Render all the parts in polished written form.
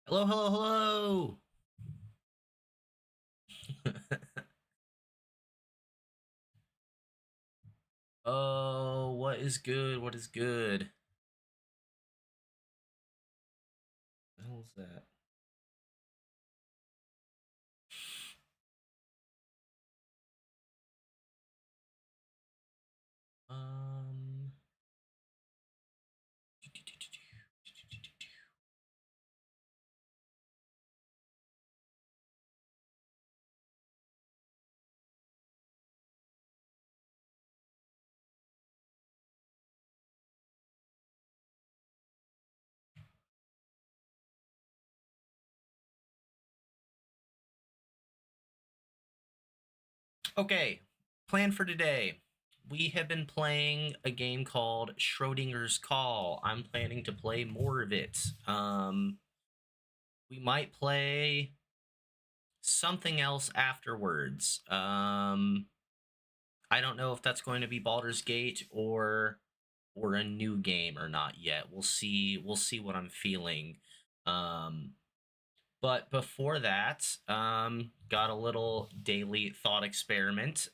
Hello, hello, hello. Oh, what is good? What is good? What the hell is that? Um. Okay, plan for today. We have been playing a game called Schrodinger's Call. I'm planning to play more of it. We might play something else afterwards. I don't know if that's going to be Baldur's Gate or a new game or not yet. We'll see. We'll see what I'm feeling. Um, but before that, got a little daily thought experiment.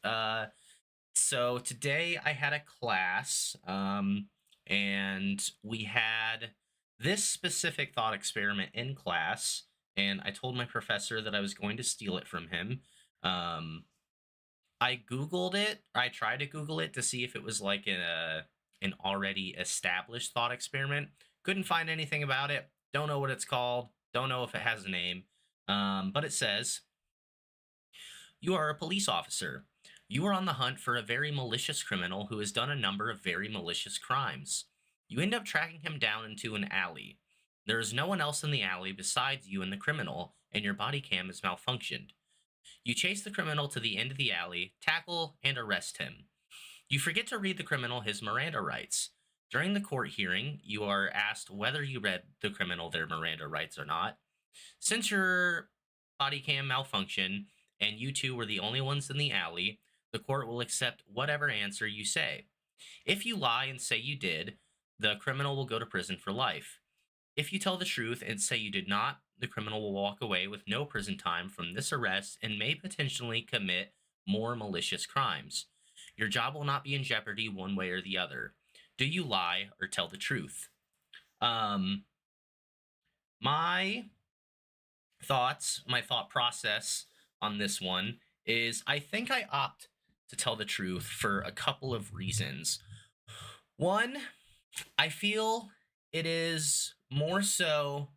So today I had a class, and we had this specific thought experiment in class, and I told my professor that I was going to steal it from him. Um, I Googled it. I tried to Google it to see if it was like an already established thought experiment. Couldn't find anything about it. Don't know what it's called. Don't know if it has a name. But it says you are a police officer. You are on the hunt for a very malicious criminal who has done a number of very malicious crimes. You end up tracking him down into an alley. There is no one else in the alley besides you and the criminal, and your body cam has malfunctioned. You chase the criminal to the end of the alley, tackle, and arrest him. You forget to read the criminal his Miranda rights. During the court hearing, you are asked whether you read the criminal their Miranda rights or not. Since your body cam malfunctioned and you two were the only ones in the alley, the court will accept whatever answer you say. If you lie and say you did, the criminal will go to prison for life. If you tell the truth and say you did not, the criminal will walk away with no prison time from this arrest and may potentially commit more malicious crimes. Your job will not be in jeopardy one way or the other. Do you lie or tell the truth? Um, my my thought process on this one is I think I opt to tell the truth for a couple of reasons. One, I feel it is more so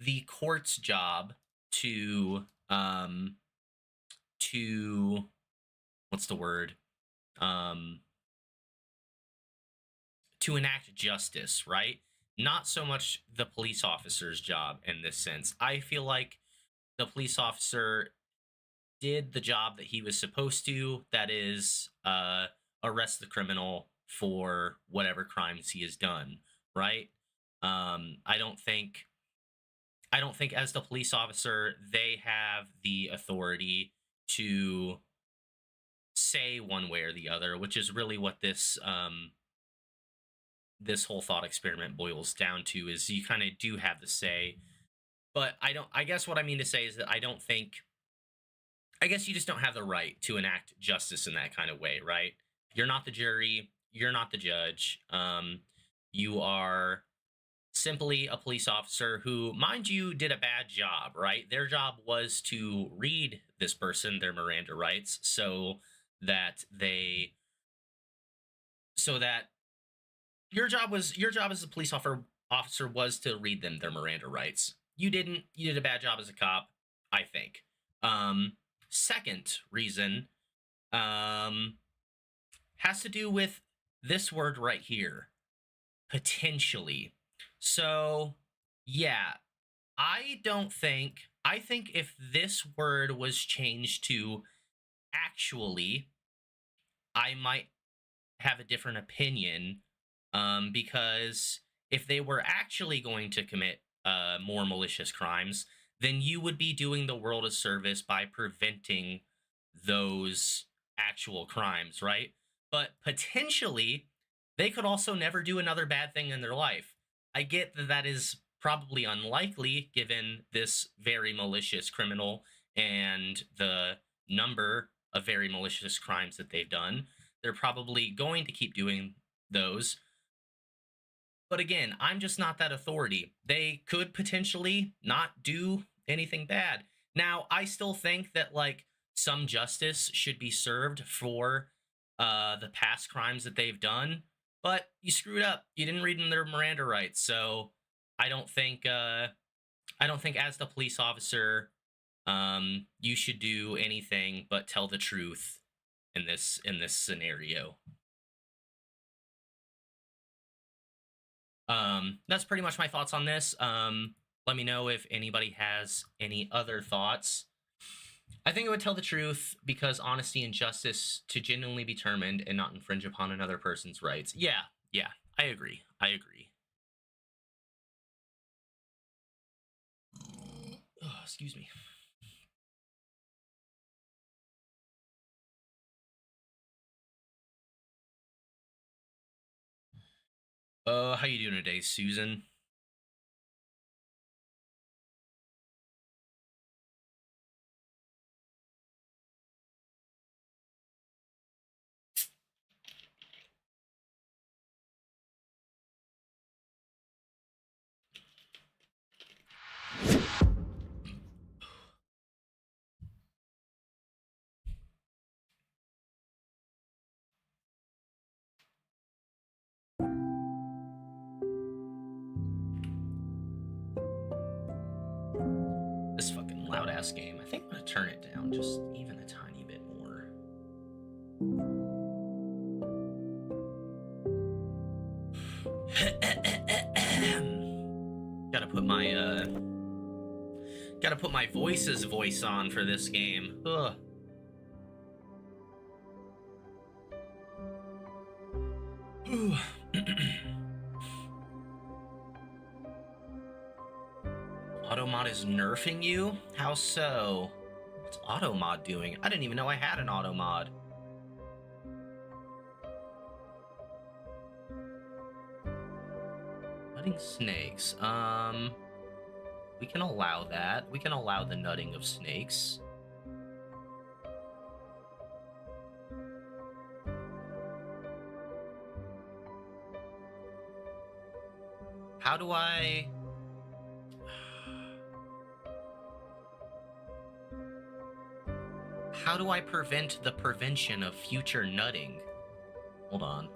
the court's job to to what's the word um to enact justice, right? Not so much the police officer's job in this sense. I feel like the police officer did the job that he was supposed to, that is arrest the criminal for whatever crimes he has done, right? I don't think as the police officer they have the authority to say one way or the other, which is really what this whole thought experiment boils down to. Is you kind of do have the say, but I guess what I mean to say is that I guess you just don't have the right to enact justice in that kind of way, right? You're not the jury, you're not the judge. You are simply a police officer who, mind you, did a bad job, right? Their job was to read this person their Miranda rights that they so that your job as a police officer was to read them their Miranda rights. You didn't. You did a bad job as a cop, I think. Second reason um, has to do with this word right here, potentially. So, yeah, I think if this word was changed to actually, I might have a different opinion, because if they were actually going to commit more malicious crimes, then you would be doing the world a service by preventing those actual crimes, right? But potentially, they could also never do another bad thing in their life. I get that that is probably unlikely given this very malicious criminal and the number of very malicious crimes that they've done. They're probably going to keep doing those. But again, I'm just not that authority. They could potentially not do anything bad. Now, I still think that like some justice should be served for the past crimes that they've done, but you screwed up. You didn't read them their Miranda rights, so I don't think I don't think as the police officer you should do anything but tell the truth in this scenario. That's pretty much my thoughts on this. Let me know if anybody has any other thoughts. I think it would tell the truth because honesty and justice to genuinely be determined and not infringe upon another person's rights. Yeah, I agree. I agree. Oh, excuse me. How you doing today, Susan? This fucking loud ass game. I think I'm gonna turn it down just even a tiny bit more. Gotta put my voice's voice on for this game. Ugh. Automod is nerfing you? How so? What's Automod doing? I didn't even know I had an Automod. Nutting snakes. We can allow that. We can allow the nutting of snakes. How do I... How do I prevent the prevention of future nutting? Hold on.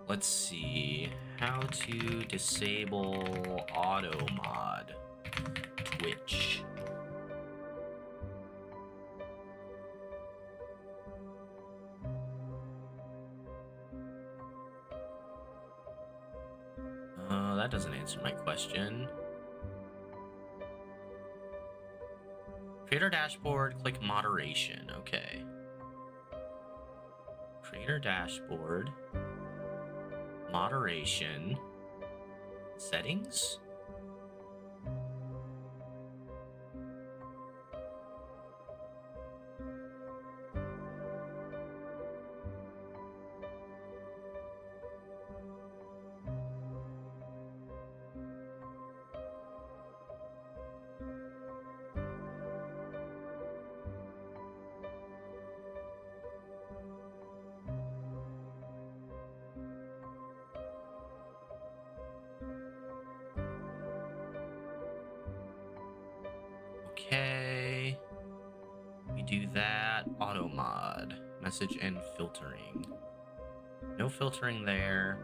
Let's see. How to disable auto mod. Twitch. That doesn't answer my question. Creator dashboard, click moderation. Okay. Creator dashboard. Moderation. Settings? Okay. We do that. Auto mod. Message and filtering. No filtering there.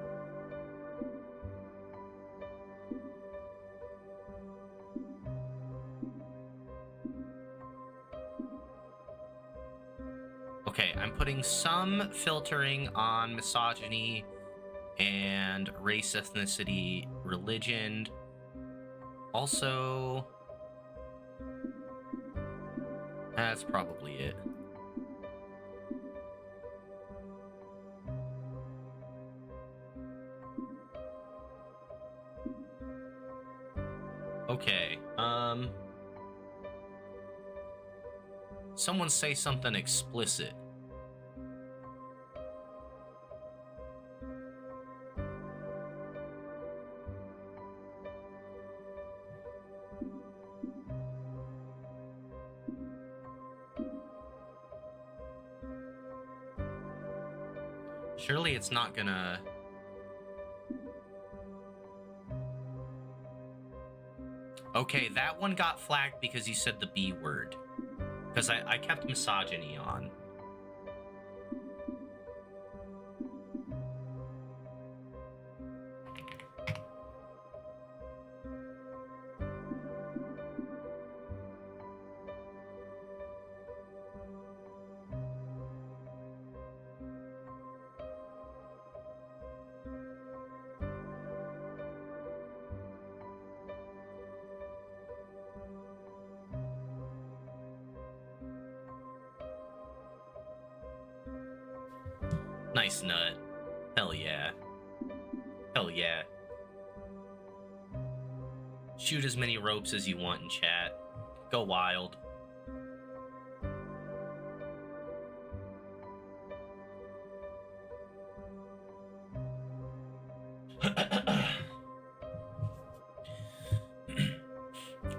Okay, I'm putting some filtering on misogyny and race, ethnicity, religion. Also, that's probably it. Okay, Someone say something explicit. Surely it's not gonna... Okay, that one got flagged because you said the B word. Because I kept misogyny on. Nice nut. Hell yeah. Hell yeah. Shoot as many ropes as you want in chat. Go wild.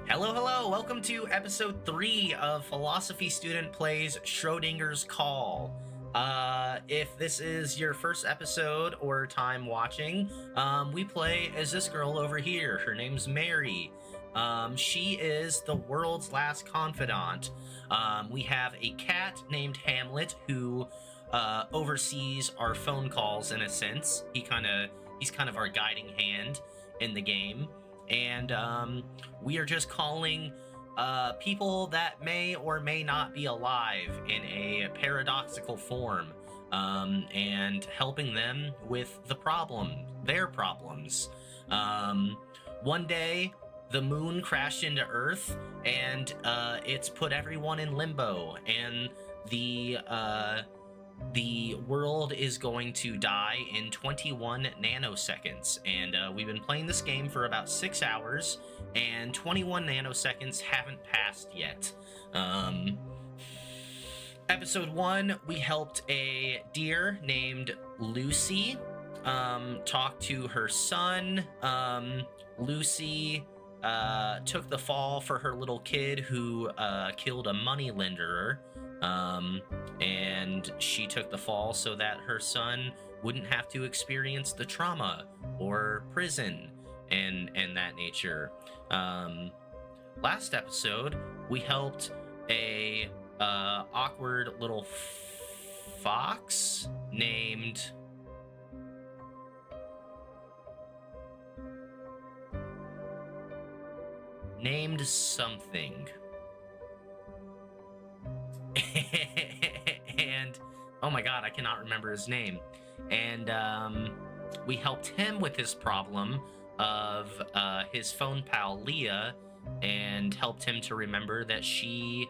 Hello, welcome to episode 3 of Philosophy Student Plays Schrodinger's Call. If this is your first episode or time watching, we play as this girl over here. Her name's Mary. She is the world's last confidant. We have a cat named Hamlet who oversees our phone calls in a sense. He's kind of our guiding hand in the game. And we are just calling people that may or may not be alive in a paradoxical form, and helping them with their problems. One day, the moon crashed into Earth, and it's put everyone in limbo, and the world is going to die in 21 nanoseconds. And we've been playing this game for about 6 hours, and 21 nanoseconds haven't passed yet. Episode 1, we helped a deer named Lucy talk to her son. Lucy took the fall for her little kid who killed a moneylenderer. And she took the fall so that her son wouldn't have to experience the trauma or prison and that nature. Last episode, we helped a awkward little fox named something. And oh my god, I cannot remember his name. And we helped him with his problem of his phone pal Leah, and helped him to remember that she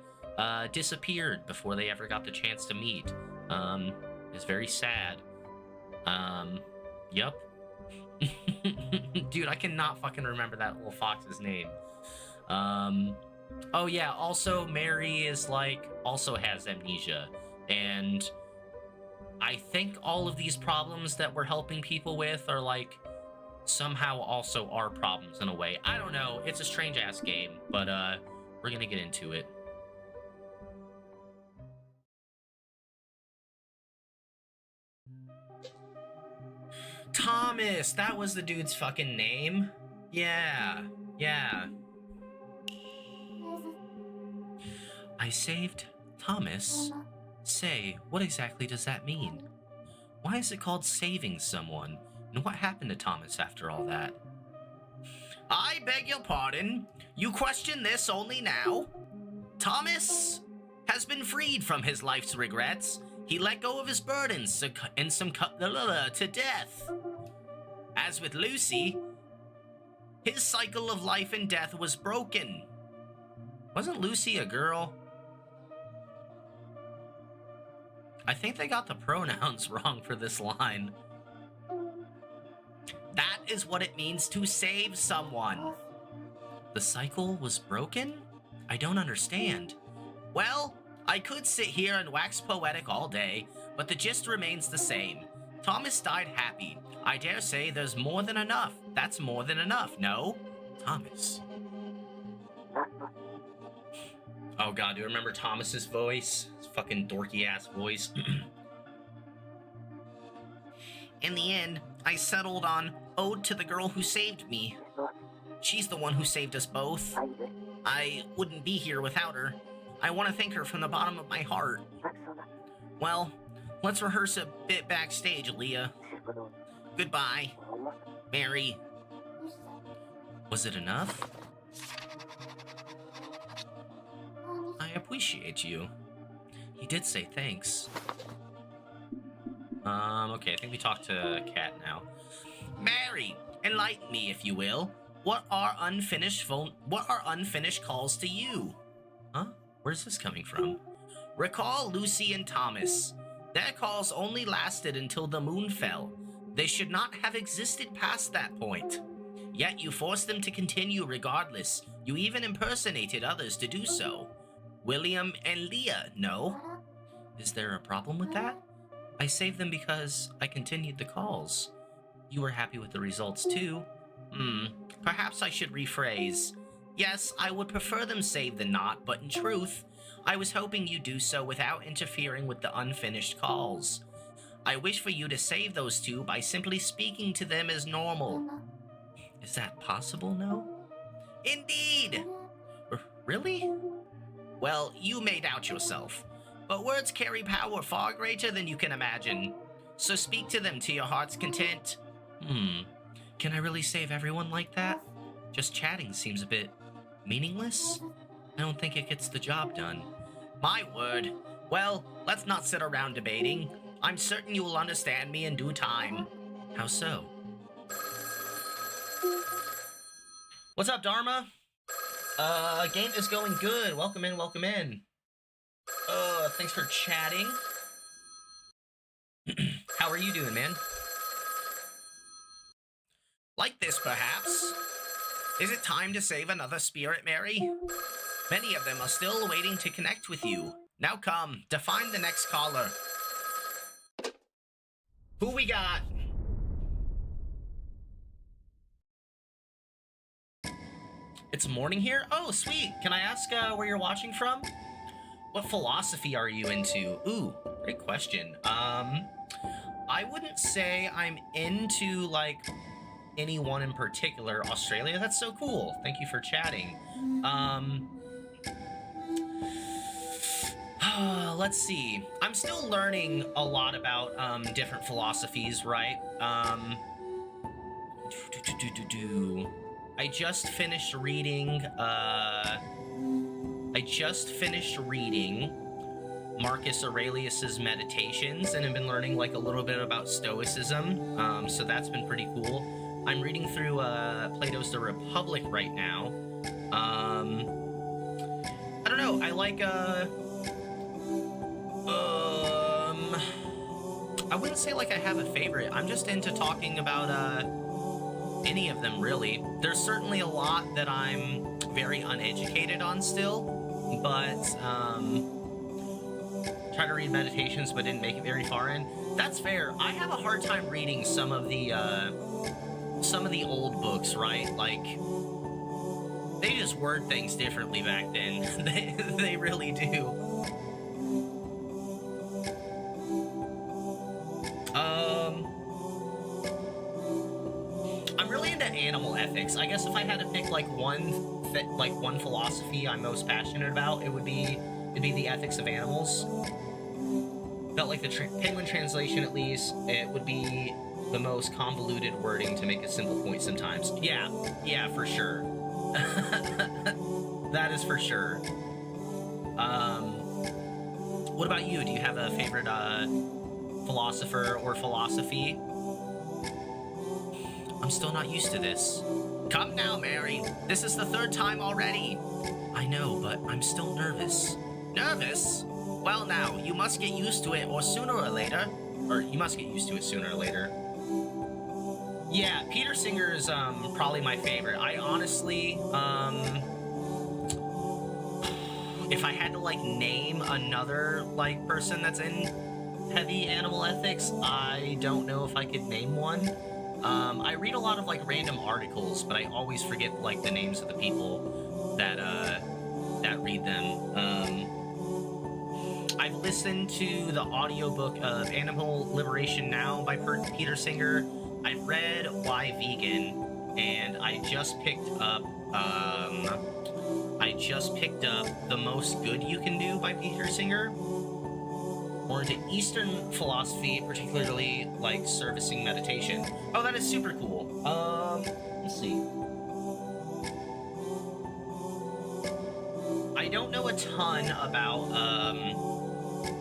disappeared before they ever got the chance to meet. It's very sad. Yup. Dude, I cannot fucking remember that little fox's name. Oh yeah, also Mary is also has amnesia, and I think all of these problems that we're helping people with are somehow also our problems in a way. I don't know, it's a strange ass game, but we're gonna get into it. Thomas, that was the dude's fucking name. Yeah. I saved Thomas? Say, what exactly does that mean? Why is it called saving someone? And what happened to Thomas after all that? I beg your pardon? You question this only now? Thomas has been freed from his life's regrets. He let go of his burdens and to death. As with Lucy, his cycle of life and death was broken. Wasn't Lucy a girl? I think they got the pronouns wrong for this line. That is what it means to save someone. The cycle was broken? I don't understand. Well, I could sit here and wax poetic all day, but the gist remains the same. Thomas died happy. I dare say there's more than enough. That's more than enough, no? Thomas. Oh god, do you remember Thomas's voice? His fucking dorky-ass voice. In the end, I settled on Ode to the Girl Who Saved Me. She's the one who saved us both. I wouldn't be here without her. I want to thank her from the bottom of my heart. Well, let's rehearse a bit backstage, Leah. Goodbye, Mary. Was it enough? I appreciate you. He did say thanks. Okay, I think we talked to Kat now. Mary, enlighten me, if you will. What are unfinished calls to you? Huh? Where's this coming from? Recall Lucy and Thomas. Their calls only lasted until the moon fell. They should not have existed past that point. Yet you forced them to continue regardless. You even impersonated others to do so. William and Leah, no? Is there a problem with that? I saved them because I continued the calls. You were happy with the results too. Perhaps I should rephrase. Yes, I would prefer them saved than not, but in truth, I was hoping you'd do so without interfering with the unfinished calls. I wish for you to save those two by simply speaking to them as normal. Is that possible, no? Indeed! Really? Well, you may doubt yourself, but words carry power far greater than you can imagine. So speak to them to your heart's content. Can I really save everyone like that? Just chatting seems a bit meaningless. I don't think it gets the job done. My word. Well, let's not sit around debating. I'm certain you will understand me in due time. How so? What's up, Dharma? Game is going good. Welcome in, welcome in. Thanks for chatting. How are you doing, man? Like this, perhaps? Is it time to save another spirit, Mary? Many of them are still waiting to connect with you. Now come, define the next caller. Who we got? It's morning here? Oh, sweet. Can I ask where you're watching from? What philosophy are you into? Ooh, great question. I wouldn't say I'm into, like, anyone in particular. Australia? That's so cool. Thank you for chatting. Let's see. I'm still learning a lot about, different philosophies, right? I just finished reading Marcus Aurelius's Meditations, and I've been learning like a little bit about Stoicism, so that's been pretty cool. I'm reading through Plato's The Republic right now. I don't know, I like I wouldn't say like I have a favorite. I'm just into talking about any of them, really. There's certainly a lot that I'm very uneducated on still, but try to read Meditations but didn't make it very far in. That's fair. I have a hard time reading some of the old books, right? Like, they just word things differently back then. They really do. I'm really into animal ethics. I guess if I had to pick like one philosophy I'm most passionate about, it would be the ethics of animals. Felt like the Penguin translation, at least, it would be the most convoluted wording to make a simple point sometimes. Yeah, for sure. That is for sure. What about you? Do you have a favorite philosopher or philosophy? I'm still not used to this. Come now, Mary. This is the third time already. I know, but I'm still nervous. Nervous? Well now, you must get used to it, or sooner or later. Or you must get used to it sooner or later. Yeah, Peter Singer is probably my favorite. I honestly, if I had to like name another like person that's in heavy animal ethics, I don't know if I could name one. I read a lot of like random articles, but I always forget like the names of the people that read them. I've listened to the audiobook of Animal Liberation Now by Peter Singer. I've read Why Vegan, and I just picked up The Most Good You Can Do by Peter Singer. More into Eastern philosophy, particularly like servicing meditation. Oh, that is super cool. Let's see. I don't know a ton about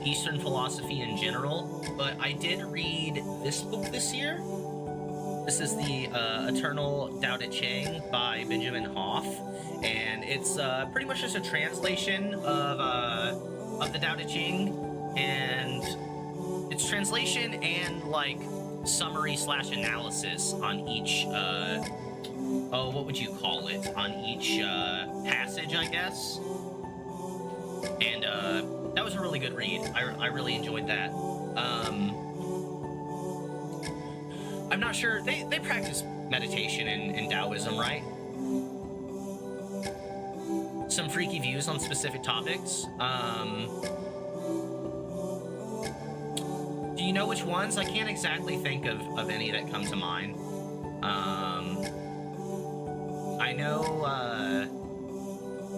Eastern philosophy in general, but I did read this book this year. This is the Eternal Tao Te Ching by Benjamin Hoff, and it's pretty much just a translation of the Tao Te Ching, and it's translation and like summary / analysis on each what would you call it, on each passage, I guess. And that was a really good read. I really enjoyed that. I'm not sure, they practice meditation in Taoism, right? Some freaky views on specific topics. Do you know which ones? I can't exactly think of any that come to mind.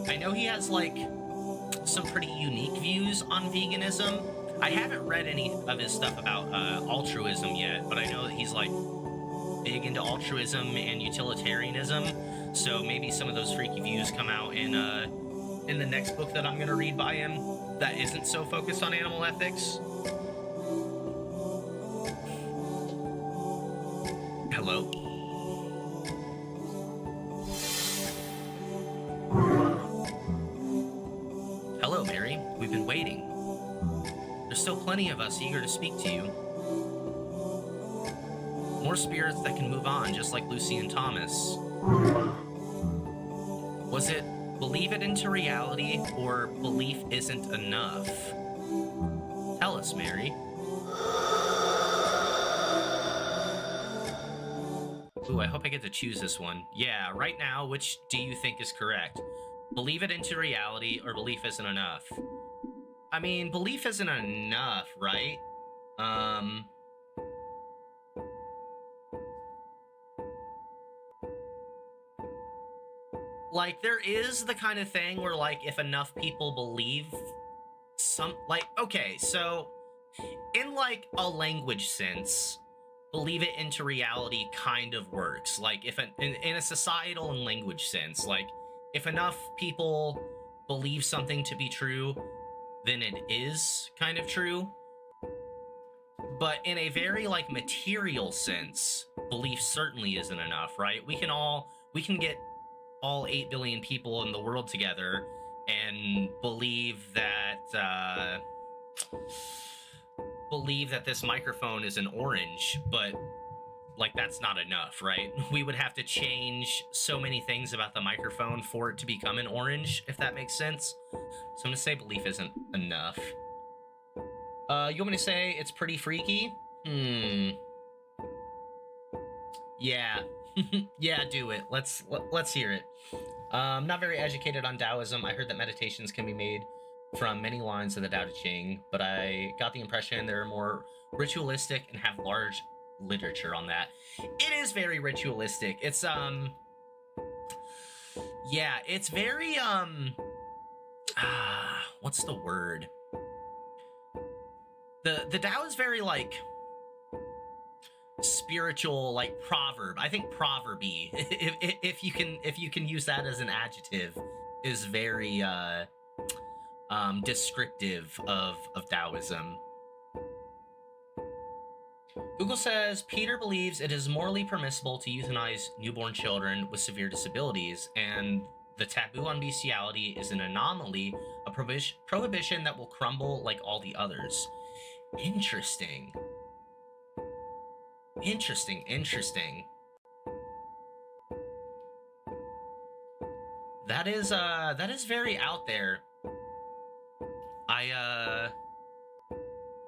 I know he has like some pretty unique views on veganism. I haven't read any of his stuff about altruism yet, but I know that he's like big into altruism and utilitarianism. So maybe some of those freaky views come out in the next book that I'm gonna read by him that isn't so focused on animal ethics. Hello? Hello, Mary. We've been waiting. There's still plenty of us eager to speak to you. More spirits that can move on, just like Lucy and Thomas. Was it believe it into reality, or belief isn't enough? Tell us, Mary. Ooh, I hope I get to choose this one. Yeah, right now, which do you think is correct? Believe it into reality, or belief isn't enough? I mean, belief isn't enough, right? Like, there is the kind of thing where, like, if enough people believe okay, so, in, like, a language sense, believe it into reality kind of works. Like, if in a societal and language sense, like, if enough people believe something to be true, then it is kind of true. But in a very, like, material sense, belief certainly isn't enough, right? We can get all 8 billion people in the world together and believe that this microphone is an orange, but like, that's not enough, right? We would have to change so many things about the microphone for it to become an orange, if that makes sense. So I'm gonna say belief isn't enough. You want me to say it's pretty freaky? Yeah. Yeah, do it. Let's hear it. I'm not very educated on Taoism. I heard that meditations can be made from many lines of the Tao Te Ching, but I got the impression they're more ritualistic and have large literature on that. It is very ritualistic. It's yeah, it's very what's the word? The Tao is very like spiritual, like proverb. I think proverby, if you can use that as an adjective, is very descriptive of Taoism. Google says Peter believes it is morally permissible to euthanize newborn children with severe disabilities, and the taboo on bestiality is an anomaly, a prohibition that will crumble like all the others. Interesting. That is very out there.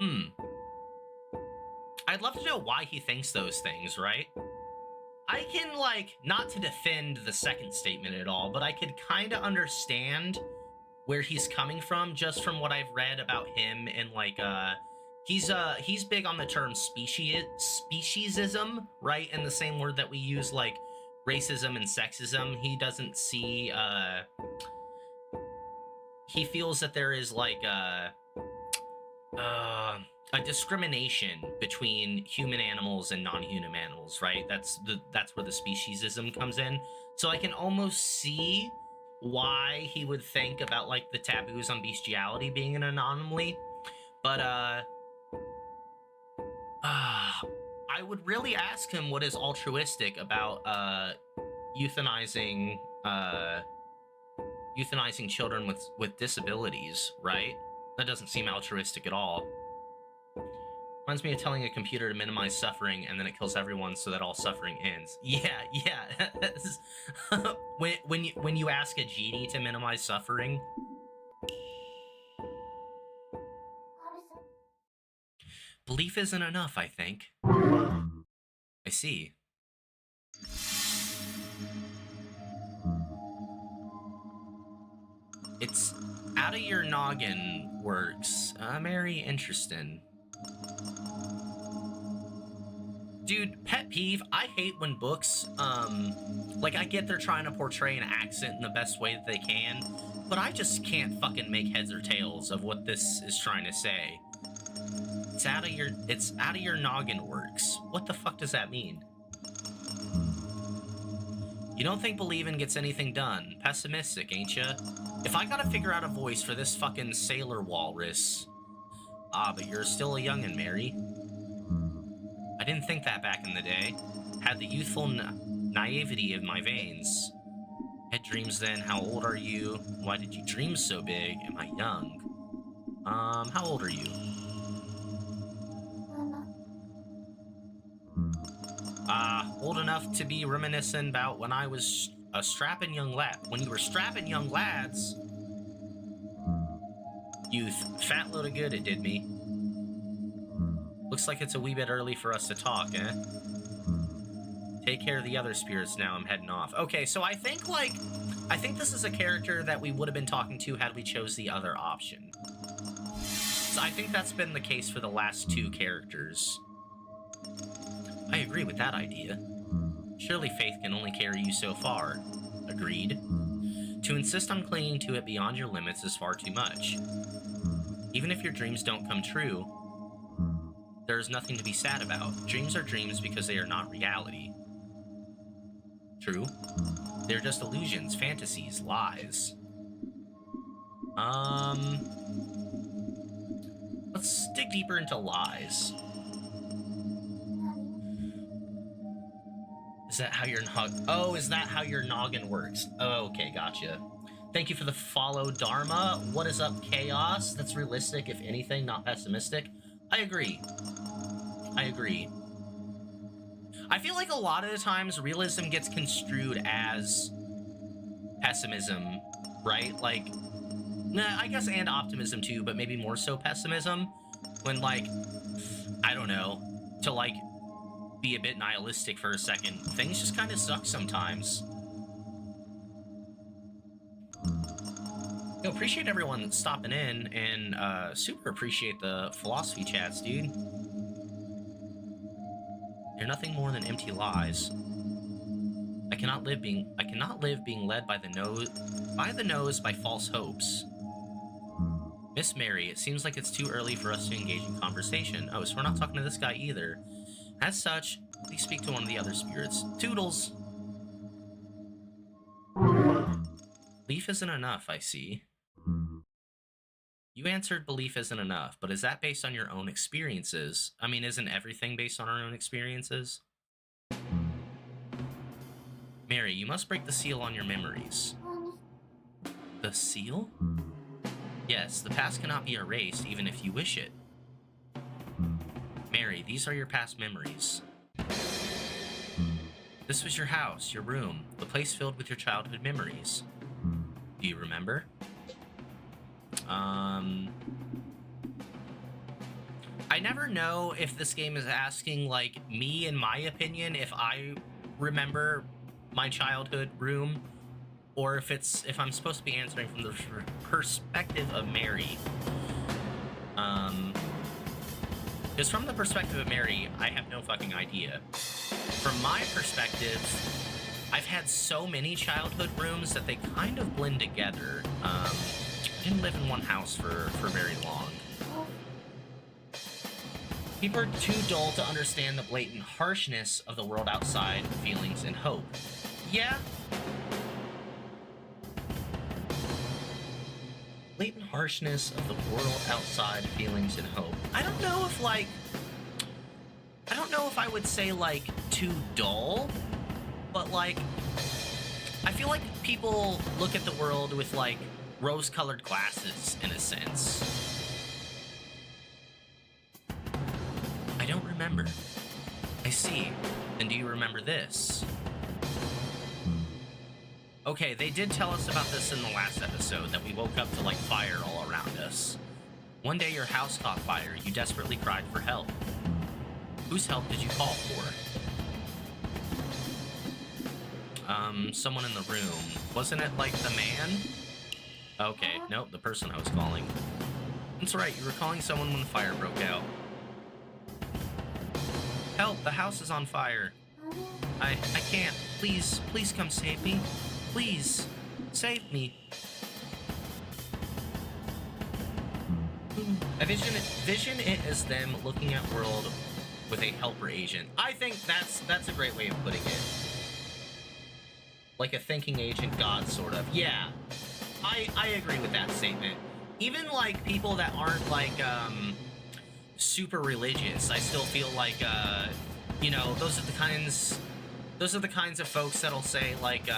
Hmm. I'd love to know why he thinks those things, right? I can, like, not to defend the second statement at all, but I could kind of understand where he's coming from just from what I've read about him. And like he's big on the term speciesism, right? And the same word that we use like racism and sexism. He doesn't see he feels that there is like a discrimination between human animals and non-human animals, right? That's where the speciesism comes in. So I can almost see why he would think about like the taboos on bestiality being an anomaly. But I would really ask him what is altruistic about euthanizing euthanizing children with disabilities, right? That doesn't seem altruistic at all. Reminds me of telling a computer to minimize suffering and then it kills everyone so that all suffering ends. Yeah. when you ask a genie to minimize suffering. Belief isn't enough, I think. I see. It's out of your noggin works. Very interesting. Dude, pet peeve, I hate when books, like, I get they're trying to portray an accent in the best way that they can, but I just can't fucking make heads or tails of what this is trying to say. It's out of your noggin works. What the fuck does that mean? You don't think believing gets anything done. Pessimistic, ain't ya? If I gotta figure out a voice for this fucking sailor walrus... but you're still a youngin', Mary. I didn't think that back in the day. Had the youthful naivety of my veins. Had dreams then. How old are you? Why did you dream so big? Am I young? How old are you? Old enough to be reminiscent about when I was a strapping young lad. When you were strapping young lads. Youth. Fat load of good it did me. Looks like it's a wee bit early for us to talk, eh? Take care of the other spirits now, I'm heading off. Okay, so I think this is a character that we would have been talking to had we chose the other option. So I think that's been the case for the last two characters. I agree with that idea. Surely faith can only carry you so far. Agreed. To insist on clinging to it beyond your limits is far too much. Even if your dreams don't come true, there is nothing to be sad about. Dreams are dreams because they are not reality. True. They're just illusions, fantasies, lies. Let's dig deeper into lies. Is that how is that how your noggin works? Oh, okay, gotcha. Thank you for the follow, Dharma. What is up, Chaos? That's realistic, if anything, not pessimistic. I agree. I feel like a lot of the times realism gets construed as pessimism, right? Like, nah, I guess, and optimism too, but maybe more so pessimism. When, like, I don't know, to, like, be a bit nihilistic for a second, things just kind of suck sometimes. Yo, appreciate everyone stopping in, and super appreciate the philosophy chats, dude. They're nothing more than empty lies. I cannot live being led by the nose by false hopes. Miss Mary, it seems like it's too early for us to engage in conversation. Oh, so we're not talking to this guy either. As such, please speak to one of the other spirits. Toodles! Belief isn't enough, I see. You answered belief isn't enough, but is that based on your own experiences? I mean, isn't everything based on our own experiences? Mary, you must break the seal on your memories. The seal? Yes, the past cannot be erased even if you wish it. Mary, these are your past memories. This was your house, your room, the place filled with your childhood memories. Do you remember? I never know if this game is asking, like, me in my opinion, if I remember my childhood room, or if I'm supposed to be answering from the perspective of Mary. Because from the perspective of Mary, I have no fucking idea. From my perspective, I've had so many childhood rooms that they kind of blend together. I didn't live in one house for very long. People are too dull to understand the blatant harshness of the world outside, feelings, and hope. Yeah. Blatant harshness of the world outside, feelings, and hope. I don't know if I would say, like, too dull, but, like, I feel like people look at the world with, like, rose-colored glasses, in a sense. I don't remember. I see. And do you remember this? Okay, they did tell us about this in the last episode, that we woke up to, like, fire all around us. One day your house caught fire. You desperately cried for help. Whose help did you call for? Someone in the room. Wasn't it, like, the man? Okay, nope, the person I was calling. That's right, you were calling someone when the fire broke out. Help, the house is on fire. I can't. Please come save me. Please, save me. I vision it as them looking at world with a helper agent. I think that's a great way of putting it. Like a thinking agent god, sort of. Yeah, I agree with that statement. Even, like, people that aren't, like, super religious, I still feel like, you know, those are the kinds of folks that'll say, like,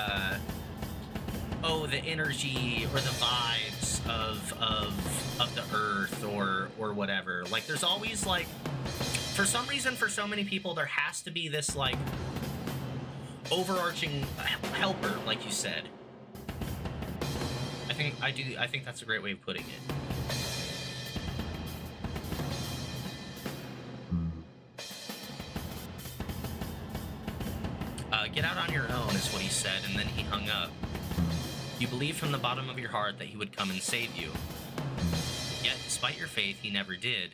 oh, the energy or the vibes of the earth or whatever. Like, there's always, like, for some reason, for so many people, there has to be this, like, overarching helper, like you said. I think that's a great way of putting it. Get out on your own, is what he said, and then he hung up. You believed from the bottom of your heart that he would come and save you. Yet, despite your faith, he never did.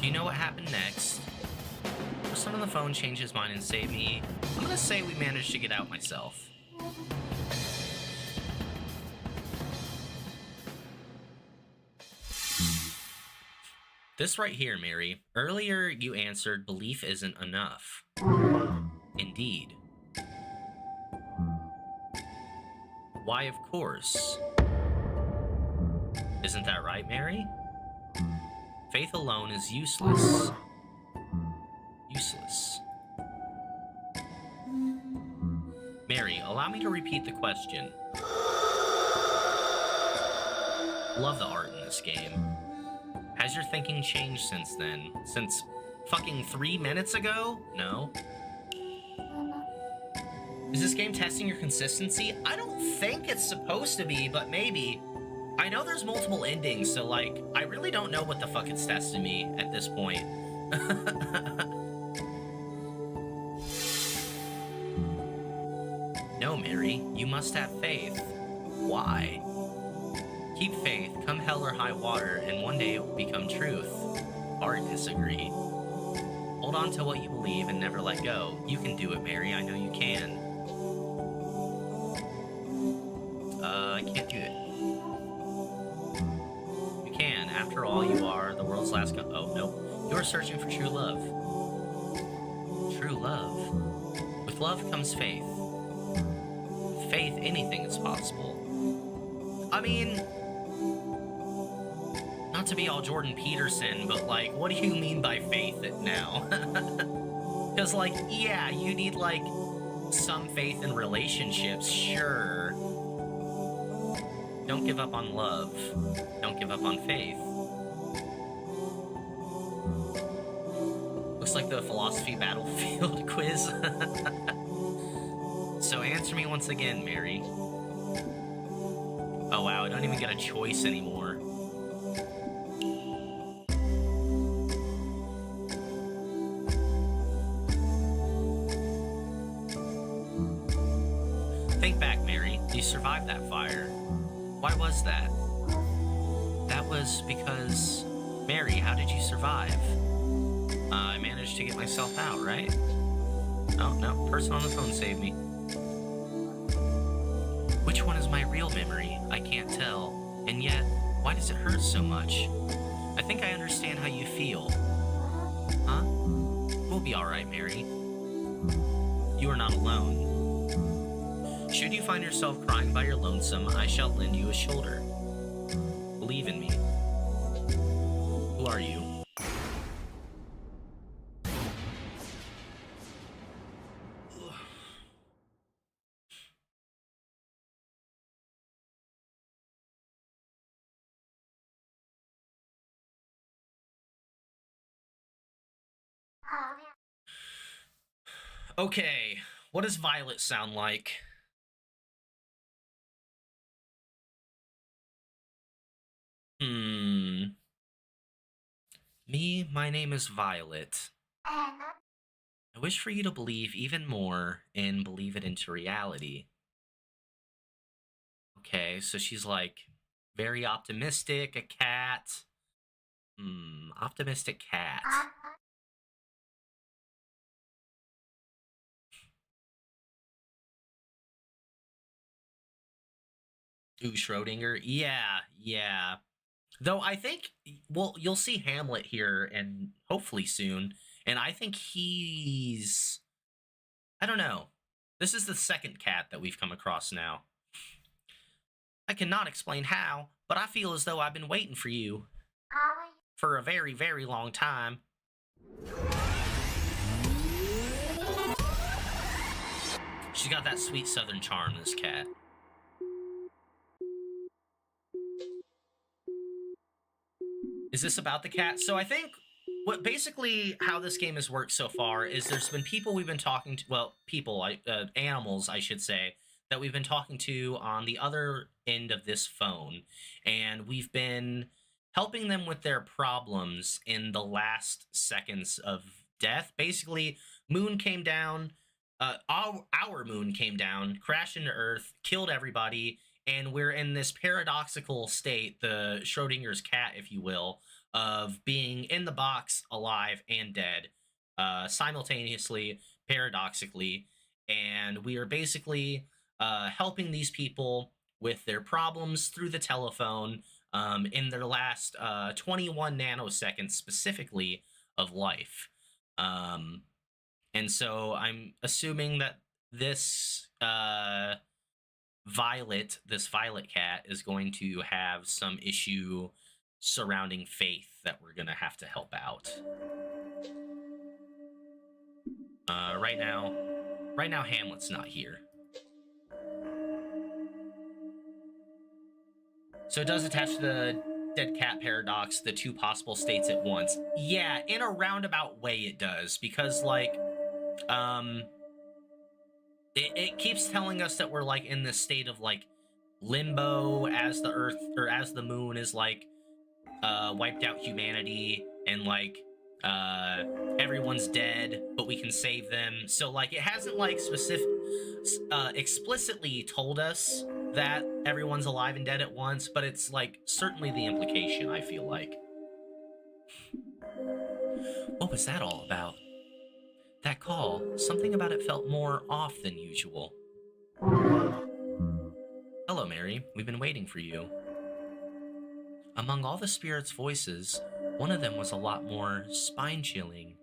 Do you know what happened next? The person on the phone changed his mind and saved me. I'm gonna say we managed to get out myself. This right here, Mary. Earlier, you answered, belief isn't enough. Indeed. Why, of course. Isn't that right, Mary? Faith alone is useless. Useless. Mary, allow me to repeat the question. Love the art in this game. Has your thinking changed since then? Since fucking 3 minutes ago? No. Is this game testing your consistency? I don't think it's supposed to be, but maybe. I know there's multiple endings, so, like, I really don't know what the fuck it's testing me at this point. No, Mary, you must have faith. Why? Keep faith, come hell or high water, and one day it will become truth. Hard disagree. Hold on to what you believe and never let go. You can do it, Mary, I know you can. I can't do it. You can. After all, you are the world's last oh, no. You are searching for true love. True love. With love comes faith. With faith, anything is possible. I mean, not to be all Jordan Peterson, but, like, what do you mean by faith now? Because, like, yeah, you need, like, some faith in relationships, sure. Don't give up on love. Don't give up on faith. Looks like the philosophy battlefield quiz. So answer me once again, Mary. Oh, Oh wow, I don't even get a choice anymore. Think back, Mary. You survived that fire. Why was that? That was because... Mary, how did you survive? I managed to get myself out, right? Oh, no. Person on the phone saved me. Which one is my real memory? I can't tell. And yet, why does it hurt so much? I think I understand how you feel. Huh? We'll be alright, Mary. You are not alone. Should you find yourself crying by your lonesome, I shall lend you a shoulder. Believe in me. Who are you? Okay, what does Violet sound like? Me, my name is Violet. I wish for you to believe even more and believe it into reality. Okay, so she's like very optimistic, a cat. Optimistic cat. Ooh, Schrodinger. Yeah. Though I think, well, you'll see Hamlet here and hopefully soon, and I think he's, I don't know. This is the second cat that we've come across now. I cannot explain how, but I feel as though I've been waiting for you for a very, very long time. She's got that sweet southern charm, this cat. Is this about the cat? So I think what basically how this game has worked so far is there's been people we've been talking to, well, animals, I should say, that we've been talking to on the other end of this phone, and we've been helping them with their problems in the last seconds of death. Basically, moon came down, our moon came down, crashed into Earth, killed everybody, and we're in this paradoxical state, the Schrodinger's cat, if you will, of being in the box, alive and dead, simultaneously, paradoxically, and we are basically helping these people with their problems through the telephone in their last 21 nanoseconds specifically of life. And so I'm assuming that this Violet cat is going to have some issue surrounding faith that we're gonna have to help out. Right now Hamlet's not here. So it does attach to the dead cat paradox, the two possible states at once. Yeah, in a roundabout way it does, because like it keeps telling us that we're like in this state of like limbo as the earth or as the moon is like wiped out humanity, and like everyone's dead but we can save them. So like it hasn't like explicitly told us that everyone's alive and dead at once, but it's like certainly the implication, I feel like. What was that all about? That call, something about it felt more off than usual. Hello, Mary. We've been waiting for you. Among all the spirits' voices, one of them was a lot more spine-chilling.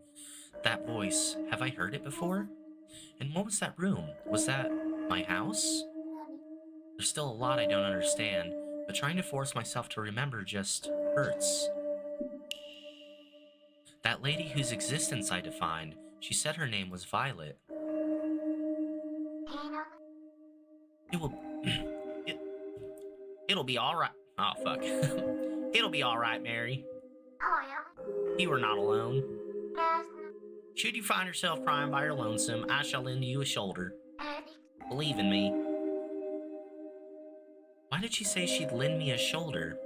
That voice, have I heard it before? And what was that room? Was that my house? There's still a lot I don't understand, but trying to force myself to remember just hurts. That lady whose existence I defined, she said her name was Violet. It will... It'll be alright. Oh, fuck. It'll be alright, Mary. You are not alone. Should you find yourself crying by your lonesome, I shall lend you a shoulder. Believe in me. Why did she say she'd lend me a shoulder?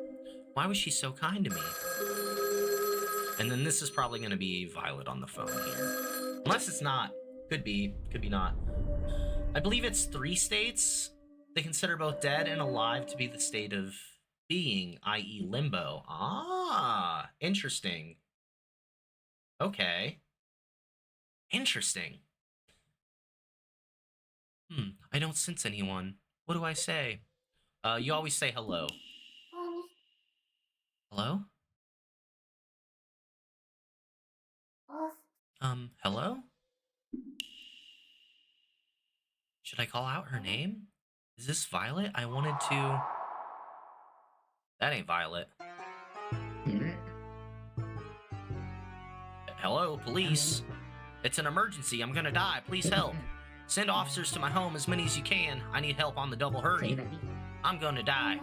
Why was she so kind to me? And then this is probably going to be Violet on the phone here. Unless it's not. Could be not. I believe it's 3 states. They consider both dead and alive to be the state of being, i.e. limbo. Ah, interesting. Okay. Interesting. I don't sense anyone. What do I say? You always say hello. Hello? Hello? Should I call out her name? Is this Violet? I wanted to... That ain't Violet. Hello, police. It's an emergency. I'm gonna die. Please help. Send officers to my home, as many as you can. I need help on the double hurry. I'm gonna die.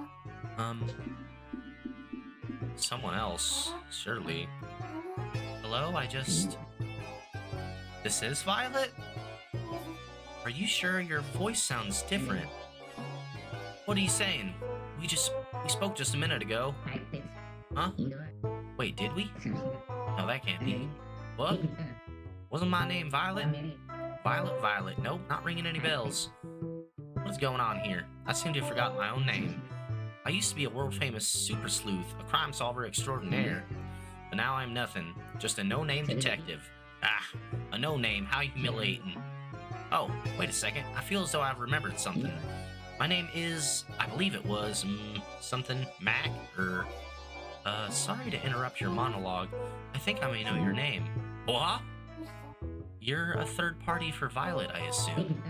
Someone else, surely. Hello, This is Violet? Are you sure your voice sounds different? What are you saying? We spoke just a minute ago. Huh? Wait, did we? No, that can't be. What? Wasn't my name Violet? Violet. Nope, not ringing any bells. What's going on here? I seem to have forgotten my own name. I used to be a world-famous super sleuth, a crime solver extraordinaire. But now I'm nothing, just a no-name detective. Ah, a no-name, how humiliating. Oh, wait a second, I feel as though I've remembered something. My name is, I believe it was, something Mac, or... sorry to interrupt your monologue. I think I may know your name. What? You're a third party for Violet, I assume.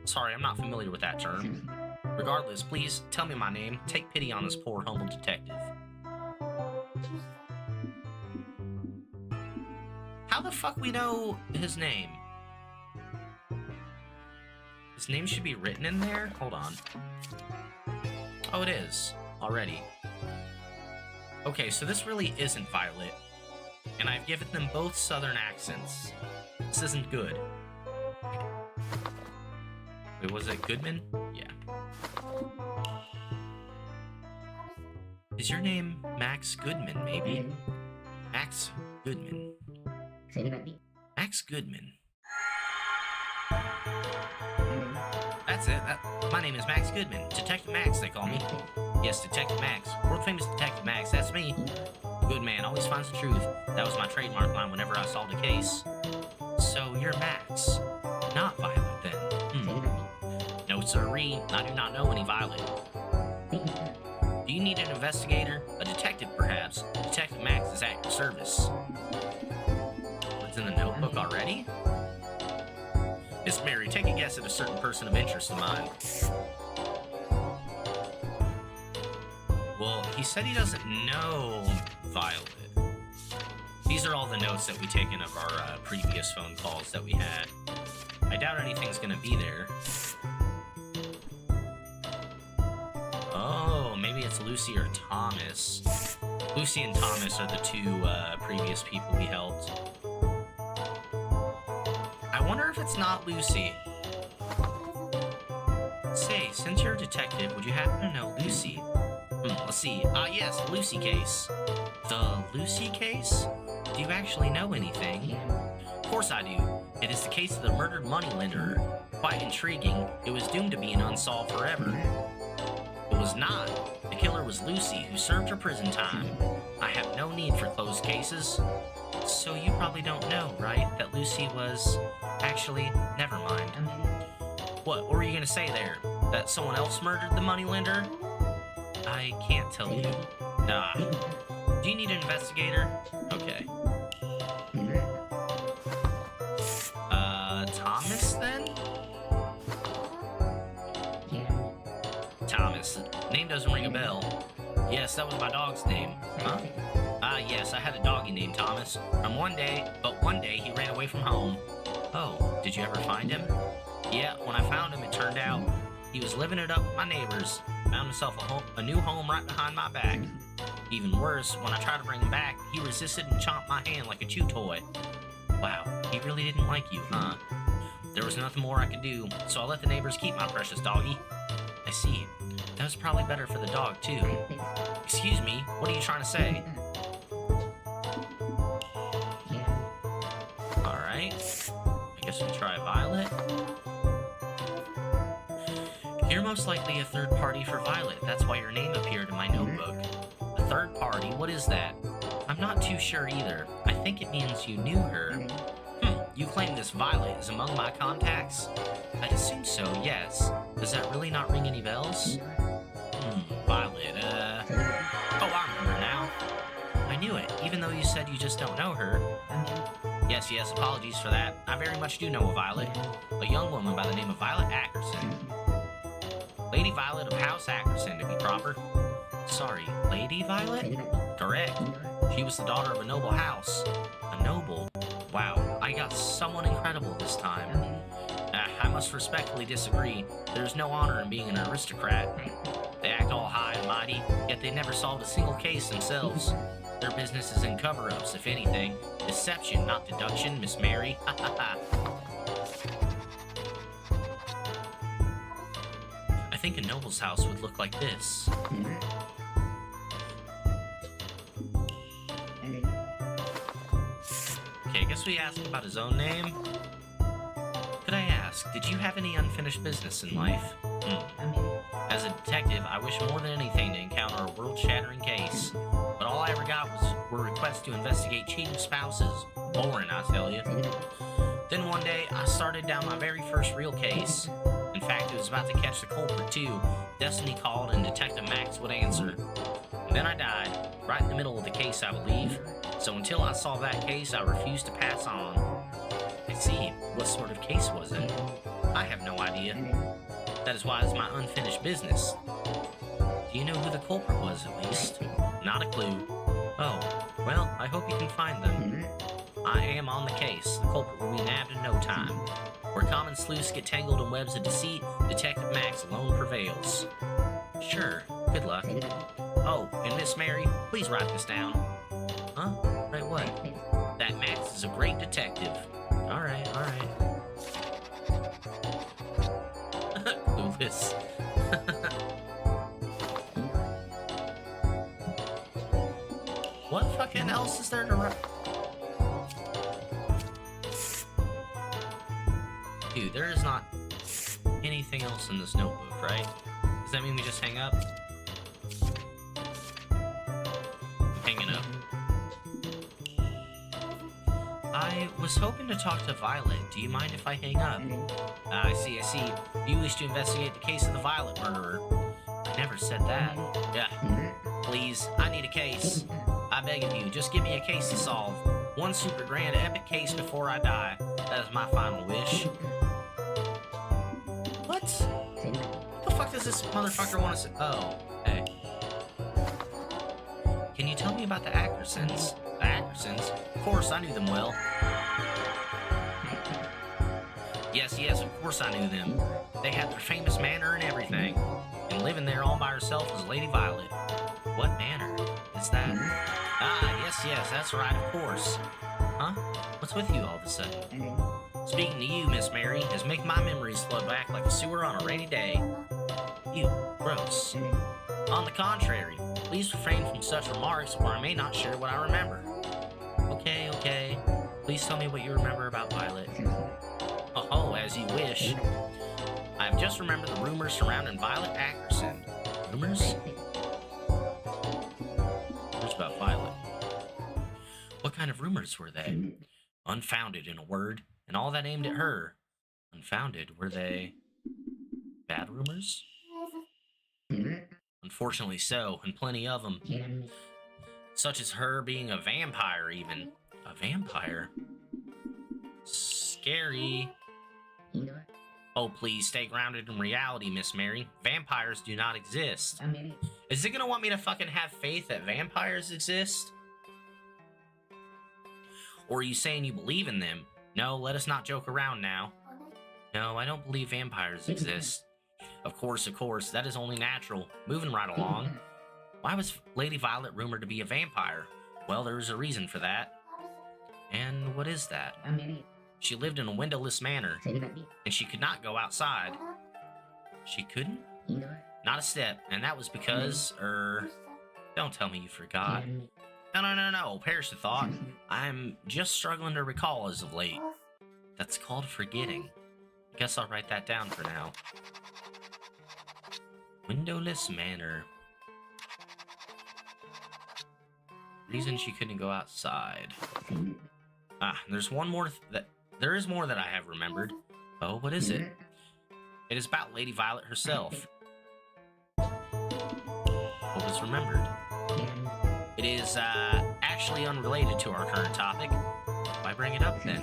Sorry, I'm not familiar with that term. Regardless, please tell me my name. Take pity on this poor, humble detective. How the fuck we know his name? His name should be written in there? Hold on. Oh, it is. Already. Okay, so this really isn't Violet. And I've given them both southern accents. This isn't good. Wait, was it Goodman? Yeah. Is your name Max Goodman, maybe? Max Goodman. Max Goodman. That's it. My name is Max Goodman. Detective Max, they call me. Yes, Detective Max. World famous Detective Max, that's me. A good man always finds the truth. That was my trademark line whenever I solved a case. So you're Max, not Violet then. No sirree, I do not know any Violet. Do you need an investigator? A detective, perhaps? Detective Max is at your service. What's in the notebook already? Miss Mary, take a guess at a certain person of interest of mine. Well, he said he doesn't know Violet. These are all the notes that we taken of our previous phone calls that we had. I doubt anything's gonna be there. Oh, maybe it's Lucy or Thomas. Lucy and Thomas are the 2 previous people we helped. I wonder if it's not Lucy. Say, since you're a detective, would you happen to know Lucy? Let's see. Yes, Lucy case. The Lucy case? Do you actually know anything? Of course I do. It is the case of the murdered moneylender. Quite intriguing. It was doomed to being unsolved forever. It was not. The killer was Lucy, who served her prison time. I have no need for closed cases. So you probably don't know, right? That Lucy was... Actually, never mind. What were you gonna say there? That someone else murdered the moneylender? I can't tell you. Nah. Do you need an investigator? Okay. Thomas then? Thomas. Name doesn't ring a bell. Yes, that was my dog's name. Huh? Yes, I had a doggy named Thomas. One day he ran away from home. Oh, did you ever find him? Yeah, when I found him, it turned out he was living it up with my neighbors. Found himself a new home right behind my back. Even worse, when I tried to bring him back, he resisted and chomped my hand like a chew toy. Wow, he really didn't like you, huh? There was nothing more I could do, so I let the neighbors keep my precious doggy. I see. That was probably better for the dog, too. Excuse me, what are you trying to say? Alright. I guess we try Violet. You're most likely a third party for Violet. That's why your name appeared in my notebook. A third party? What is that? I'm not too sure either. I think it means you knew her. You claim this Violet is among my contacts? I'd assume so, yes. Does that really not ring any bells? Violet, Oh, I remember now. I knew it, even though you said you just don't know her. Yes, apologies for that. I very much do know a Violet. A young woman by the name of Violet Ackerson. Lady Violet of House Ackerson, to be proper. Sorry, Lady Violet? Correct. She was the daughter of a noble house. A noble? Wow, I got someone incredible this time. I must respectfully disagree. There's no honor in being an aristocrat. They act all high and mighty, yet they never solved a single case themselves. Their business is in cover-ups, if anything. Deception, not deduction, Miss Mary. I think a noble's house would look like this. Okay, I guess we asked about his own name. Could I ask, did you have any unfinished business in life? As a detective, I wish more than anything to encounter a world-shattering case. But all I ever got were requests to investigate cheating spouses. Boring, I tell you. Then one day, I started down my very first real case. In fact, it was about to catch the culprit too. Destiny called and Detective Max would answer. And then I died, right in the middle of the case, I believe. So until I saw that case, I refused to pass on. I see. What sort of case was it? I have no idea. That is why it's my unfinished business. Do you know who the culprit was, at least? Not a clue. Oh, well, I hope you can find them. I am on the case. The culprit will be nabbed in no time. Where common sleuths get tangled in webs of deceit, Detective Max alone prevails. Sure. Good luck. Oh, and Miss Mary, please write this down. Huh? Write what? That Max is a great detective. Alright. Clueless. What fucking else is there to write? Dude, there is not anything else in this notebook, right? Does that mean we just hang up? I'm hanging up. I was hoping to talk to Violet. Do you mind if I hang up? I see. You wish to investigate the case of the Violet murderer. I never said that. Yeah. Please, I need a case. I beg of you, just give me a case to solve. One super grand epic case before I die. That is my final wish. What? What the fuck does this motherfucker want to say? Oh, hey. Can you tell me about the Ackersons? The Ackersons? Of course, I knew them well. Yes, of course I knew them. They had their famous manor and everything. And living there all by herself was Lady Violet. What manor is that? Ah, yes, that's right, of course. Huh? What's with you all of a sudden? Speaking to you, Miss Mary, is making my memories flood back like a sewer on a rainy day. Ew, gross. On the contrary, please refrain from such remarks or I may not share what I remember. Okay. Please tell me what you remember about Violet. Oh, as you wish. I've just remembered the rumors surrounding Violet Ackerson. Rumors? Rumors about Violet. What kind of rumors were they? Unfounded, in a word, and all that aimed at her. Unfounded, were they bad rumors? Unfortunately so, and plenty of them. Such as her being a vampire, even. A vampire? Scary. Oh, please, stay grounded in reality, Miss Mary. Vampires do not exist. Is it gonna want me to fucking have faith that vampires exist? Or are you saying you believe in them? No, let us not joke around now. No, I don't believe vampires exist. Of course, that is only natural. Moving right along. Why was Lady Violet rumored to be a vampire? Well, there is a reason for that. And what is that? She lived in a windowless manor, and she could not go outside. She couldn't? Not a step, and that was because, don't tell me you forgot. No, perish the thought. I'm just struggling to recall as of late. That's called forgetting. Guess I'll write that down for now. Windowless manor. Reason she couldn't go outside. There's one more there is more that I have remembered. Oh, what is it? It is about Lady Violet herself. What was remembered? It is actually unrelated to our current topic. Why bring it up then?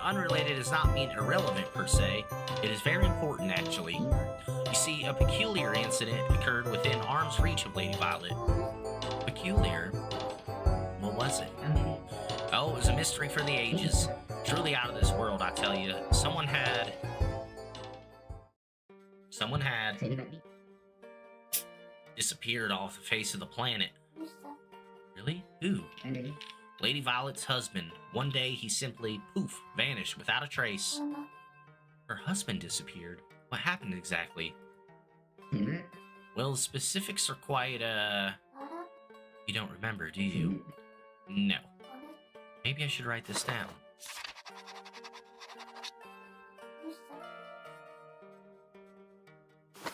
Unrelated does not mean irrelevant per se. It is very important, actually. You see, a peculiar incident occurred within arm's reach of Lady Violet. Peculiar? What was it? Oh, it was a mystery for the ages. Truly out of this world, I tell you. Someone had disappeared off the face of the planet. Really? Who? Lady Violet's husband. One day he simply, poof, vanished without a trace. Her husband disappeared? What happened exactly? Well, the specifics are quite, you don't remember, do you? No. Maybe I should write this down.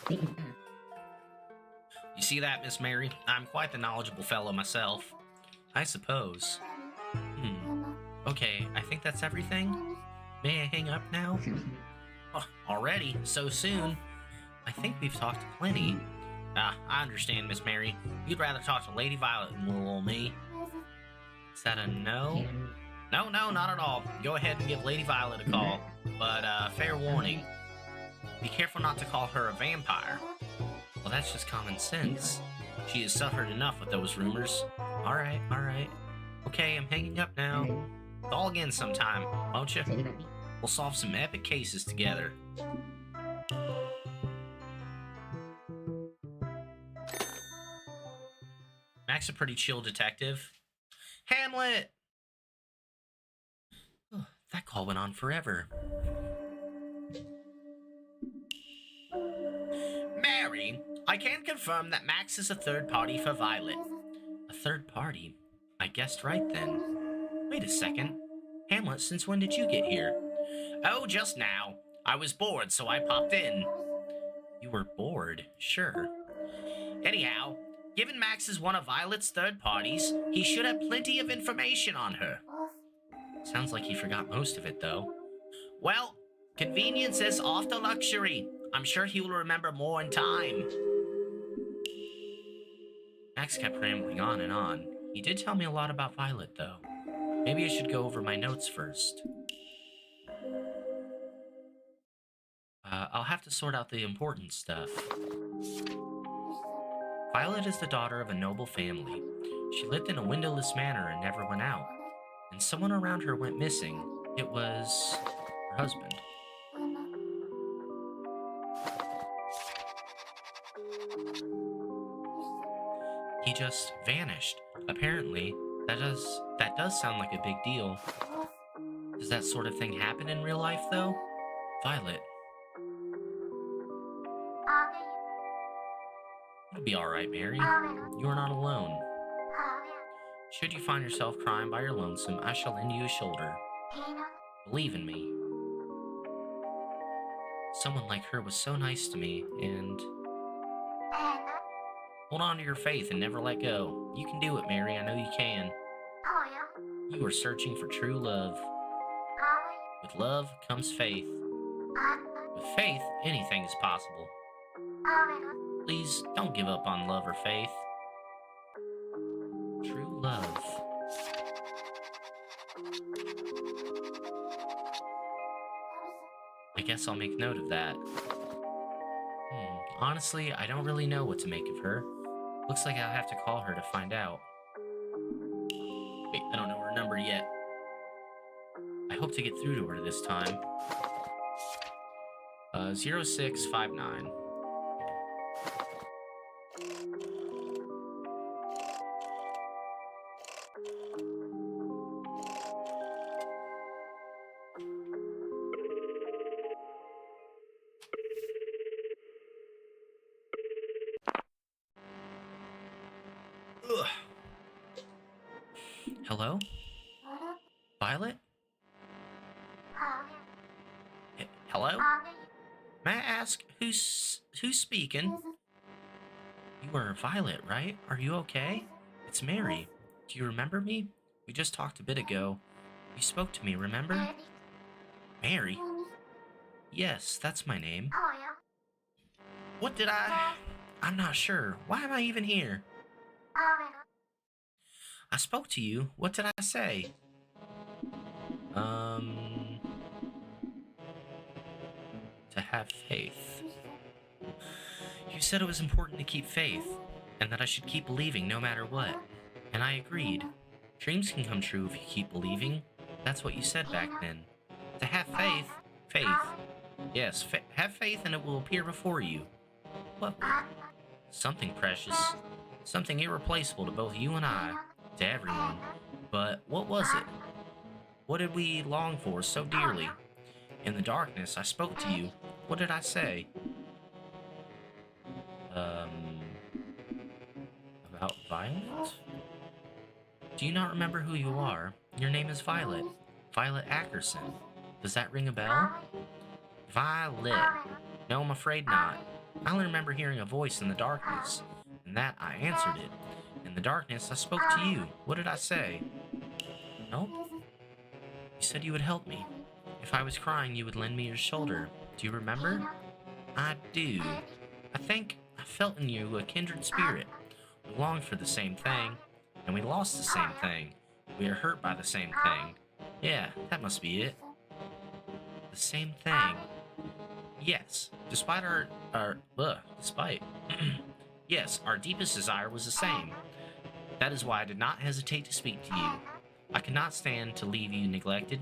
You see that, Miss Mary? I'm quite the knowledgeable fellow myself. I suppose. Okay, I think that's everything. May I hang up now? Oh, already? So soon? I think we've talked plenty. I understand, Miss Mary. You'd rather talk to Lady Violet than little old me. Is that a no? No, not at all. Go ahead and give Lady Violet a call. But, fair warning. Be careful not to call her a vampire. Well, that's just common sense. She has suffered enough with those rumors. Alright. Okay, I'm hanging up now. Call again sometime, won't you? We'll solve some epic cases together. Mac's a pretty chill detective. Hamlet! Oh, that call went on forever. Mary, I can confirm that Max is a third party for Violet. A third party? I guessed right then. Wait a second. Hamlet, since when did you get here? Oh, just now. I was bored, so I popped in. You were bored? Sure. Anyhow, given Max is one of Violet's third parties, he should have plenty of information on her. Sounds like he forgot most of it, though. Well, convenience is after luxury. I'm sure he will remember more in time. Max kept rambling on and on. He did tell me a lot about Violet, though. Maybe I should go over my notes first. I'll have to sort out the important stuff. Violet is the daughter of a noble family. She lived in a windowless manor and never went out. And someone around her went missing. It was her husband. He just vanished. Apparently, that does sound like a big deal. Does that sort of thing happen in real life, though? Violet. It'll be alright, Mary. You are not alone. Should you find yourself crying by your lonesome, I shall lend you a shoulder. Believe in me. Someone like her was so nice to me, and... Hold on to your faith and never let go. You can do it, Mary. I know you can. You are searching for true love. With love comes faith. With faith, anything is possible. Please, don't give up on love or faith. True love. I guess I'll make note of that. Honestly, I don't really know what to make of her. Looks like I'll have to call her to find out. Wait, I don't know her number yet. I hope to get through to her this time. 0659. Hello? Violet? Hello? May I ask who's speaking? You are Violet, right? Are you okay? It's Mary. Do you remember me? We just talked a bit ago. You spoke to me, remember? Mary? Yes, that's my name. What did I... I'm not sure. Why am I even here? I spoke to you. What did I say? To have faith. You said it was important to keep faith, and that I should keep believing no matter what. And I agreed. Dreams can come true if you keep believing. That's what you said back then. To have faith. Faith. Yes, have faith and it will appear before you. What? Something precious. Something irreplaceable to both you and I. To everyone. But what was it? What did we long for so dearly? In the darkness, I spoke to you. What did I say? About Violet? Do you not remember who you are? Your name is Violet. Violet Ackerson. Does that ring a bell? Violet. No, I'm afraid not. I only remember hearing a voice in the darkness, and that I answered it. In the darkness, I spoke to you. What did I say? Nope. You said you would help me. If I was crying, you would lend me your shoulder. Do you remember? I do. I think I felt in you a kindred spirit. We longed for the same thing, and we lost the same thing. We are hurt by the same thing. Yeah, that must be it. The same thing. Yes, despite yes, our deepest desire was the same. That is why I did not hesitate to speak to you. I could not stand to leave you neglected.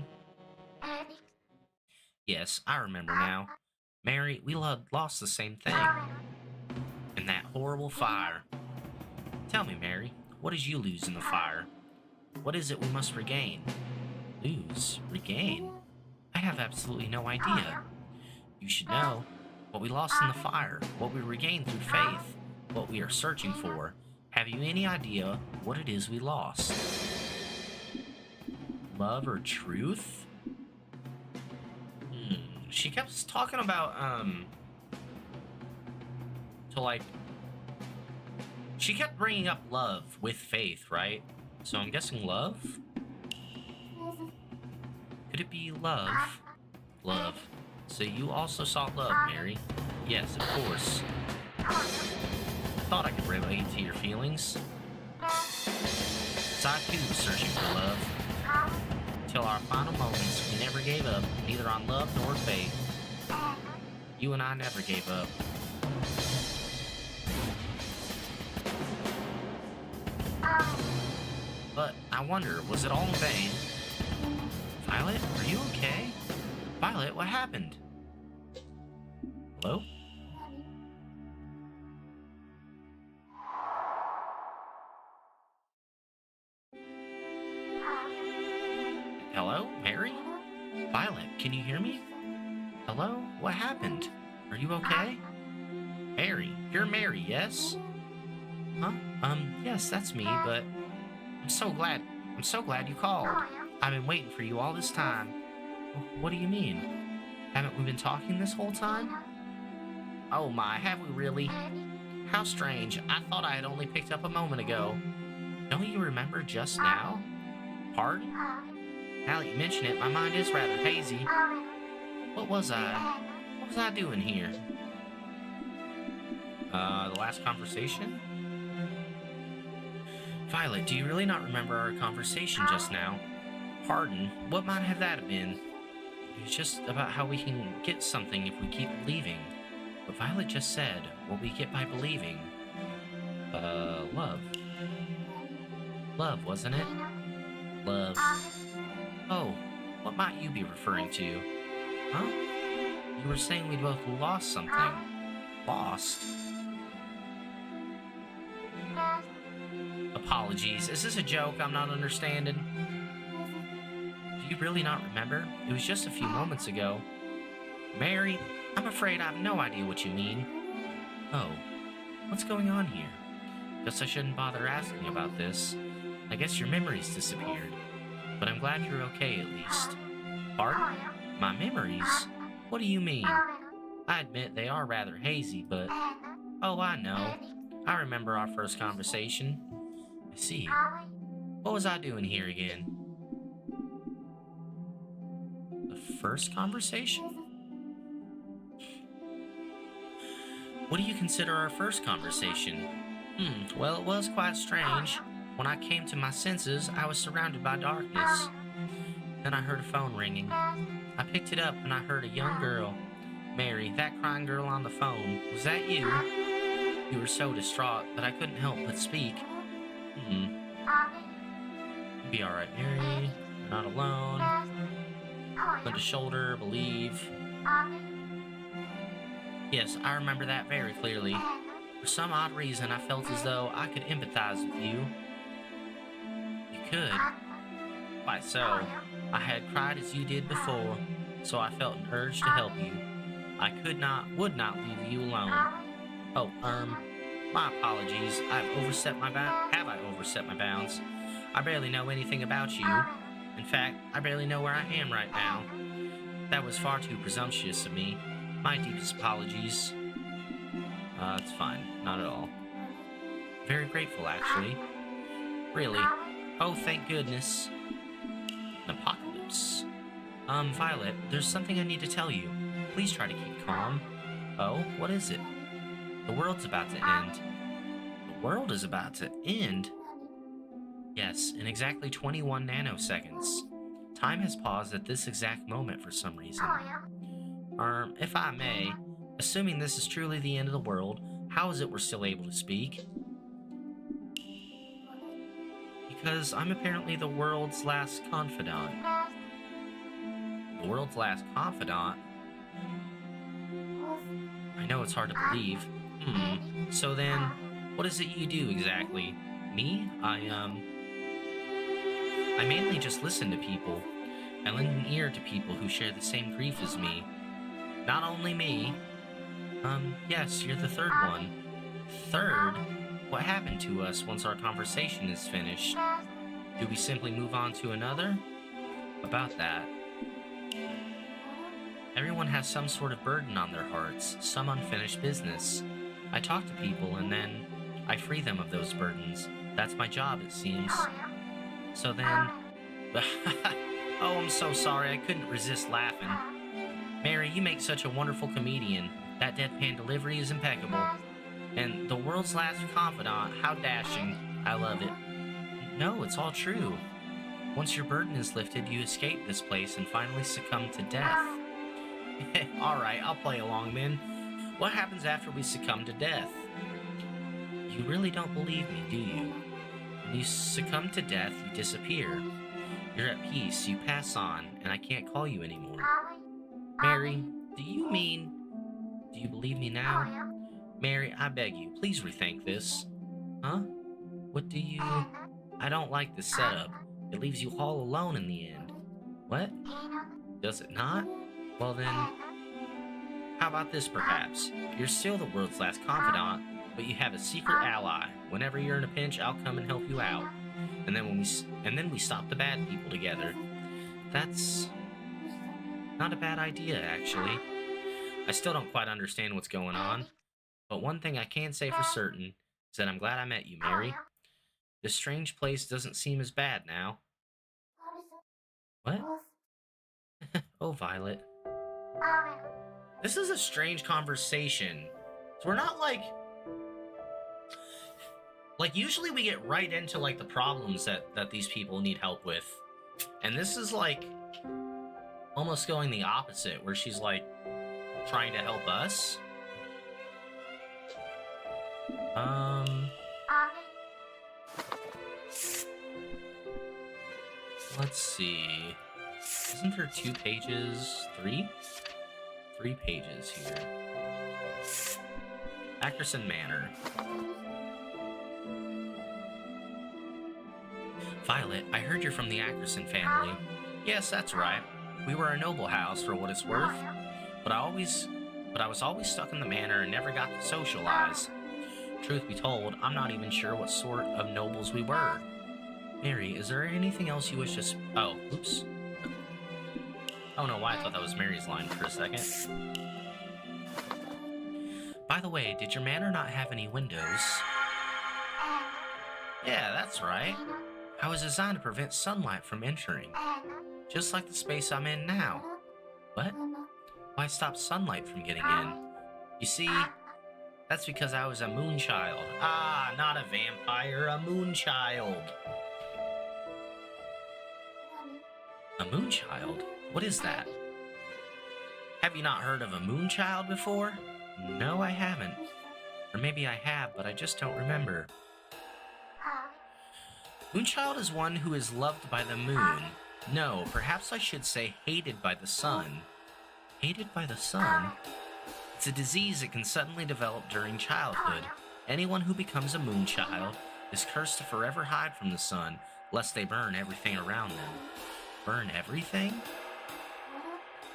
Yes, I remember now. Mary, we lost the same thing. In that horrible fire. Tell me, Mary, what did you lose in the fire? What is it we must regain? Lose? Regain? I have absolutely no idea. You should know. What we lost in the fire, what we regained through faith, what we are searching for. Have you any idea what it is we lost? Love or truth? She kept talking about, she kept bringing up love with faith, right? So I'm guessing love? Could it be love? Love. So you also saw love, Mary? Yes, of course. I thought I could relate to your feelings. So I too was searching for love. Till our final moments, we never gave up, neither on love nor faith. You and I never gave up. But I wonder, was it all in vain? Violet, are you okay? Violet, what happened? Hello? Hello, Mary? Violet, can you hear me? Hello? What happened? Are you okay? Mary, you're Mary, yes? Huh? Yes, that's me, but I'm so glad you called. I've been waiting for you all this time. What do you mean? Haven't we been talking this whole time? Oh my, have we really? How strange. I thought I had only picked up a moment ago. Don't you remember just now? Pardon? Now that you mention it, my mind is rather hazy. What was I doing here? The last conversation? Violet, do you really not remember our conversation just now? Pardon, what might have that been? It was just about how we can get something if we keep believing. But Violet just said, what we get by believing. Love. Love, wasn't it? Love. Oh, what might you be referring to? Huh? You were saying we both lost something. Lost? Apologies, is this a joke I'm not understanding? Do you really not remember? It was just a few moments ago. Mary, I'm afraid I have no idea what you mean. Oh, what's going on here? Guess I shouldn't bother asking about this. I guess your memories disappeared. But I'm glad you're okay at least. Pardon? My memories? What do you mean? I admit they are rather hazy, but... Oh, I know. I remember our first conversation. I see. What was I doing here again? The first conversation? What do you consider our first conversation? Well, it was quite strange. When I came to my senses, I was surrounded by darkness. Then I heard a phone ringing. I picked it up and I heard a young girl. Mary, that crying girl on the phone. Was that you? You were so distraught that I couldn't help but speak. You'll be alright, Mary. You're not alone. Lend a shoulder, believe. Yes, I remember that very clearly. For some odd reason, I felt as though I could empathize with you. You could? Why so? I had cried as you did before, so I felt an urge to help you. I would not leave you alone. Oh, my apologies. Have I overstepped my bounds? I barely know anything about you. In fact, I barely know where I am right now. That was far too presumptuous of me. My deepest apologies. It's fine. Not at all. Very grateful, actually. Really? Oh, thank goodness. An apocalypse. Violet, there's something I need to tell you. Please try to keep calm. Oh, what is it? The world's about to end. The world is about to end? Yes, in exactly 21 nanoseconds. Time has paused at this exact moment for some reason. If I may, assuming this is truly the end of the world, how is it we're still able to speak? Because I'm apparently the world's last confidant. The world's last confidant? I know it's hard to believe. So then, what is it you do exactly? Me? I mainly just listen to people. I lend an ear to people who share the same grief as me. Not only me. Yes, you're the third one. Third? What happened to us once our conversation is finished? Do we simply move on to another? About that. Everyone has some sort of burden on their hearts, some unfinished business. I talk to people and then I free them of those burdens. That's my job, it seems. So then... Oh, I'm so sorry, I couldn't resist laughing. Mary, you make such a wonderful comedian. That deadpan delivery is impeccable. And the world's last confidant, how dashing. I love it. No, it's all true. Once your burden is lifted, you escape this place and finally succumb to death. Alright, I'll play along then. What happens after we succumb to death? You really don't believe me, do you? When you succumb to death, you disappear. You're at peace, you pass on, and I can't call you anymore. Mary, do you believe me now? Mary, I beg you, please rethink this. Huh? What do you... I don't like this setup. It leaves you all alone in the end. What? Does it not? Well then... How about this, perhaps? You're still the world's last confidant, but you have a secret ally. Whenever you're in a pinch, I'll come and help you out. And then we stop the bad people together. That's... not a bad idea, actually. I still don't quite understand what's going on. But one thing I can say for certain is that I'm glad I met you, Mary. This strange place doesn't seem as bad now. What? Oh, Violet. This is a strange conversation. So we're not like... Like, usually we get right into, like, the problems that these people need help with. And this is, like, almost going the opposite, where she's, like, trying to help us. Let's see. Isn't there 2 pages? 3? 3 pages here. Ackerson Manor. Violet, I heard you're from the Ackerson family. Yes, that's right. We were a noble house for what it's worth. But I was always stuck in the manor and never got to socialize. Truth be told, I'm not even sure what sort of nobles we were. Mary, is there anything else you wish to oh, oops. I don't know why I thought that was Mary's line for a second. By the way, did your manor not have any windows? Yeah, that's right. I was designed to prevent sunlight from entering. Just like the space I'm in now. What? Why stop sunlight from getting in? You see, that's because I was a moonchild. Ah, not a vampire, a moonchild. A moonchild? What is that? Have you not heard of a moonchild before? No, I haven't. Or maybe I have, but I just don't remember. Moonchild is one who is loved by the moon. No, perhaps I should say hated by the sun. Hated by the sun? It's a disease that can suddenly develop during childhood. Anyone who becomes a moonchild is cursed to forever hide from the sun, lest they burn everything around them. Burn everything?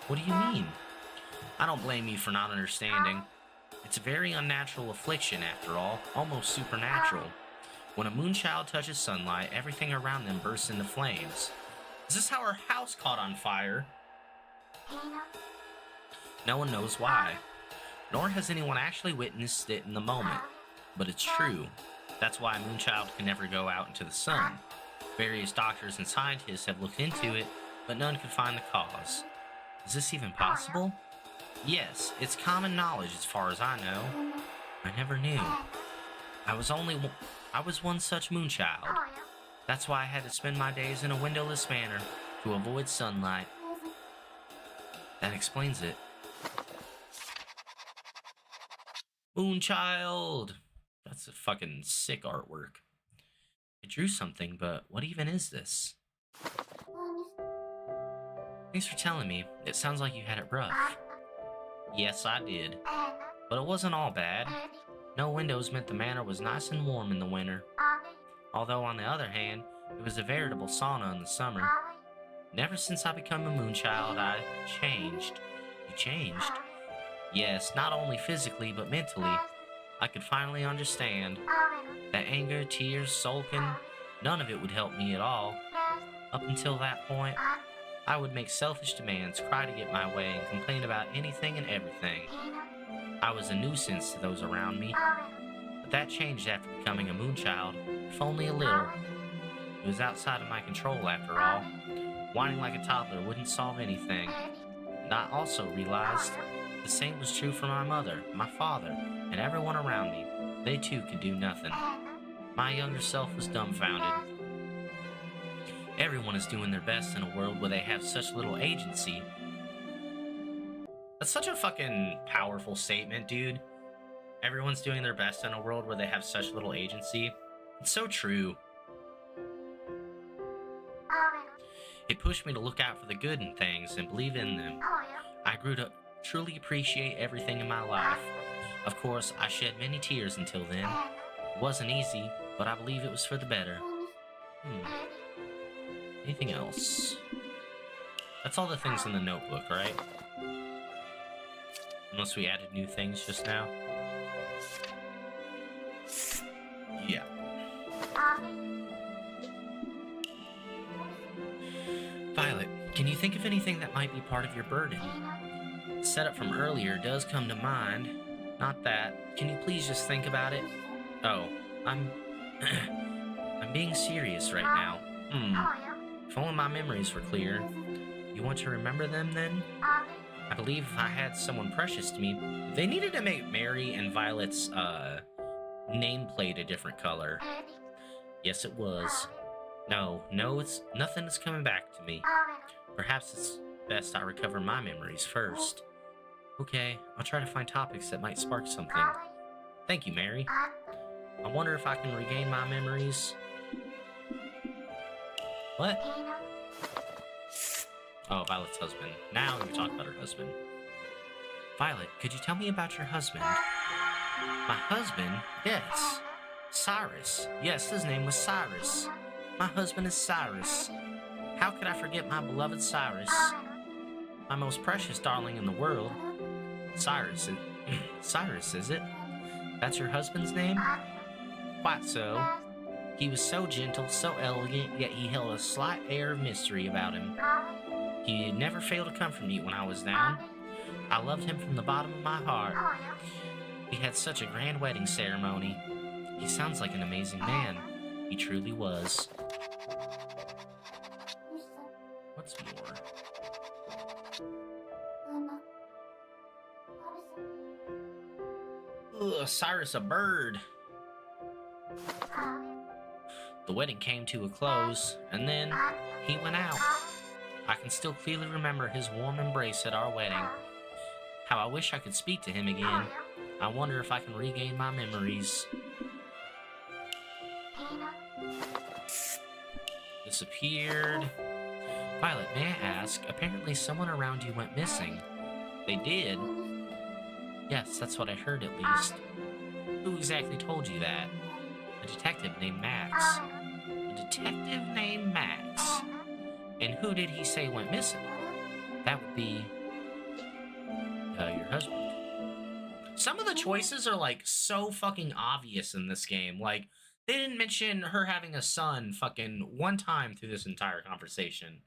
What do you mean? I don't blame you for not understanding. It's a very unnatural affliction, after all, almost supernatural. When a moonchild touches sunlight, everything around them bursts into flames. Is this how our house caught on fire? No one knows why, nor has anyone actually witnessed it in the moment. But it's true. That's why a moonchild can never go out into the sun. Various doctors and scientists have looked into it, but none could find the cause. Is this even possible? Yes, it's common knowledge as far as I know. I never knew. I was one such moonchild. That's why I had to spend my days in a windowless manor to avoid sunlight. That explains it. Moonchild! That's a fucking sick artwork. I drew something, but what even is this? Thanks for telling me. It sounds like you had it rough. Yes, I did. But it wasn't all bad. No windows meant the manor was nice and warm in the winter. Although, on the other hand, it was a veritable sauna in the summer. Never since I became a moonchild, I changed. You changed? Yes, not only physically, but mentally. I could finally understand. That anger, tears, sulking, none of it would help me at all. Up until that point, I would make selfish demands, cry to get my way, and complain about anything and everything. I was a nuisance to those around me. But that changed after becoming a moonchild, if only a little. It was outside of my control after all. Whining like a toddler wouldn't solve anything. And I also realized the same was true for my mother, my father, and everyone around me. They too could do nothing. My younger self was dumbfounded. Everyone is doing their best in a world where they have such little agency. That's such a fucking powerful statement, dude. Everyone's doing their best in a world where they have such little agency. It's so true. It pushed me to look out for the good in things and believe in them. I grew to truly appreciate everything in my life. Of course, I shed many tears until then. It wasn't easy, but I believe it was for the better. Anything else? That's all the things in the notebook, right? Unless we added new things just now. Yeah. Violet, can you think of anything that might be part of your burden? The setup from earlier does come to mind. Not that. Can you please just think about it? Oh, I'm being serious right now. If only my memories were clear. You want to remember them then? I believe if I had someone precious to me, they needed to make Mary and Violet's nameplate a different color. Yes, it was. No, it's nothing is coming back to me. Perhaps it's best I recover my memories first. Okay, I'll try to find topics that might spark something. Thank you, Mary. I wonder if I can regain my memories. What? Oh, Violet's husband. Now you talk about her husband. Violet, could you tell me about your husband? My husband? Yes. Cyrus. Yes, his name was Cyrus. My husband is Cyrus. How could I forget my beloved Cyrus? My most precious darling in the world. Cyrus, is it? That's your husband's name? Quite so. He was so gentle, so elegant, yet he held a slight air of mystery about him. He never failed to comfort me when I was down. I loved him from the bottom of my heart. We had such a grand wedding ceremony. He sounds like an amazing man. He truly was. What's more? Ugh, Cyrus a bird. The wedding came to a close, and then he went out. I can still clearly remember his warm embrace at our wedding. How I wish I could speak to him again. I wonder if I can regain my memories. Disappeared. Violet, may I ask, apparently someone around you went missing. They did? Yes, that's what I heard at least. Who exactly told you that? A detective named Max. A detective named Max. And who did he say went missing? That would be... your husband. Some of the choices are, like, so fucking obvious in this game. Like, they didn't mention her having a son fucking one time through this entire conversation.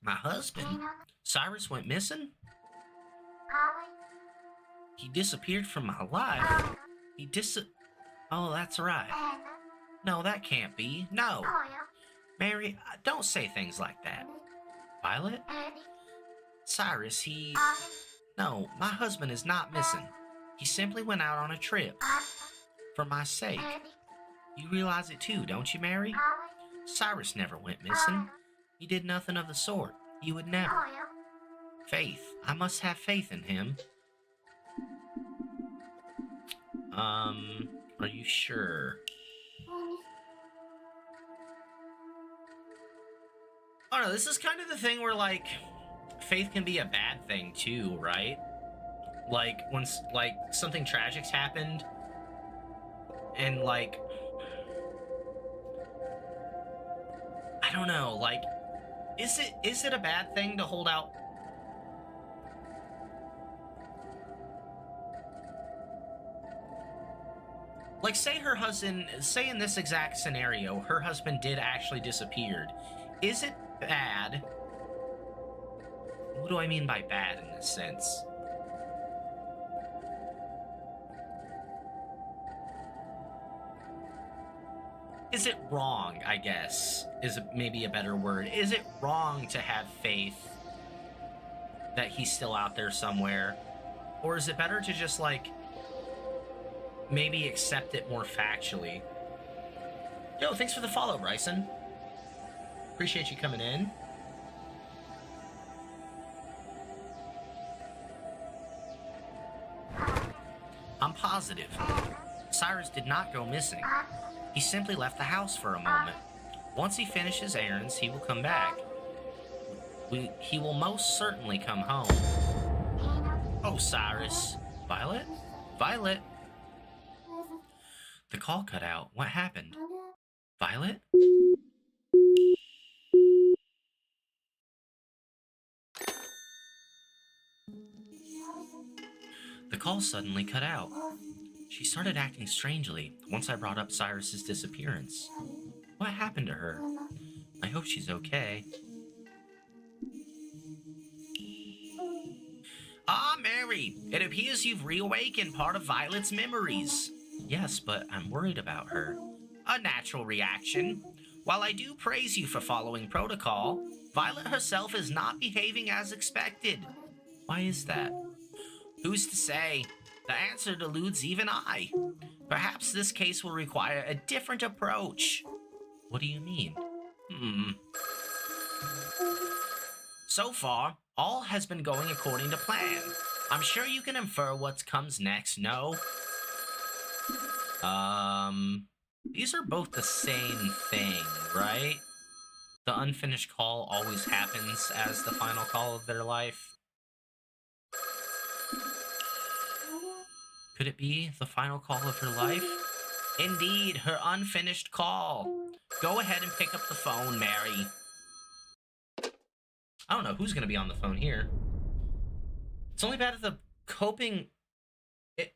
My husband? Cyrus went missing? He disappeared from my life. Oh, that's right. No, that can't be. No. Mary, don't say things like that. Violet? Cyrus, No, my husband is not missing. He simply went out on a trip. For my sake. You realize it too, don't you, Mary? Cyrus never went missing. He did nothing of the sort. He would never. Faith. I must have faith in him. Are you sure? Oh no, this is kind of the thing where, like, faith can be a bad thing too, right? Like, once, like, something tragic's happened, and, like, I don't know, like, is it a bad thing to hold out? Like, say in this exact scenario, her husband did actually disappear. Is it bad? What do I mean by bad in this sense? Is it wrong, I guess, is maybe a better word. Is it wrong to have faith that he's still out there somewhere? Or is it better to just, like, maybe accept it more factually? Yo, thanks for the follow, Bryson. Appreciate you coming in. I'm positive. Cyrus did not go missing. He simply left the house for a moment. Once he finishes errands, he will come back. He will most certainly come home. Oh, Cyrus. Violet? Violet? The call cut out. What happened? Violet? The call suddenly cut out. She started acting strangely once I brought up Cyrus's disappearance. What happened to her? I hope she's okay. Ah, Mary! It appears you've reawakened part of Violet's memories. Yes, but I'm worried about her. A natural reaction. While I do praise you for following protocol, Violet herself is not behaving as expected. Why is that? Who's to say? The answer eludes even I. Perhaps this case will require a different approach. What do you mean? So far, all has been going according to plan. I'm sure you can infer what comes next, no? These are both the same thing, right? The unfinished call always happens as the final call of their life. Could it be the final call of her life? Indeed, her unfinished call. Go ahead and pick up the phone, Mary. I don't know who's going to be on the phone here. It's only bad if the coping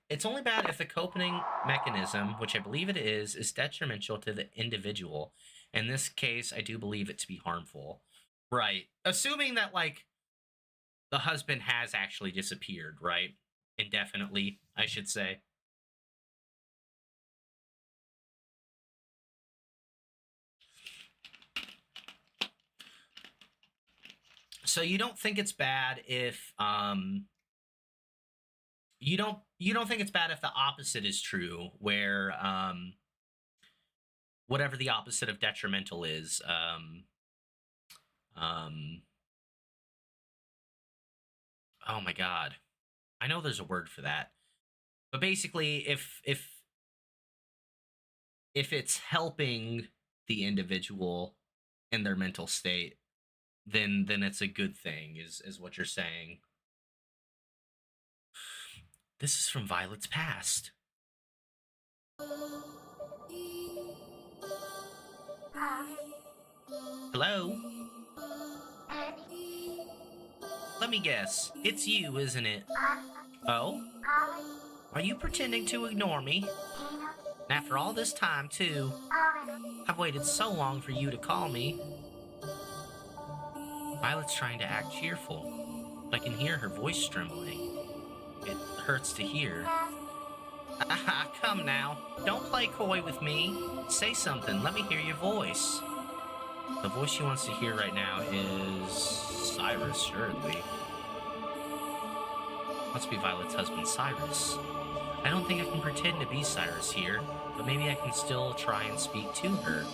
It's only bad if the coping mechanism, which I believe it is detrimental to the individual. In this case, I do believe it to be harmful. Right. Assuming that, like, the husband has actually disappeared, right? Indefinitely, I should say. So you don't think it's bad if you don't think it's bad if the opposite is true, where whatever the opposite of detrimental is, um oh my god, I know there's a word for that, but basically, if it's helping the individual in their mental state, then it's a good thing, is what you're saying. This is from Violet's past. Hello? Let me guess. It's you, isn't it? Oh? Are you pretending to ignore me? And after all this time, too. I've waited so long for you to call me. Violet's trying to act cheerful, but I can hear her voice trembling. It hurts to hear. Ah, come now. Don't play coy with me. Say something. Let me hear your voice. The voice she wants to hear right now is Cyrus, surely. Must be Violet's husband, Cyrus. I don't think I can pretend to be Cyrus here, but maybe I can still try and speak to her.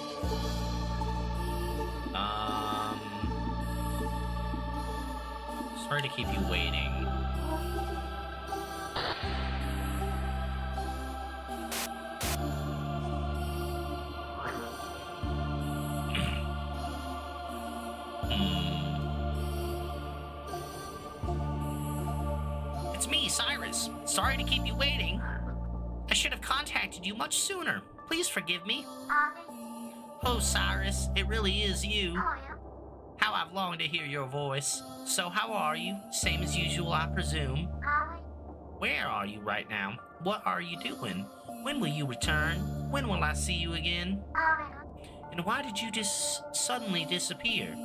Sorry to keep you waiting. It's me, Cyrus. Sorry to keep you waiting. I should have contacted you much sooner. Please forgive me. Oh, Cyrus, it really is you. How I've longed to hear your voice. So how are you? Same as usual, I presume. Where are you right now? What are you doing? When will you return? When will I see you again? And why did you just suddenly disappear?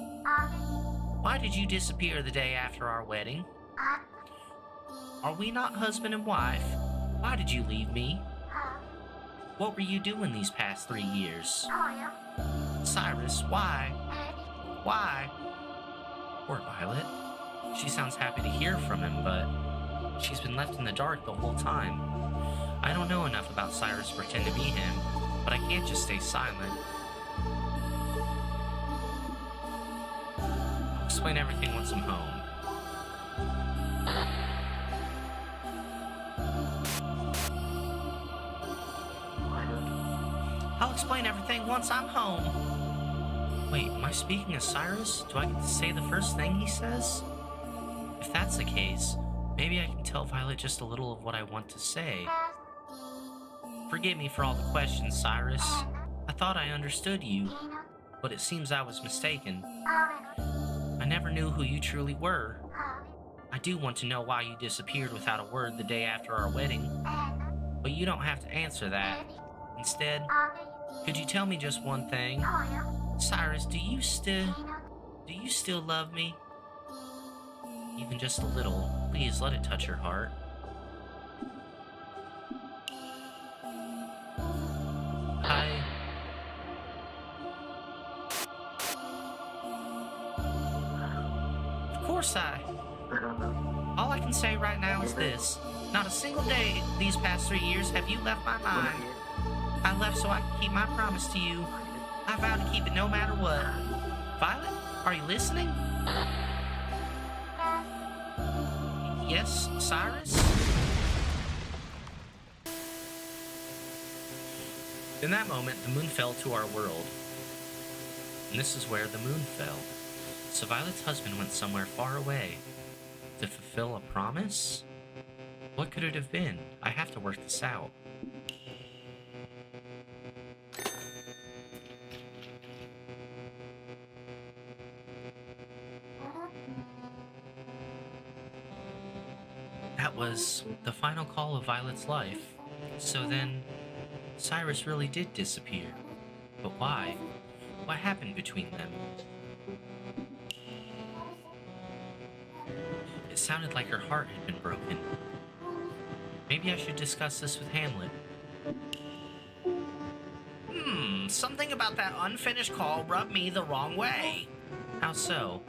Why did you disappear the day after our wedding? Are we not husband and wife? Why did you leave me? What were you doing these past 3 years? Cyrus, why? Why? Poor Violet. She sounds happy to hear from him, but she's been left in the dark the whole time. I don't know enough about Cyrus to pretend to be him, but I can't just stay silent. I'll explain everything once I'm home. I'll explain everything once I'm home. Wait, am I speaking as Cyrus? Do I get to say the first thing he says? If that's the case, maybe I can tell Violet just a little of what I want to say. Forgive me for all the questions, Cyrus. I thought I understood you, but it seems I was mistaken. I never knew who you truly were. I do want to know why you disappeared without a word the day after our wedding, but you don't have to answer that. Instead, could you tell me just one thing? Cyrus, do you still love me? Even just a little. Please let it touch your heart. Of course all I can say right now is this. Not a single day these past 3 years have you left my mind. I left so I could keep my promise to you. I vowed to keep it no matter what. Violet, are you listening? Yes, Cyrus? In that moment, the moon fell to our world. And this is where the moon fell. So Violet's husband went somewhere far away. To fulfill a promise? What could it have been? I have to work this out. that was the final call of Violet's life. So then, Cyrus really did disappear. But why? What happened between them? It sounded like her heart had been broken. Maybe I should discuss this with Hamlet. Something about that unfinished call rubbed me the wrong way. How so?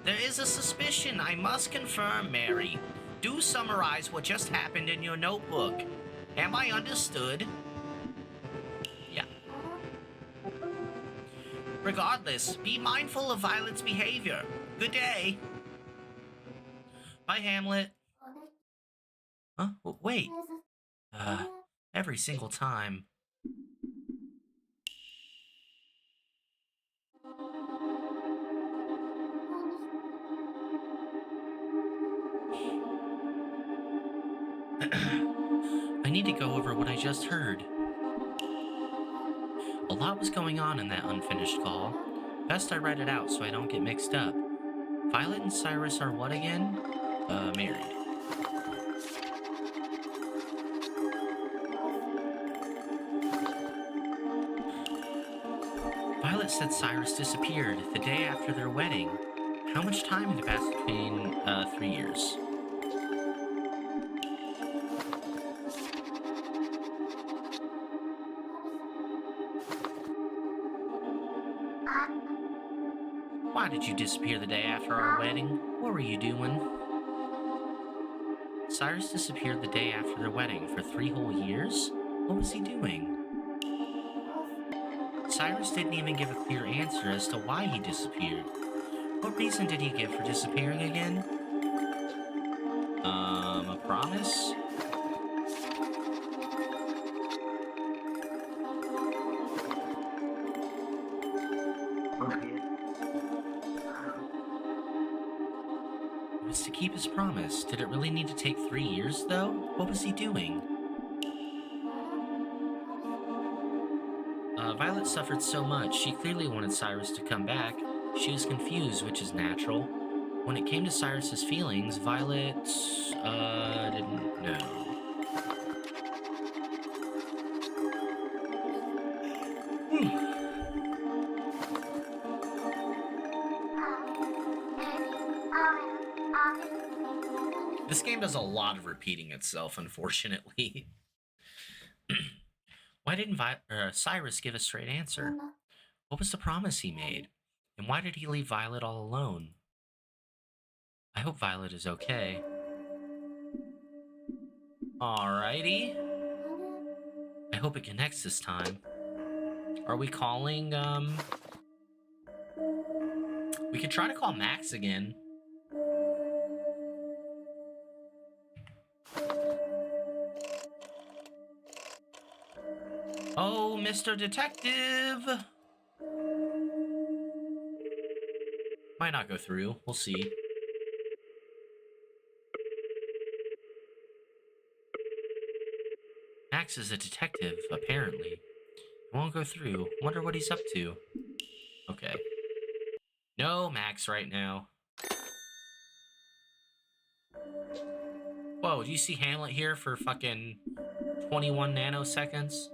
There is a suspicion I must confirm, Mary. Do summarize what just happened in your notebook. Am I understood? Yeah. Regardless, be mindful of Violet's behavior. Good day. Bye, Hamlet. Huh? Wait. Every single time. I need to go over what I just heard. A lot was going on in that unfinished call. Best I write it out so I don't get mixed up. Violet and Cyrus are what again? Married. Violet said Cyrus disappeared the day after their wedding. How much time had passed between, 3 years? Why did you disappear the day after our wedding? What were you doing? Cyrus disappeared the day after their wedding for 3 whole years? What was he doing? Cyrus didn't even give a clear answer as to why he disappeared. What reason did he give for disappearing again? A promise? It was to keep his promise. Did it really need to take 3 years, though? What was he doing? Violet suffered so much, she clearly wanted Cyrus to come back. She was confused, which is natural. When it came to Cyrus's feelings, Violet, didn't know. This game does a lot of repeating itself, unfortunately. Why didn't Cyrus give a straight answer? What was the promise he made? And why did he leave Violet all alone? I hope Violet is okay. Alrighty. I hope it connects this time. Are we calling, we could try to call Max again. Oh, Mr. Detective! Might not go through. We'll see. Max is a detective, apparently. It won't go through. Wonder what he's up to. Okay. No Max right now. Whoa, do you see Hamlet here for fucking 21 nanoseconds?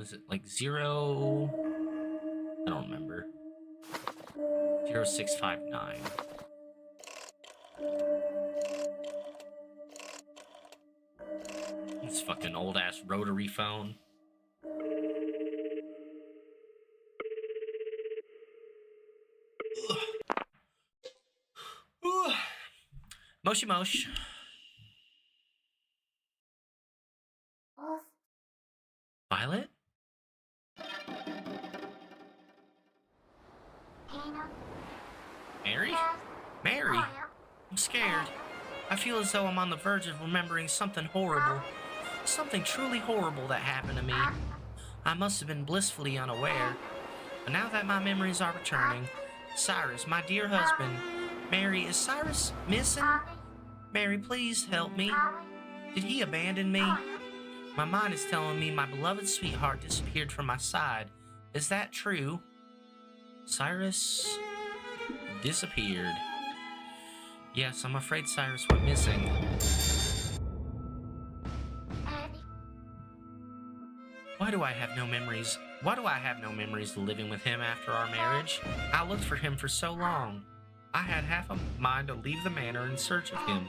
Is it like 0? I don't remember. 0659. This fucking old ass rotary phone. Moshi mosh. Violet? Mary? Mary? I'm scared. I feel as though I'm on the verge of remembering something horrible. Something truly horrible that happened to me. I must have been blissfully unaware. But now that my memories are returning, Cyrus, my dear husband, Mary, is Cyrus missing? Mary, please help me. Did he abandon me? My mind is telling me my beloved sweetheart disappeared from my side. Is that true? Cyrus? disappeared. Yes, I'm afraid Cyrus went missing. Why do I have no memories? Why do I have no memories of living with him after our marriage? I looked for him for so long. I had half a mind to leave the manor in search of him.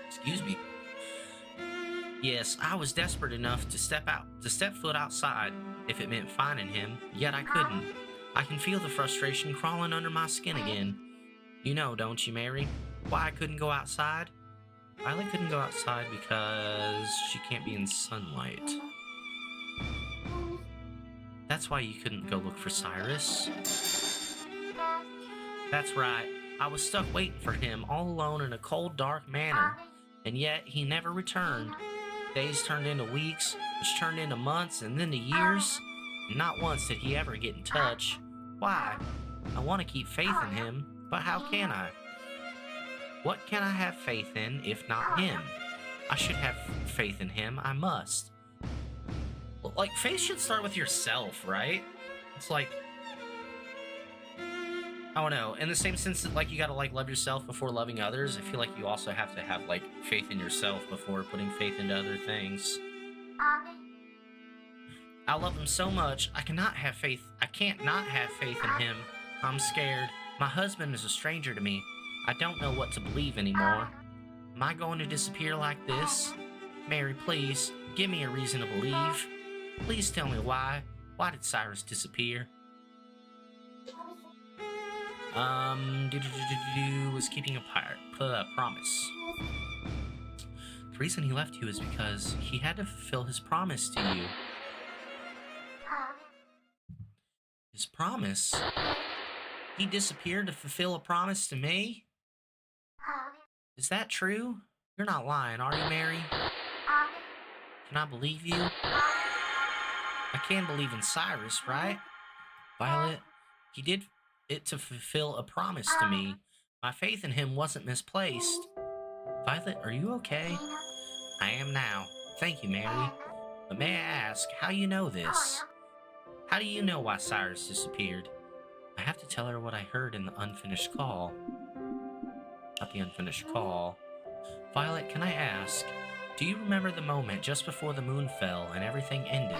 Excuse me. Yes, I was desperate enough to step foot outside if it meant finding him, yet I couldn't. I can feel the frustration crawling under my skin again. You know, don't you, Mary? Why I couldn't go outside? Violet couldn't go outside because she can't be in sunlight. That's why you couldn't go look for Cyrus. That's right. I was stuck waiting for him all alone in a cold, dark manor, and yet he never returned. Days turned into weeks, which turned into months, and then to years. And not once did he ever get in touch. Why? I want to keep faith in him, but how can I? What can I have faith in if not him? I should have faith in him. I must. Well, like, faith should start with yourself, right? It's like, I don't know. In the same sense that, like, you gotta, like, love yourself before loving others, I feel like you also have to have, like, faith in yourself before putting faith into other things. I love him so much, I can't not have faith in him. I'm scared. My husband is a stranger to me. I don't know what to believe anymore. Am I going to disappear like this? Mary, please, give me a reason to believe. Please tell me why. Why did Cyrus disappear? Was keeping a promise. The reason he left you is because he had to fulfill his promise to you. His promise? He disappeared to fulfill a promise to me? Is that true? You're not lying, are you, Mary? Can I believe you? I can believe in Cyrus, right? Violet, he did it to fulfill a promise to me. My faith in him wasn't misplaced. Violet, are you okay? I am now. Thank you, Mary. But may I ask how you know this? How do you know why Cyrus disappeared? I have to tell her what I heard in the unfinished call. Not the unfinished call. Violet, can I ask, do you remember the moment just before the moon fell and everything ended?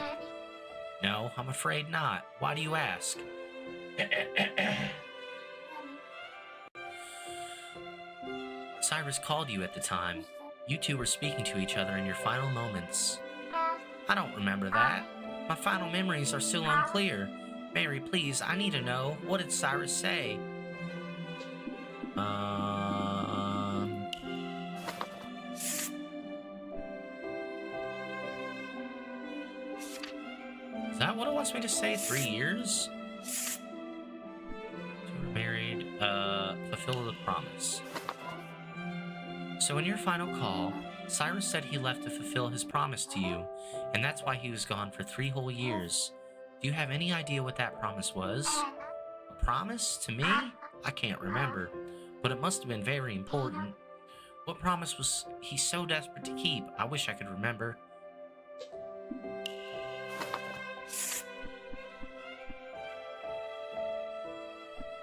No, I'm afraid not. Why do you ask? Cyrus called you at the time. You two were speaking to each other in your final moments. I don't remember that. My final memories are still unclear. Mary, please, I need to know. What did Cyrus say? Is that what it wants me to say? 3 years? You were married, fulfill the promise. So in your final call, Cyrus said he left to fulfill his promise to you, and that's why he was gone for 3 whole years. Do you have any idea what that promise was? A promise? To me? I can't remember, but it must have been very important. What promise was he so desperate to keep? I wish I could remember.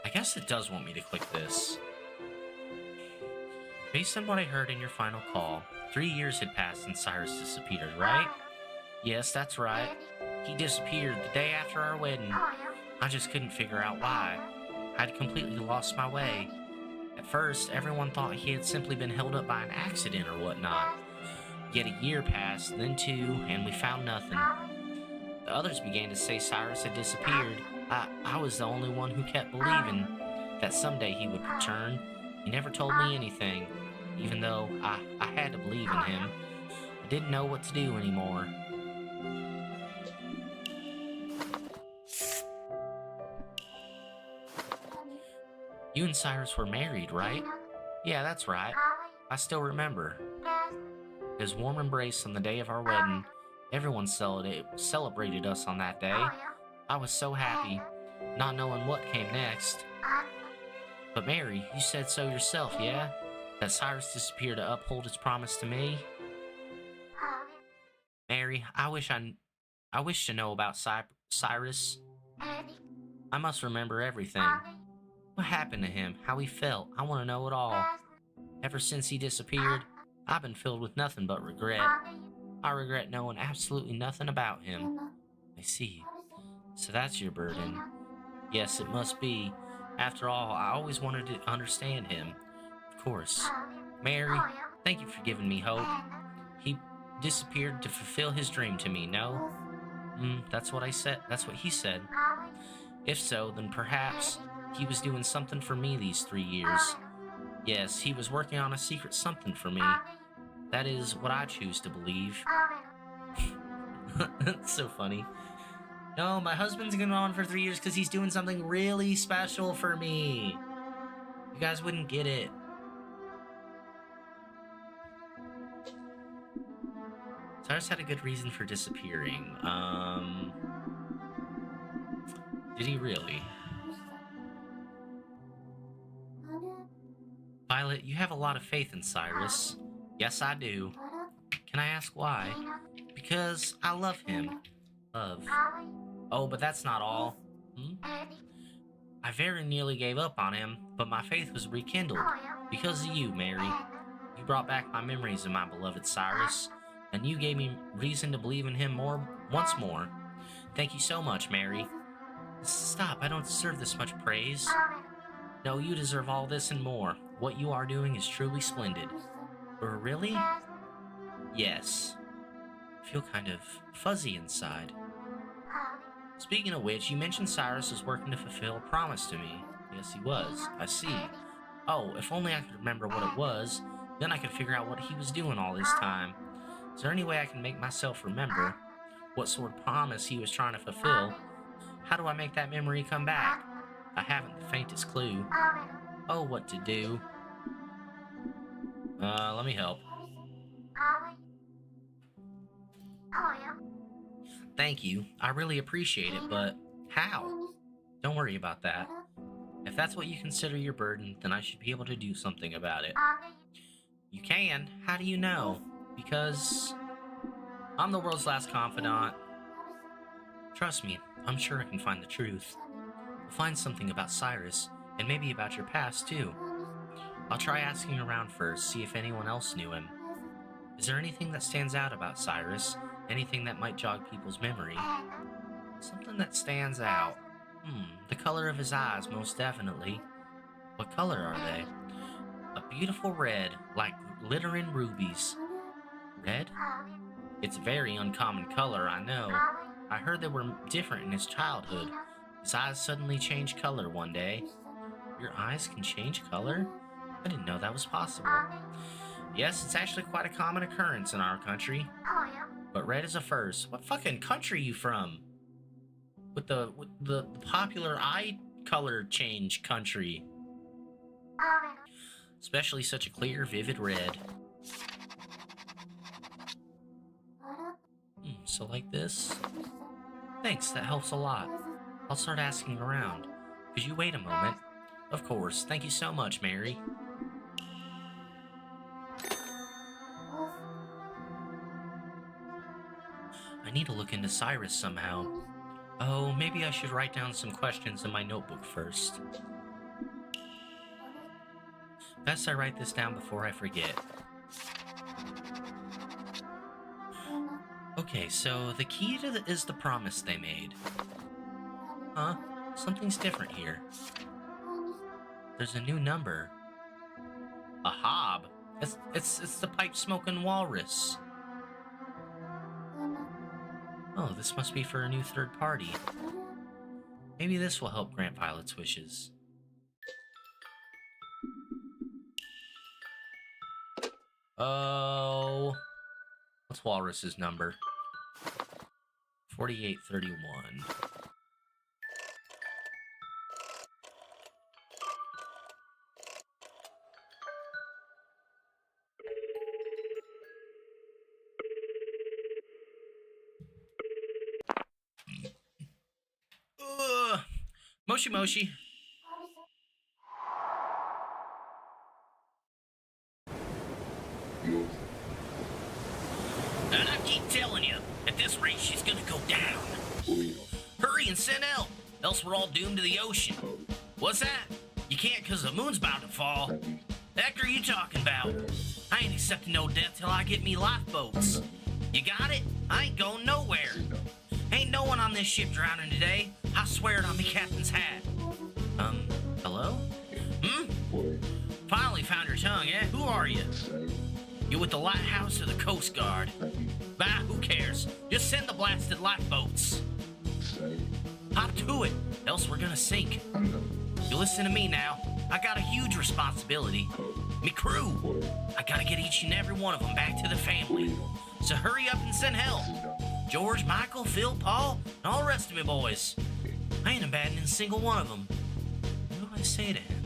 I guess it does want me to click this. Based on what I heard in your final call, 3 years had passed since Cyrus disappeared, right? Yes, that's right. He disappeared the day after our wedding. I just couldn't figure out why. I'd completely lost my way. At first, everyone thought he had simply been held up by an accident or whatnot. Yet a year passed, then 2, and we found nothing. The others began to say Cyrus had disappeared. I was the only one who kept believing that someday he would return. He never told me anything, even though I had to believe in him. I didn't know what to do anymore. You and Cyrus were married, right? Yeah, that's right. I still remember. His warm embrace on the day of our wedding. Everyone celebrated us on that day. I was so happy, not knowing what came next. But Mary, you said so yourself, yeah? That Cyrus disappeared to uphold his promise to me? Mary, I wish to know about Cyrus. I must remember everything. What happened to him? How he felt? I want to know it all. Ever since he disappeared, I've been filled with nothing but regret. I regret knowing absolutely nothing about him. I see. So that's your burden. Yes, it must be. After all, I always wanted to understand him. Of course. Mary, thank you for giving me hope. He disappeared to fulfill his dream to me, no? That's what I said. That's what he said. If so, then perhaps he was doing something for me these 3 years. Yes, he was working on a secret something for me. That is what I choose to believe. That's so funny. No, my husband's been on for 3 years because he's doing something really special for me. You guys wouldn't get it. Cyrus had a good reason for disappearing. Did he really? Violet, you have a lot of faith in Cyrus. Yes, I do. Can I ask why? Because I love him. Love. Oh, but that's not all. I very nearly gave up on him, but my faith was rekindled. Because of you, Mary. You brought back my memories of my beloved Cyrus, and you gave me reason to believe in him once more. Thank you so much, Mary. Stop, I don't deserve this much praise. No, you deserve all this and more. What you are doing is truly splendid. Really? Yes. I feel kind of fuzzy inside. Speaking of which, you mentioned Cyrus was working to fulfill a promise to me. Yes, he was. I see. Oh, if only I could remember what it was, then I could figure out what he was doing all this time. Is there any way I can make myself remember what sort of promise he was trying to fulfill? How do I make that memory come back? I haven't the faintest clue. Oh, what to do? Let me help. Thank you. I really appreciate it, but how? Don't worry about that. If that's what you consider your burden, then I should be able to do something about it. You can? How do you know? Because I'm the world's last confidant. Trust me, I'm sure I can find the truth. I'll find something about Cyrus, and maybe about your past, too. I'll try asking around first, see if anyone else knew him. Is there anything that stands out about Cyrus? Anything that might jog people's memory? Something that stands out. The color of his eyes, most definitely. What color are they? A beautiful red, like glittering rubies. Red? It's a very uncommon color, I know. I heard they were different in his childhood. His eyes suddenly changed color one day. Your eyes can change color? I didn't know that was possible. Yes, it's actually quite a common occurrence in our country. But red is a first. What fucking country you from? With the popular eye color change country. Especially such a clear, vivid red. So like this? Thanks, that helps a lot. I'll start asking around. Could you wait a moment? Of course. Thank you so much, Mary. I need to look into Cyrus somehow. Oh, maybe I should write down some questions in my notebook first. Best I write this down before I forget. Okay, so the key to is the promise they made. Huh? Something's different here. There's a new number. A hob? It's the pipe-smoking walrus. Oh, this must be for a new third party. Maybe this will help grant Violet's wishes. Oh... What's Walrus's number? 4831. Moshi Moshi. And I keep telling you, at this rate she's gonna go down. Hurry and send help, else we're all doomed to the ocean. What's that? can't because the moon's about to fall. The heck are you talking about? I ain't accepting no death till I get me lifeboats. You got it? I ain't going nowhere. Ain't no one on this ship drowning today. I swear it on me captain's hat. Hello? Finally found your tongue, eh? Who are you? You with the lighthouse or the Coast Guard? Bah, who cares? Just send the blasted lifeboats. Hop to it, else we're gonna sink. You listen to me now. I got a huge responsibility. Me crew. I gotta get each and every one of them back to the family. So hurry up and send help. George, Michael, Phil, Paul, and all the rest of me boys. I ain't abandoning a single one of them. What do I say to him?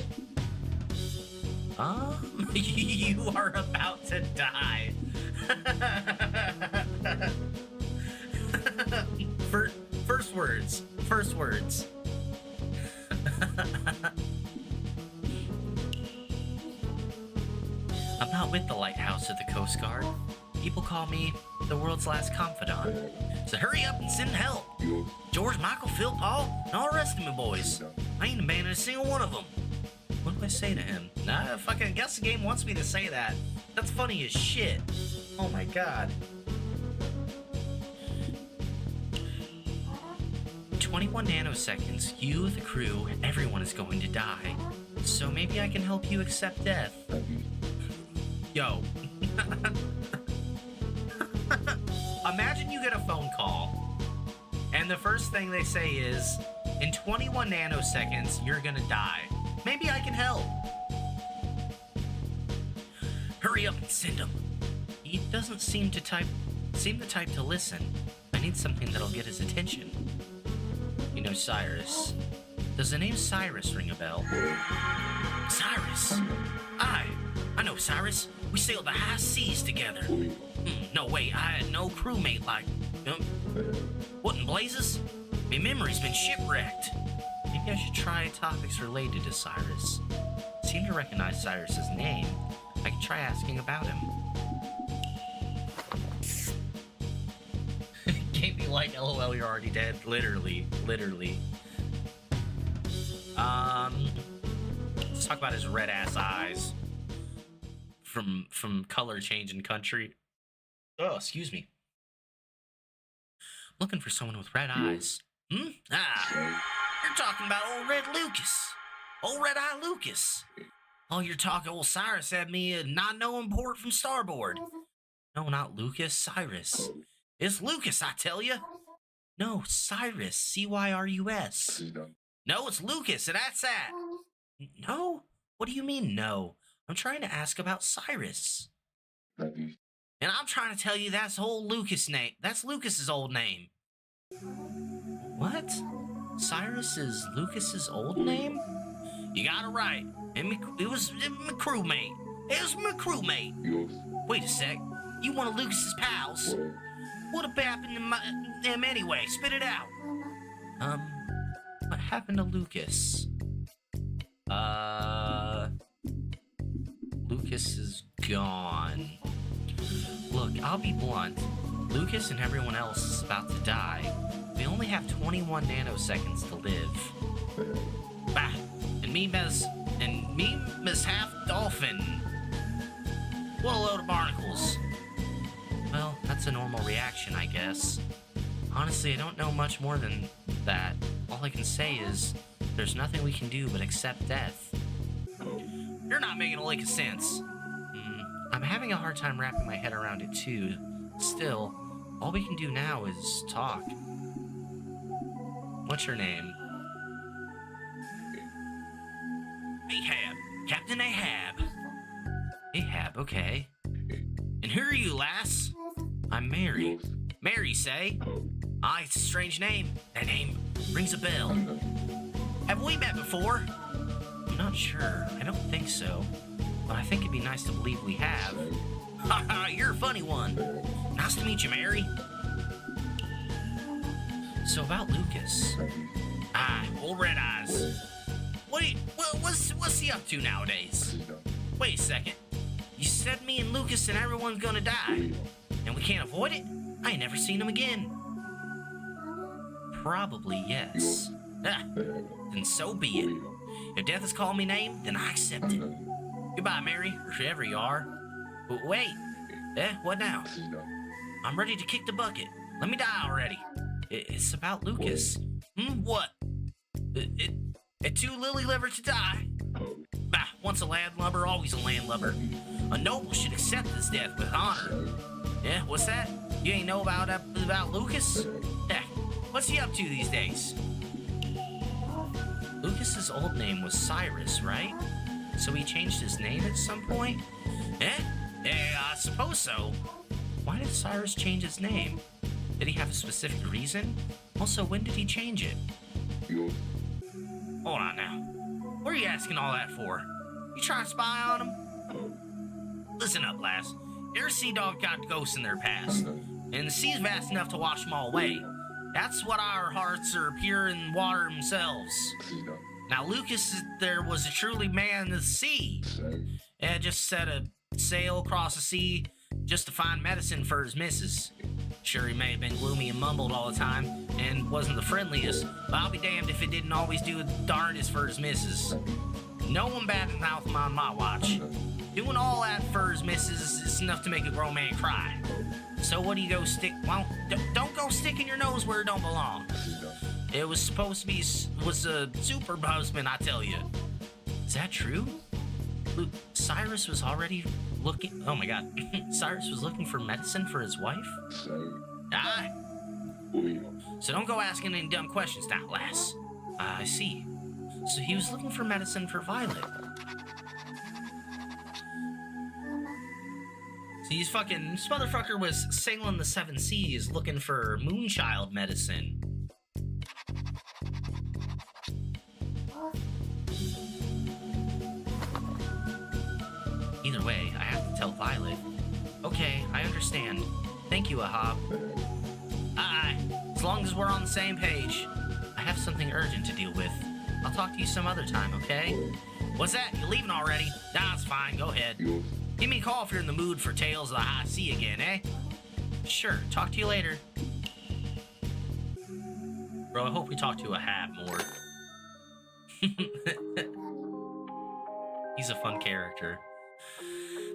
You are about to die. First words. I'm not with the lighthouse or the Coast Guard. People call me the world's last confidant. So hurry up and send help. George, Michael, Phil, Paul, and all the rest of me boys. I ain't abandoning a single one of them. What do I say to him? Nah, I fucking guess the game wants me to say that. That's funny as shit. Oh my god. 21 nanoseconds, you, the crew, everyone is going to die. So maybe I can help you accept death. Yo. Imagine you get a phone call, and the first thing they say is, in 21 nanoseconds, you're gonna die. Maybe I can help. Hurry up and send him. He doesn't seem the type to listen. I need something that'll get his attention. You know Cyrus. Does the name Cyrus ring a bell? Cyrus? I know Cyrus. We sailed the high seas together. No, wait, I had no crewmate like... What in blazes? My memory's been shipwrecked. Maybe I should try topics related to Cyrus. I seem to recognize Cyrus's name. I can try asking about him. Can't be like, LOL, you're already dead. Literally. Let's talk about his red-ass eyes. From color change in country. Oh, excuse me. Looking for someone with red eyes. You're talking about old Red Lucas. Old Red-Eye Lucas. Oh, you're talking old Cyrus had me a not knowing port from starboard. No, not Lucas, Cyrus. It's Lucas, I tell you. No, Cyrus, C-Y-R-U-S. No, it's Lucas, and that's that. No? What do you mean, no? I'm trying to ask about Cyrus. And I'm trying to tell you that's old Lucas' name. That's Lucas's old name. What? Cyrus is Lucas's old name? You got it right. It was my crewmate. It was my crewmate. Wait a sec. You one of Lucas's pals? What happened to him anyway? Spit it out. What happened to Lucas? Lucas is gone. Look, I'll be blunt. Lucas and everyone else is about to die. We only have 21 nanoseconds to live. Bah! And me, Miss Half Dolphin. What a load of barnacles. Well, that's a normal reaction, I guess. Honestly, I don't know much more than that. All I can say is, there's nothing we can do but accept death. You're not making a lick of sense. I'm having a hard time wrapping my head around it too. Still, all we can do now is talk. What's your name? Ahab. Captain Ahab. Ahab, okay. And who are you, lass? I'm Mary. Mary, say? Ah, it's a strange name. That name rings a bell. Have we met before? I'm not sure. I don't think so. But I think it'd be nice to believe we have. Haha, you're a funny one. Nice to meet you, Mary. So about Lucas. Old Red Eyes. What's he up to nowadays? Wait a second. You said me and Lucas and everyone's gonna die. And we can't avoid it? I ain't never seen him again. Probably yes. Then so be it. If death has called me name, then I accept it. Goodbye, Mary, or whoever you are. Wait. What now? I'm ready to kick the bucket. Let me die already. It's about Lucas. What? It too lily liver to die? Bah, once a landlubber, always a landlubber. A noble should accept his death with honor. Yeah, what's that? You ain't know about Lucas? What's he up to these days? Lucas's old name was Cyrus, right? So he changed his name at some point? I suppose so. Why did Cyrus change his name? Did he have a specific reason? Also, when did he change it? Hold on now. What are you asking all that for? You trying to spy on him? Listen up, lass. Every sea dog got ghosts in their past, and the sea's vast enough to wash them all away. That's what our hearts are pure in water themselves. Now, Lucas, there was a truly man of the sea. And just set a sail across the sea just to find medicine for his missus. Sure, he may have been gloomy and mumbled all the time, and wasn't the friendliest, but I'll be damned if it didn't always do the darndest for his missus. No one batted an mouth on my watch. Doing all that for his missus is enough to make a grown man cry. So what do you go stick? Well, don't go sticking your nose where it don't belong. It was supposed to be was a super husband, I tell you. Is that true? Cyrus was already looking. Oh my God, Cyrus was looking for medicine for his wife. Aye. So don't go asking any dumb questions now, lass. I see. So he was looking for medicine for Violet. See, this motherfucker was sailing the 7 seas looking for Moonchild medicine. Either way, I have to tell Violet. Okay, I understand. Thank you, Ahab. Aye, as long as we're on the same page. I have something urgent to deal with. I'll talk to you some other time, okay? What's that? You leaving already? Nah, it's fine. Go ahead. Give me a call if you're in the mood for Tales of the High Sea again, eh? Sure. Talk to you later. Bro, I hope we talk to Ahab more. He's a fun character.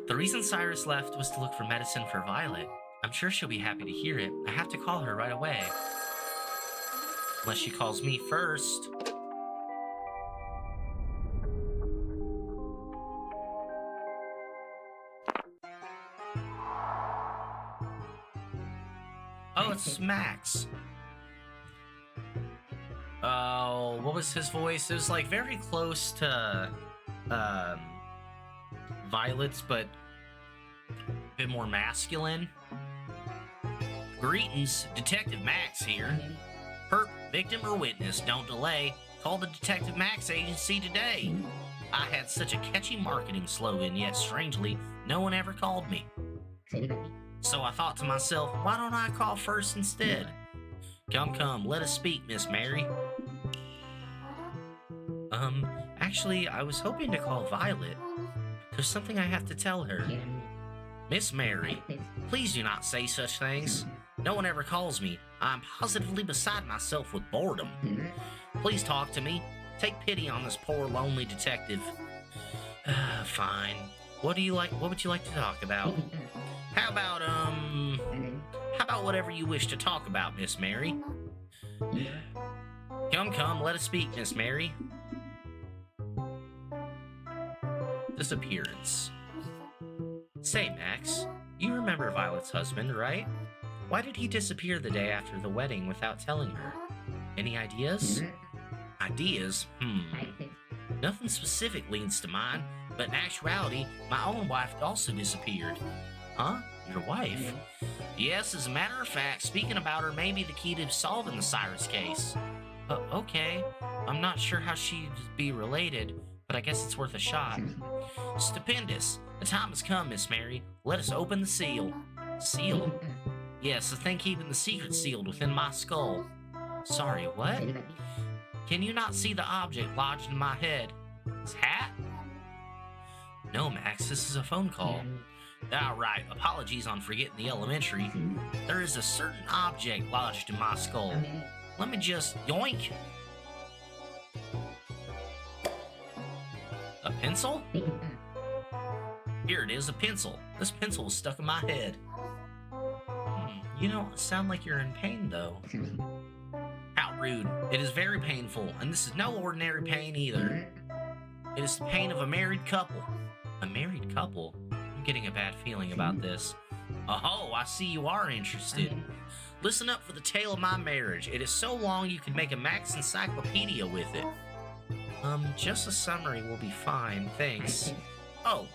The reason Cyrus left was to look for medicine for Violet. I'm sure she'll be happy to hear it. I have to call her right away. Unless she calls me first. Oh, it's Max. Oh, what was his voice? It was like very close to Violet's, but a bit more masculine. Greetings, Detective Max here. Perp, victim, or witness, don't delay. Call the Detective Max agency today. I had such a catchy marketing slogan, yet strangely, no one ever called me. So I thought to myself, why don't I call first instead? Come, let us speak, Miss Mary. Actually, I was hoping to call Violet. There's something I have to tell her. Miss Mary, please do not say such things. No one ever calls me. I'm positively beside myself with boredom. Please talk to me. Take pity on this poor, lonely detective. Fine. What would you like to talk about? How about whatever you wish to talk about, Miss Mary? Come, let us speak, Miss Mary. Disappearance. Say, Max, you remember Violet's husband, right? Why did he disappear the day after the wedding without telling her? Any ideas? Ideas? Nothing specific leads to mind, but in actuality, my own wife also disappeared. Huh? Your wife? Yes, as a matter of fact, speaking about her may be the key to solving the Cyrus case. Okay. I'm not sure how she'd be related, but I guess it's worth a shot. Stupendous. The time has come, Miss Mary. Let us open the seal. Seal? Yes, the thing keeping the secret sealed within my skull. Sorry, what? Can you not see the object lodged in my head? His hat? No, Max, this is a phone call. Right, apologies on forgetting the elementary. There is a certain object lodged in my skull. Let me just yoink. Pencil? Here it is, a pencil. This pencil was stuck in my head. You don't sound like you're in pain, though. How rude. It is very painful, and this is no ordinary pain either. It is the pain of a married couple. A married couple? I'm getting a bad feeling about this. Oh, I see you are interested. Listen up for the tale of my marriage. It is so long you could make a Max encyclopedia with it. Just a summary will be fine, thanks. Oh,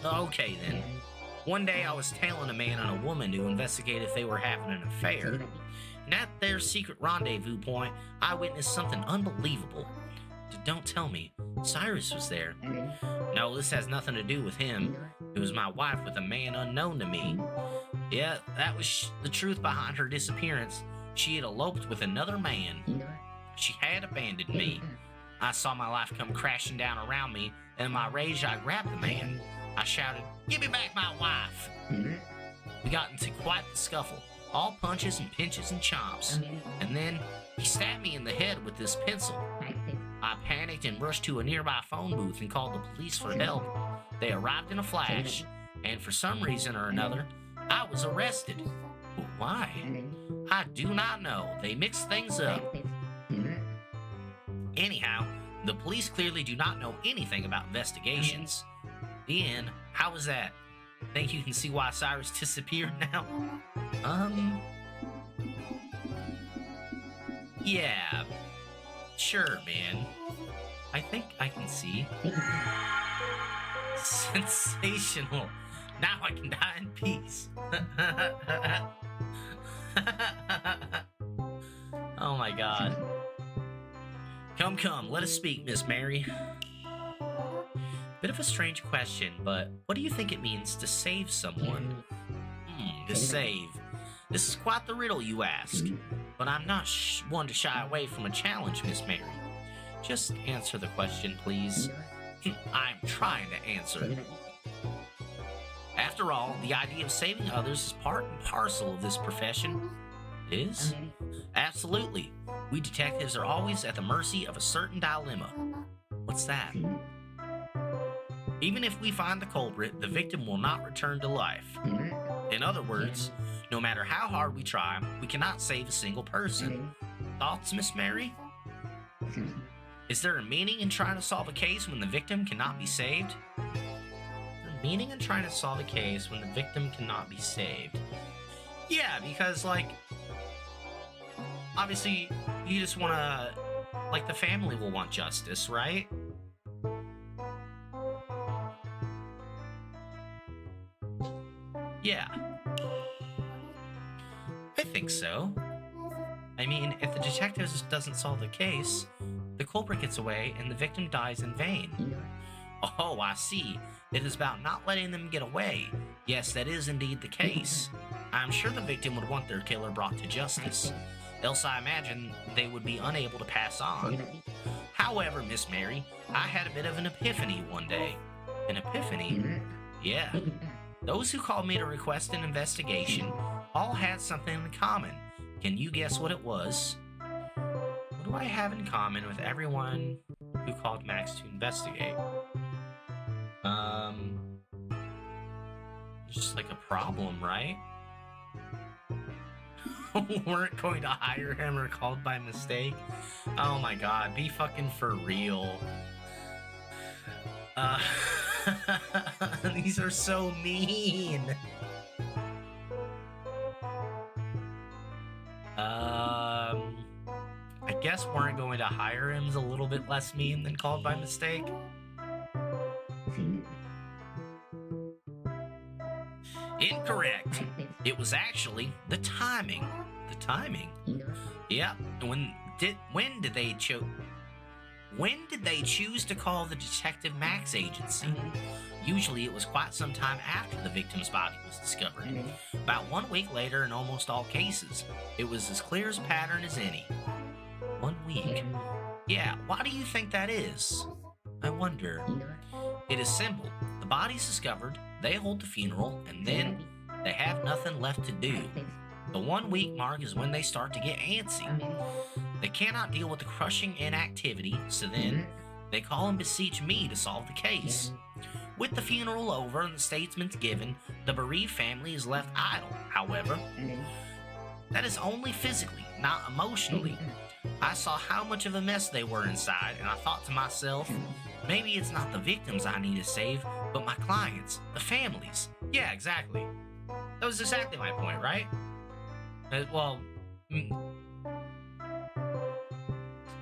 okay then. One day I was tailing a man and a woman to investigate if they were having an affair. And at their secret rendezvous point, I witnessed something unbelievable. Don't tell me, Cyrus was there. No, this has nothing to do with him. It was my wife with a man unknown to me. Yeah, that was the truth behind her disappearance. She had eloped with another man. She had abandoned me. I saw my life come crashing down around me, and in my rage I grabbed the man. I shouted, "Give me back my wife!" We got into quite the scuffle, all punches and pinches and chomps. And then he stabbed me in the head with this pencil. I panicked and rushed to a nearby phone booth and called the police for help. They arrived in a flash, and for some reason or another, I was arrested. But why? I do not know. They mixed things up. Anyhow, the police clearly do not know anything about investigations. The end. How was that? Think you can see why Cyrus disappeared now? Yeah. Sure, man. I think I can see. Sensational. Now I can die in peace. Oh my god. Come, let us speak, Miss Mary. Bit of a strange question, but what do you think it means to save someone? To save. This is quite the riddle you ask, but I'm not one to shy away from a challenge, Miss Mary. Just answer the question, please. I'm trying to answer. After all, the idea of saving others is part and parcel of this profession. It is? Absolutely. We detectives are always at the mercy of a certain dilemma. What's that? Even if we find the culprit, the victim will not return to life. In other words, no matter how hard we try, we cannot save a single person. Thoughts, Miss Mary? Is there a meaning in trying to solve a case when the victim cannot be saved? Is there a meaning in trying to solve a case when the victim cannot be saved? Yeah, because, like, obviously, you just want to, like, the family will want justice, right? Yeah. I think so. I mean, if the detectives doesn't solve the case, the culprit gets away and the victim dies in vain. Oh, I see. It is about not letting them get away. Yes, that is indeed the case. I'm sure the victim would want their killer brought to justice. Else I imagine they would be unable to pass on. However, Miss Mary, I had a bit of an epiphany one day. An epiphany? Yeah. Those who called me to request an investigation all had something in common. Can you guess what it was? What do I have in common with everyone who called Max to investigate? Just like a problem, right? Weren't going to hire him or called by mistake? Oh my god, be fucking for real. These are so mean. I guess weren't going to hire him is a little bit less mean than called by mistake. Incorrect. It was actually the timing. The timing? Yeah. When did they choose to call the Detective Max agency? Usually it was quite some time after the victim's body was discovered. About 1 week later in almost all cases. It was as clear as a pattern as any. 1 week? Yeah, why do you think that is? I wonder. It is simple. The body's discovered, they hold the funeral, and then they have nothing left to do. The 1 week mark is when they start to get antsy. They cannot deal with the crushing inactivity, so then They call and beseech me to solve the case. With the funeral over and the statements given, the bereaved family is left idle. However, that is only physically, not emotionally. I saw how much of a mess they were inside, and I thought to myself, maybe it's not the victims I need to save, but my clients, the families. Yeah, exactly. That was exactly my point, right? Well,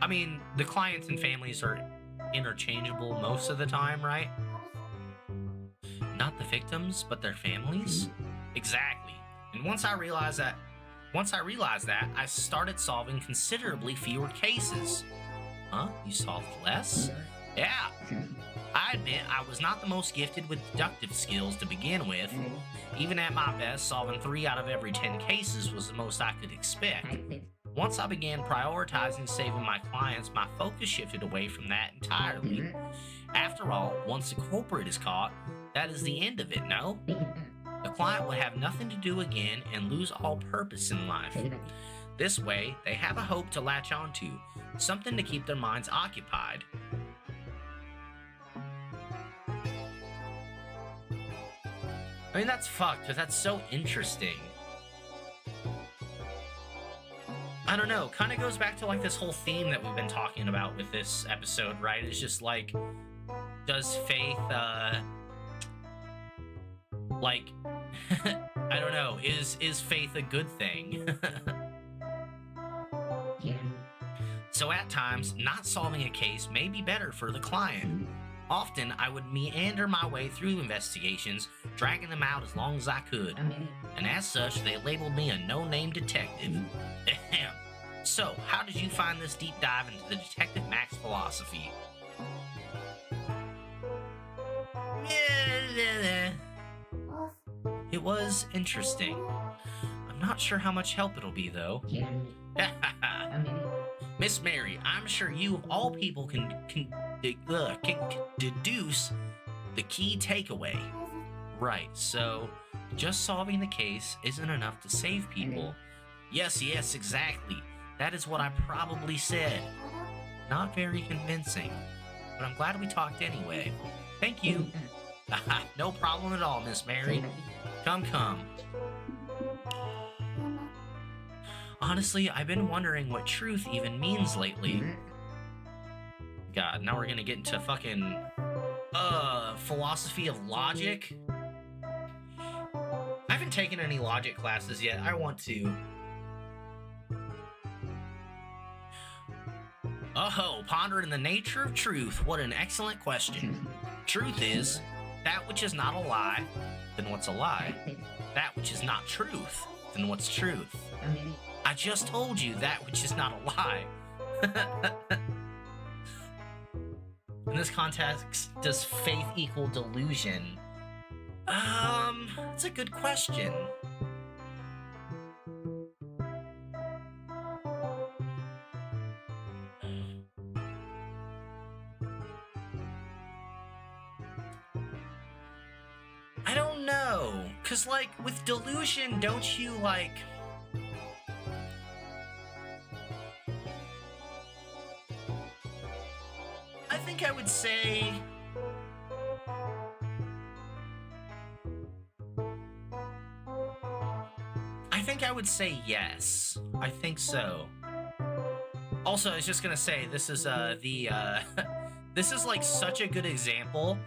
I mean, the clients and families are interchangeable most of the time, right? Not the victims, but their families? Exactly. And once I realized that, I started solving considerably fewer cases. Huh? You solved less? Yeah. I admit I was not the most gifted with deductive skills to begin with. Even at my best, solving 3 out of every 10 cases was the most I could expect. Once I began prioritizing saving my clients, my focus shifted away from that entirely. After all, once the culprit is caught, that is the end of it, no? The client will have nothing to do again and lose all purpose in life. This way, they have a hope to latch onto, something to keep their minds occupied. I mean, that's fucked, but that's so interesting. I don't know, kind of goes back to like this whole theme that we've been talking about with this episode, right? It's just like, does faith, like, I don't know, is faith a good thing? So at times, not solving a case may be better for the client. Often, I would meander my way through investigations, dragging them out as long as I could. And as such, they labeled me a no-name detective. Ahem. So, how did you find this deep dive into the Detective Max philosophy? It was interesting. I'm not sure how much help it'll be, though. Miss Mary, I'm sure you of all people can deduce the key takeaway. Right, so just solving the case isn't enough to save people. Yes, exactly. That is what I probably said. Not very convincing, but I'm glad we talked anyway. Thank you. No problem at all, Miss Mary. Come. Honestly, I've been wondering what truth even means lately. God, now we're gonna get into fucking, philosophy of logic? I haven't taken any logic classes yet. I want to. Oh, pondering the nature of truth. What an excellent question. Truth is, that which is not a lie, then what's a lie? That which is not truth, then what's truth? I just told you that which is not a lie. In this context, does faith equal delusion? It's a good question. I don't know, 'cause like with delusion, don't you like... I think I would say... yes. I think so. Also, I was just gonna say, this is, this is like such a good example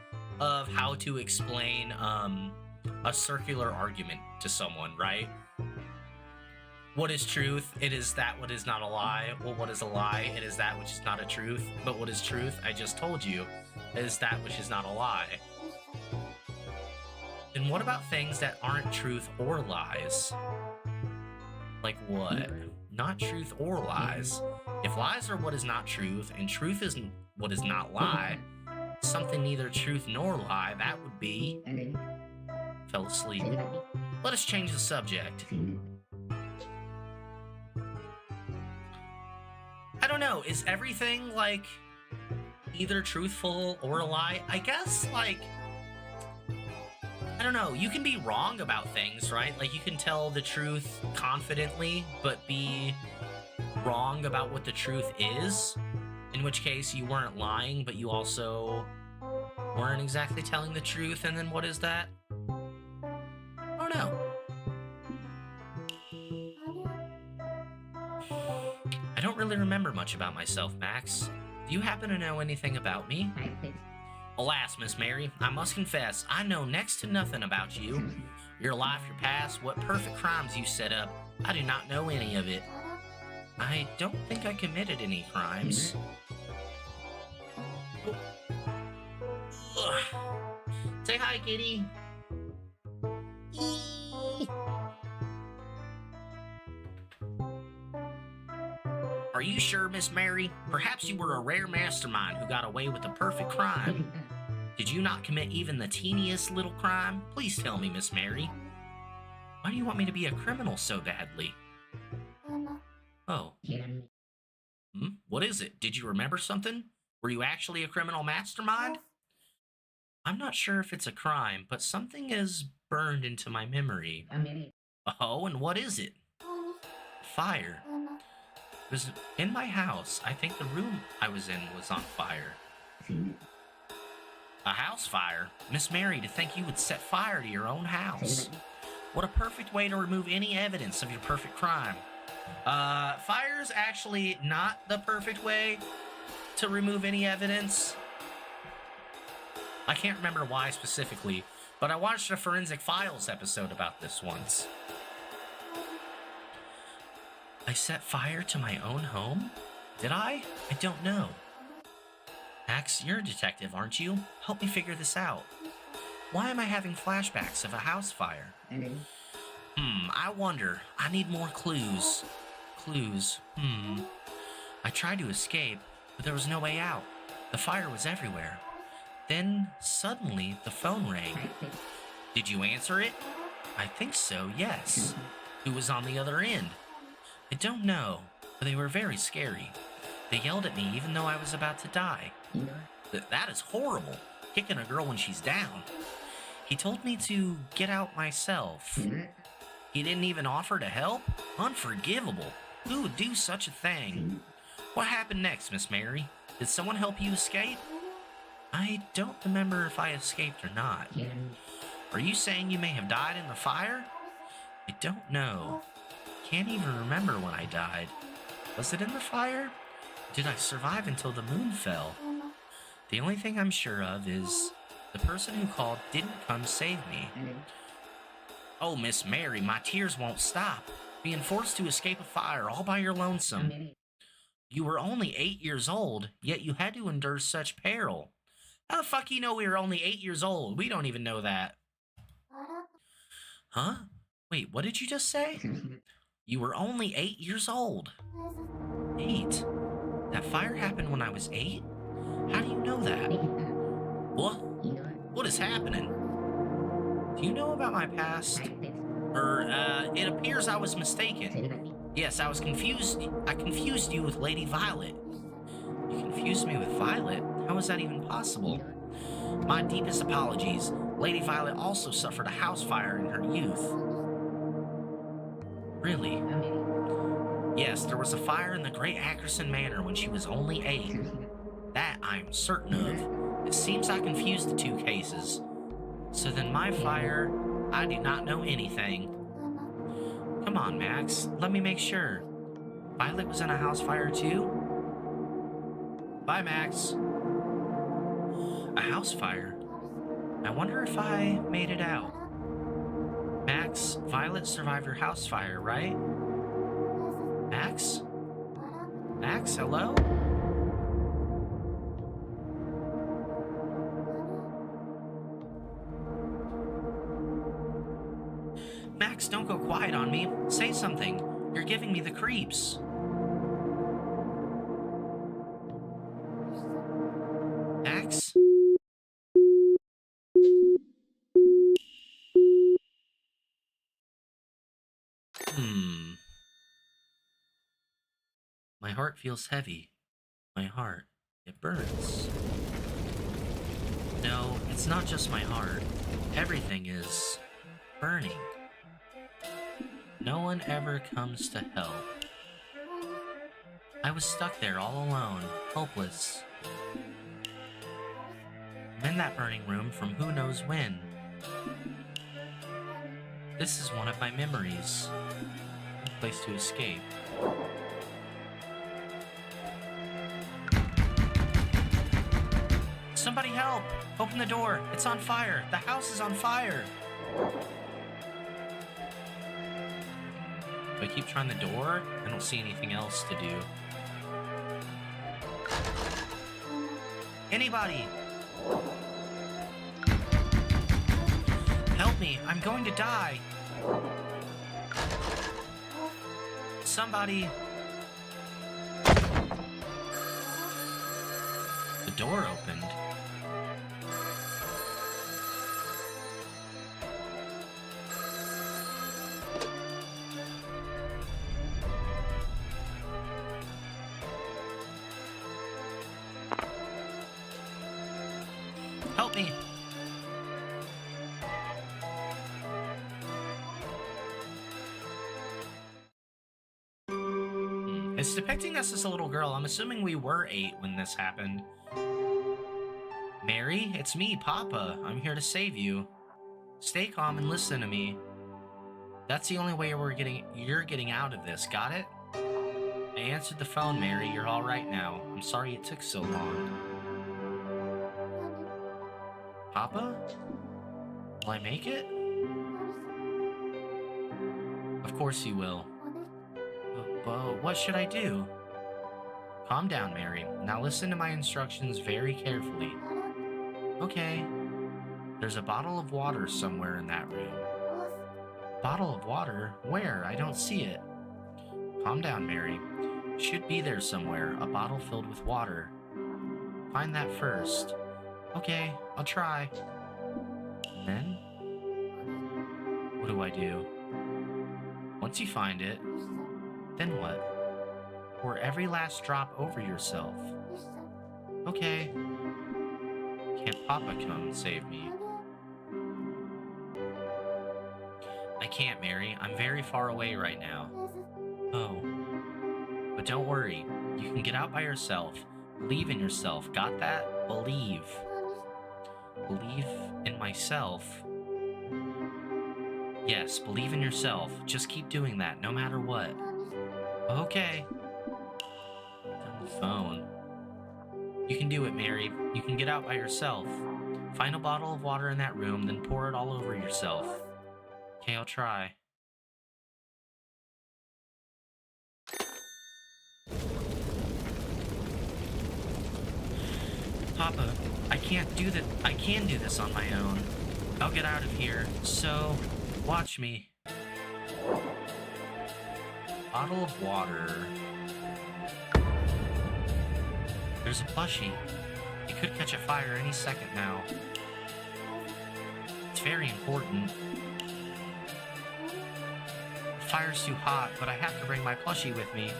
of how to explain, a circular argument to someone, right? What is truth? It is that what is not a lie. Well, what is a lie? It is that which is not a truth. But what is truth? I just told you. It is that which is not a lie. Then what about things that aren't truth or lies? Like what? Not truth or lies. If lies are what is not truth, and truth is what is not lie, something neither truth nor lie, that would be... Fell asleep. Let us change the subject. I don't know, is everything, like, either truthful or a lie? I guess, like, I don't know, you can be wrong about things, right? Like, you can tell the truth confidently, but be wrong about what the truth is. In which case, you weren't lying, but you also weren't exactly telling the truth, and then what is that? Oh no. I don't really remember much about myself, Max. Do you happen to know anything about me? Alas, Miss Mary, I must confess, I know next to nothing about you. Your life, your past, what perfect crimes you set up, I do not know any of it. I don't think I committed any crimes. Ugh. Say hi, kitty. Are you sure, Miss Mary? Perhaps you were a rare mastermind who got away with a perfect crime. Did you not commit even the teeniest little crime? Please tell me, Miss Mary. Why do you want me to be a criminal so badly? Oh. What is it? Did you remember something? Were you actually a criminal mastermind? I'm not sure if it's a crime, but something is burned into my memory. Oh, and what is it? Fire. It was in my house. I think the room I was in was on fire. A house fire? Miss Mary, to think you would set fire to your own house. What a perfect way to remove any evidence of your perfect crime. Fire's actually not the perfect way to remove any evidence. I can't remember why specifically, but I watched a Forensic Files episode about this once. I set fire to my own home? Did I? I don't know. Max, you're a detective, aren't you? Help me figure this out. Why am I having flashbacks of a house fire? I wonder. I need more clues. Clues. I tried to escape, but there was no way out. The fire was everywhere. Then, suddenly, the phone rang. Did you answer it? I think so, yes. Who was on the other end? I don't know, but they were very scary. They yelled at me even though I was about to die. That is horrible, kicking a girl when she's down. He told me to get out myself. He didn't even offer to help? Unforgivable. Who would do such a thing? What happened next, Miss Mary? Did someone help you escape? I don't remember if I escaped or not. Are you saying you may have died in the fire? I don't know. Can't even remember when I died. Was it in the fire? Did I survive until the moon fell? The only thing I'm sure of is the person who called didn't come save me. Oh, Miss Mary, my tears won't stop. Being forced to escape a fire all by your lonesome. You were only 8 years old, yet you had to endure such peril. How the fuck you know we were only 8 years old? We don't even know that. Huh? Wait, what did you just say? You were only 8 years old. 8? That fire happened when I was 8? How do you know that? What? What is happening? Do you know about my past? It appears I was mistaken. Yes, I was confused. I confused you with Lady Violet. You confused me with Violet? How is that even possible? My deepest apologies. Lady Violet also suffered a house fire in her youth. Really? Yes, there was a fire in the Great Ackerson Manor when she was only 8. That I'm certain of. It seems I confused the two cases. So then my fire, I do not know anything. Come on, Max, let me make sure. Violet was in a house fire too? Bye, Max. A house fire? I wonder if I made it out. Max, Violet survived her house fire, right? Max? Max, hello? Max, don't go quiet on me. Say something. You're giving me the creeps. Max? My heart feels heavy. My heart, it burns. No, it's not just my heart. Everything is burning. No one ever comes to help. I was stuck there all alone, hopeless. I'm in that burning room from who knows when. This is one of my memories. No place to escape. Somebody help! Open the door! It's on fire! The house is on fire! Do I keep trying the door? I don't see anything else to do. Anybody! Help me! I'm going to die! Somebody! The door opened. Help me! It's depicting us as a little girl. I'm assuming we were 8 when this happened. Mary, it's me, Papa. I'm here to save you. Stay calm and listen to me. That's the only way you're getting out of this, got it? I answered the phone, Mary. You're all right now. I'm sorry it took so long. Papa? Will I make it? Of course you will. But what should I do? Calm down, Mary. Now listen to my instructions very carefully. Okay. There's a bottle of water somewhere in that room. Bottle of water? Where? I don't see it. Calm down, Mary. Should be there somewhere, a bottle filled with water. Find that first. Okay, I'll try. And then? What do I do? Once you find it, then what? Pour every last drop over yourself. Okay. Can't Papa come and save me? I can't, Mary. I'm very far away right now. Oh. But don't worry. You can get out by yourself. Believe in yourself. Got that? Believe. Believe in myself. Yes, believe in yourself. Just keep doing that, no matter what. Okay. On the phone. You can do it, Mary. You can get out by yourself. Find a bottle of water in that room, then pour it all over yourself. Okay, I'll try. Papa, I can't do that. I can do this on my own. I'll get out of here, so watch me. Bottle of water. There's a plushie. It could catch a fire any second now. It's very important. The fire's too hot, but I have to bring my plushie with me.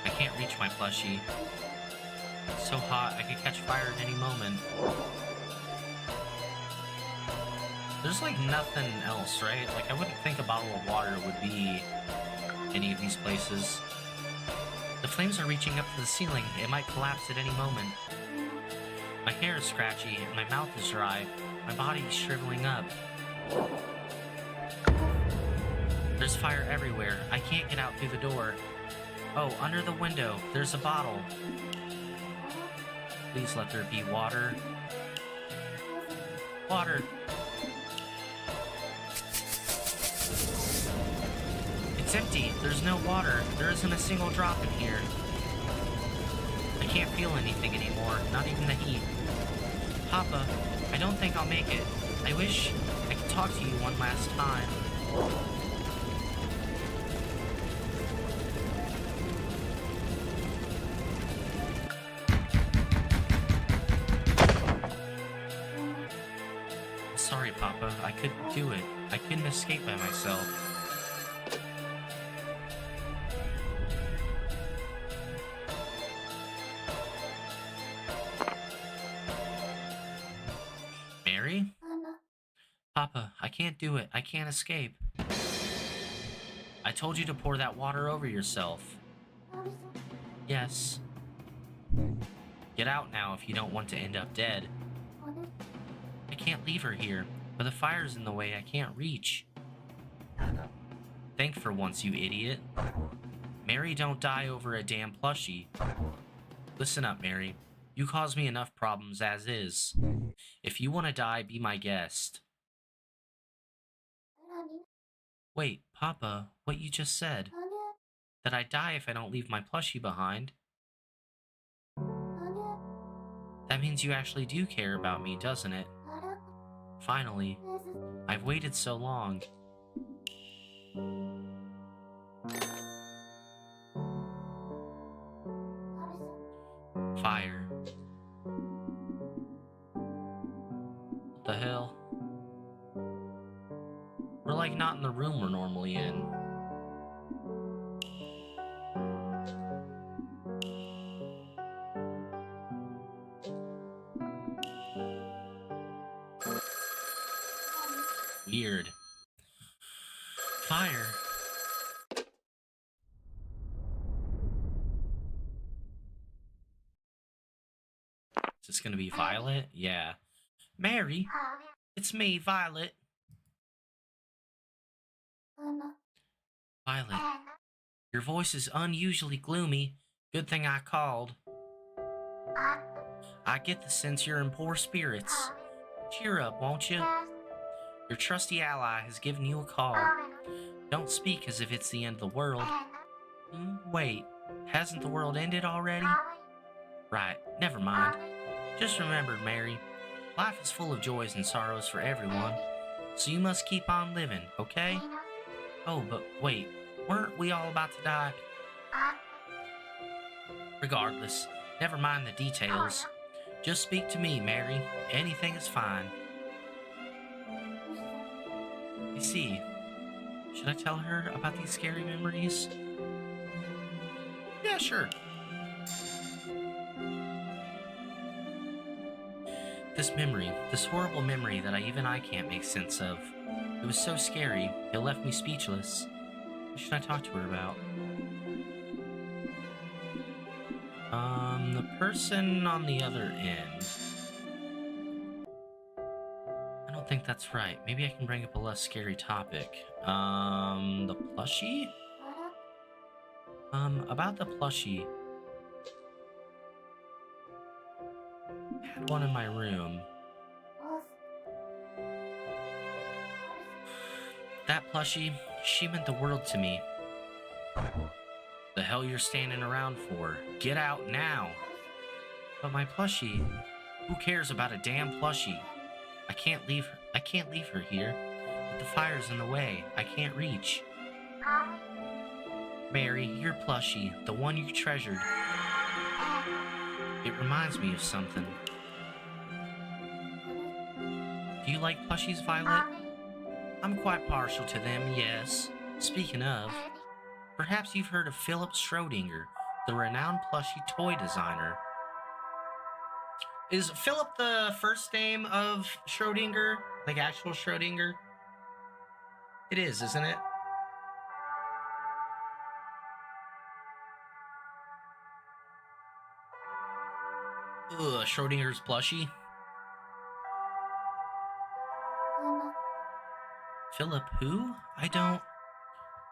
I can't reach my plushie. It's so hot, I could catch fire at any moment. There's like nothing else, right? Like I wouldn't think a bottle of water would be any of these places. The flames are reaching up to the ceiling. It might collapse at any moment. My hair is scratchy and my mouth is dry. My body is shriveling up. There's fire everywhere. I can't get out through the door. Oh, under the window, there's a bottle. Please let there be water. Water. It's empty. There's no water. There isn't a single drop in here. I can't feel anything anymore, not even the heat. Papa, I don't think I'll make it. I wish I could talk to you one last time. Sorry, Papa. I couldn't do it. I couldn't escape by myself. Mary? Papa, I can't do it. I can't escape. I told you to pour that water over yourself. Yes. Get out now if you don't want to end up dead. I can't leave her here, but the fire's in the way I can't reach. Think for once, you idiot. Mary don't die over a damn plushie. Listen up, Mary. You cause me enough problems as is. If you want to die, be my guest. Wait, Papa, what you just said? That I die if I don't leave my plushie behind. That means you actually do care about me, doesn't it? Finally. I've waited so long. Fire. What the hell? We're like not in the room we're normally in. Weird. Fire. Is this gonna be Violet? Yeah. Mary, it's me, Violet. Violet, your voice is unusually gloomy. Good thing I called. I get the sense you're in poor spirits. Cheer up, won't you? Your trusty ally has given you a call. Don't speak as if it's the end of the world. Wait, hasn't the world ended already? Right, never mind. Just remember, Mary, life is full of joys and sorrows for everyone, so you must keep on living, okay? Oh, but wait, weren't we all about to die? Regardless, never mind the details. Just speak to me, Mary. Anything is fine. I see. Should I tell her about these scary memories? Yeah, sure. This memory, this horrible memory that even I can't make sense of. It was so scary, it left me speechless. What should I talk to her about? The person on the other end. I don't think that's right. Maybe I can bring up a less scary topic. The plushie? About the plushie. I had one in my room. That plushie, she meant the world to me. The hell you're standing around for? Get out now! But my plushie, who cares about a damn plushie? I can't leave her here. But the fire's in the way. I can't reach. Mary, your plushie, the one you treasured. It reminds me of something. Do you like plushies, Violet? I'm quite partial to them, yes. Speaking of, perhaps you've heard of Philip Schrodinger, the renowned plushie toy designer. Is Philip the first name of Schrodinger? Like actual Schrodinger? It is, isn't it? Ugh, Schrodinger's plushie. Philip who? I don't...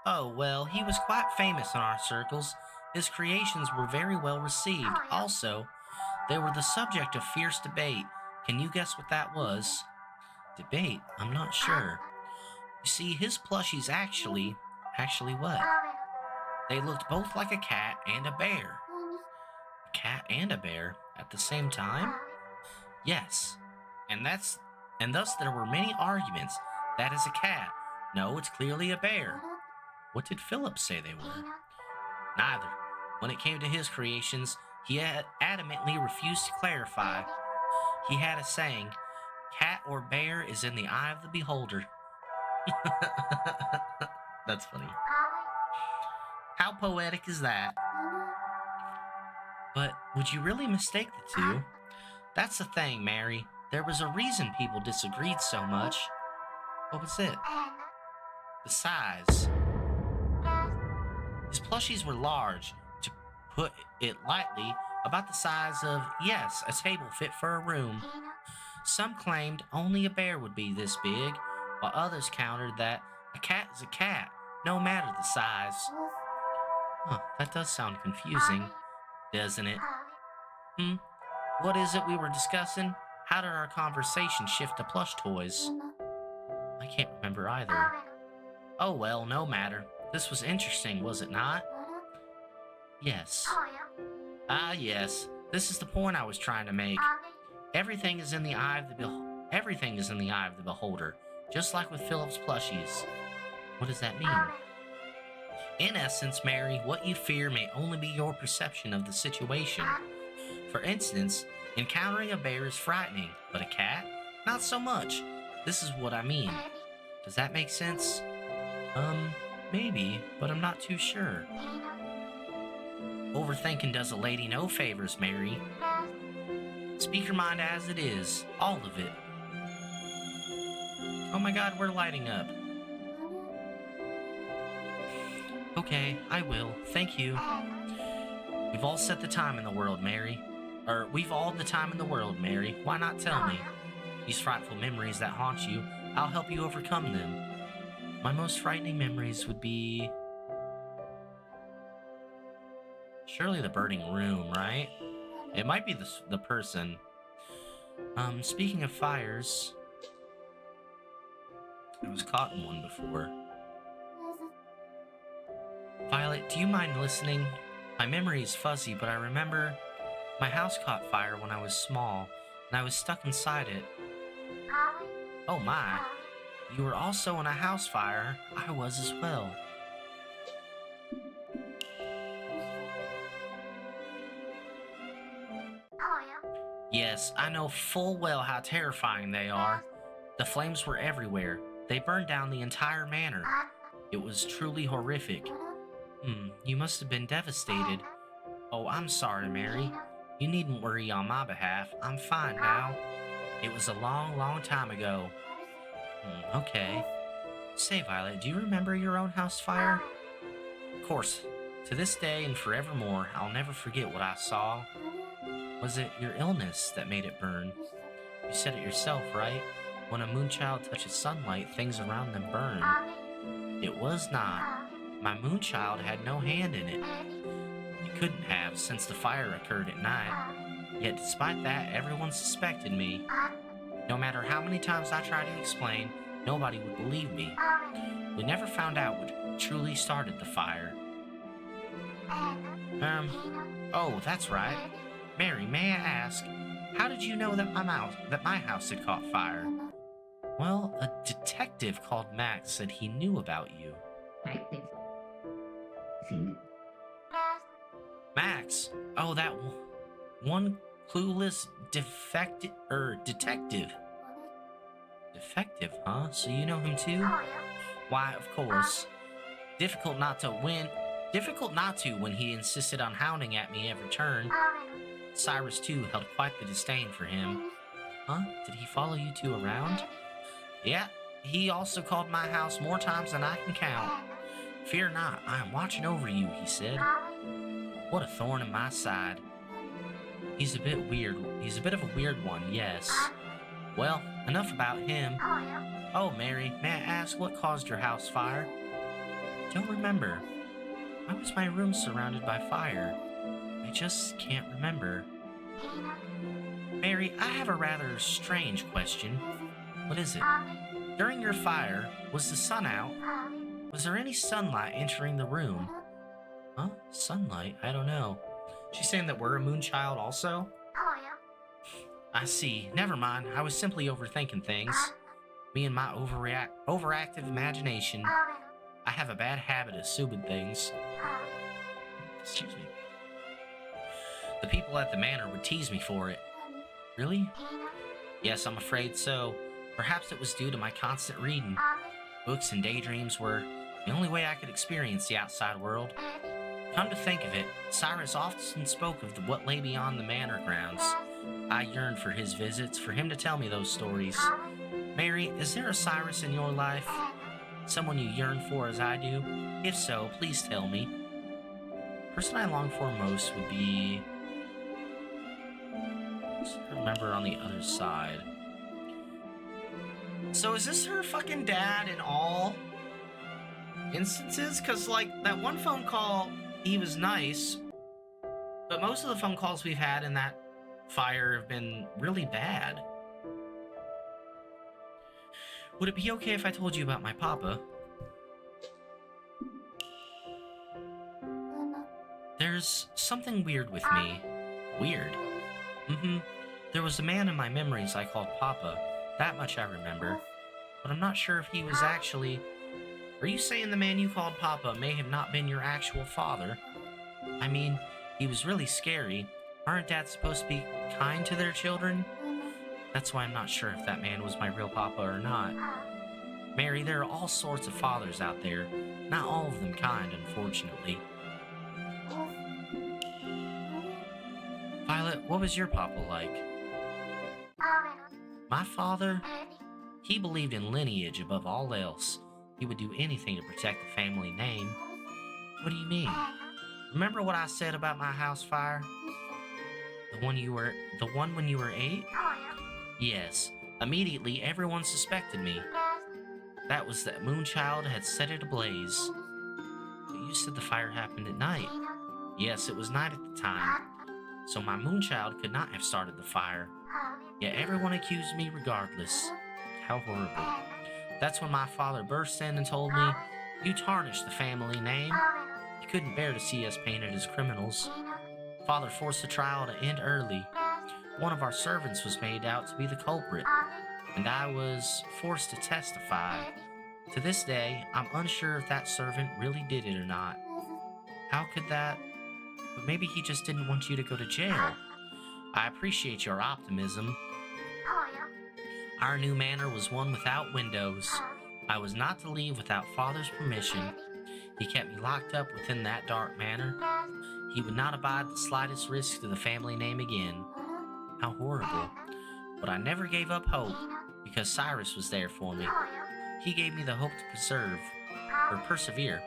Oh, well, he was quite famous in our circles. His creations were very well received. Also, they were the subject of fierce debate. Can you guess what that was? Debate? I'm not sure. You see, his plushies actually what? They looked both like a cat and a bear. A cat and a bear at the same time? Yes. And thus there were many arguments. That is a cat. No, it's clearly a bear. What did Philip say they were? Neither. When it came to his creations, he had adamantly refused to clarify. He had a saying, cat or bear is in the eye of the beholder. That's funny. How poetic is that? But would you really mistake the two? That's the thing, Mary. There was a reason people disagreed so much. What was it? The size. His plushies were large, to put it lightly, about the size of, yes, a table fit for a room. Some claimed only a bear would be this big, while others countered that a cat is a cat, no matter the size. Huh, that does sound confusing, doesn't it? Hmm, what is it we were discussing? How did our conversation shift to plush toys? I can't remember either. Oh well, no matter. This was interesting, was it not? Yes. Ah, yes. This is the point I was trying to make. Everything is in the eye of the beholder, just like with Philip's plushies. What does that mean? In essence, Mary, what you fear may only be your perception of the situation. For instance, encountering a bear is frightening, but a cat? Not so much. This is what I mean. Does that make sense? Maybe, but I'm not too sure. Overthinking does a lady no favors, Mary. Speak your mind as it is, all of it. Oh my god, we're lighting up. Okay, I will. Thank you. We've all set the time in the world, Mary. We've all the time in the world, Mary. Why not tell me? These frightful memories that haunt you, I'll help you overcome them. My most frightening memories would be... surely the burning room, right? It might be the person. Speaking of fires... I was caught in one before. Violet, do you mind listening? My memory is fuzzy, but I remember my house caught fire when I was small, and I was stuck inside it. Oh my. You were also in a house fire. I was as well. Yes, I know full well how terrifying they are. The flames were everywhere. They burned down the entire manor. It was truly horrific. You must have been devastated. Oh, I'm sorry, Mary. You needn't worry on my behalf. I'm fine now. It was a long, long time ago. Okay. Say, Violet, do you remember your own house fire? Of course. To this day and forevermore, I'll never forget what I saw. Was it your illness that made it burn? You said it yourself, right? When a moonchild touches sunlight, things around them burn. It was not. My moonchild had no hand in it. It couldn't have, since the fire occurred at night. Yet despite that, everyone suspected me. No matter how many times I tried to explain, nobody would believe me. We never found out what truly started the fire. Oh, that's right. Mary, may I ask, how did you know that my house had caught fire? Well, a detective called Max said he knew about you. Max? Oh, that one clueless detective. Defective, huh? So you know him too? Why, of course. Difficult not to when he insisted on hounding at me every turn. Cyrus, too, held quite the disdain for him. Huh? Did he follow you two around? Yeah, he also called my house more times than I can count. Fear not, I am watching over you, he said. What a thorn in my side. He's a bit weird. He's a bit of a weird one, yes. Well, enough about him. Oh, Mary, may I ask what caused your house fire? Don't remember. Why was my room surrounded by fire? I just can't remember. Mary, I have a rather strange question. What is it? During your fire, was the sun out? Was there any sunlight entering the room? Huh? Sunlight? I don't know. She's saying that we're a moonchild also? I see. Never mind. I was simply overthinking things. Me and my overactive imagination. I have a bad habit of assuming things. Excuse me. The people at the manor would tease me for it. Really? Yes, I'm afraid so. Perhaps it was due to my constant reading. Books and daydreams were the only way I could experience the outside world. Come to think of it, Cyrus often spoke of what lay beyond the manor grounds. I yearned for his visits, for him to tell me those stories. Mary, is there a Cyrus in your life? Someone you yearn for as I do? If so, please tell me. person I long for most would be... Just remember on the other side. So is this her fucking dad in all instances? Because, like, that one phone call, he was nice, but most of the phone calls we've had in that fire have been really bad. Would it be okay if I told you about my papa? There's something weird with me. Weird? There was a man in my memories I called Papa. That much I remember. But I'm not sure if he was actually... Are you saying the man you called Papa may have not been your actual father? I mean, he was really scary. Aren't dads supposed to be kind to their children? That's why I'm not sure if that man was my real papa or not. Mary, there are all sorts of fathers out there. Not all of them kind, unfortunately. Violet, what was your papa like? My father? He believed in lineage above all else. He would do anything to protect the family name. What do you mean? Remember what I said about my house fire? The one when you were 8? Yes. Immediately, everyone suspected me. That was that Moonchild had set it ablaze. But you said the fire happened at night. Yes, it was night at the time. So my Moonchild could not have started the fire. Yet everyone accused me regardless. How horrible. That's when my father burst in and told me, "You tarnished the family name." He couldn't bear to see us painted as criminals. Father forced the trial to end early. One of our servants was made out to be the culprit, and I was forced to testify. To this day, I'm unsure if that servant really did it or not. How could that? But maybe he just didn't want you to go to jail. I appreciate your optimism. Our new manor was one without windows. I was not to leave without Father's permission. He kept me locked up within that dark manor. He would not abide the slightest risk to the family name again. How horrible. But I never gave up hope, because Cyrus was there for me. He gave me the hope to persevere.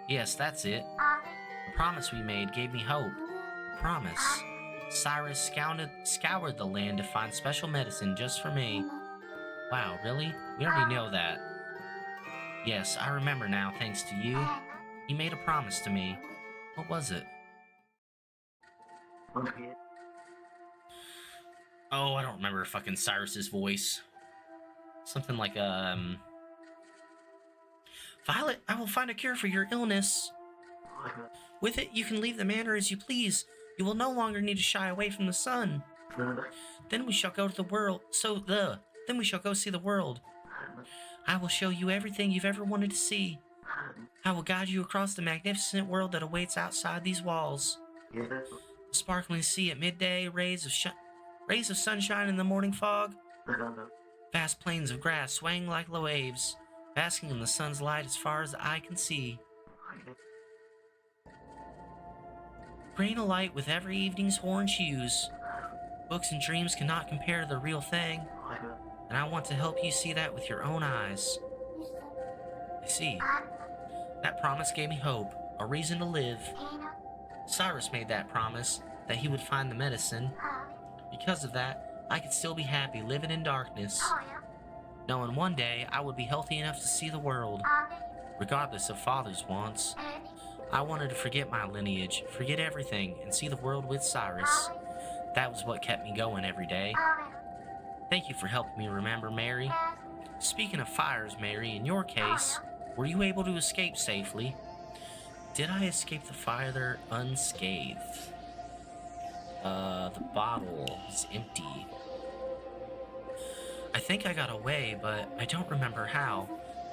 Yes, that's it. The promise we made gave me hope. A promise. Cyrus scoured the land to find special medicine just for me. Wow, really? We already know that. Yes, I remember now, thanks to you. He made a promise to me. What was it? Oh, I don't remember fucking Cyrus's voice. Something like, Violet, I will find a cure for your illness. With it, you can leave the manor as you please. You will no longer need to shy away from the sun. Then we shall go to the world. Then we shall go see the world. I will show you everything you've ever wanted to see. I will guide you across the magnificent world that awaits outside these walls. The sparkling sea at midday, rays of sunshine in the morning fog. Vast plains of grass swaying like the waves, basking in the sun's light as far as the eye can see. Grain alight with every evening's orange hues. Books and dreams cannot compare to the real thing, and I want to help you see that with your own eyes. I see. That promise gave me hope, a reason to live. Cyrus made that promise, that he would find the medicine. Because of that, I could still be happy living in darkness, knowing one day I would be healthy enough to see the world, regardless of Father's wants. I wanted to forget my lineage, forget everything, and see the world with Cyrus. That was what kept me going every day. Thank you for helping me remember, Mary. Speaking of fires, Mary, in your case, were you able to escape safely? Did I escape the fire unscathed? The bottle is empty. I think I got away, but I don't remember how.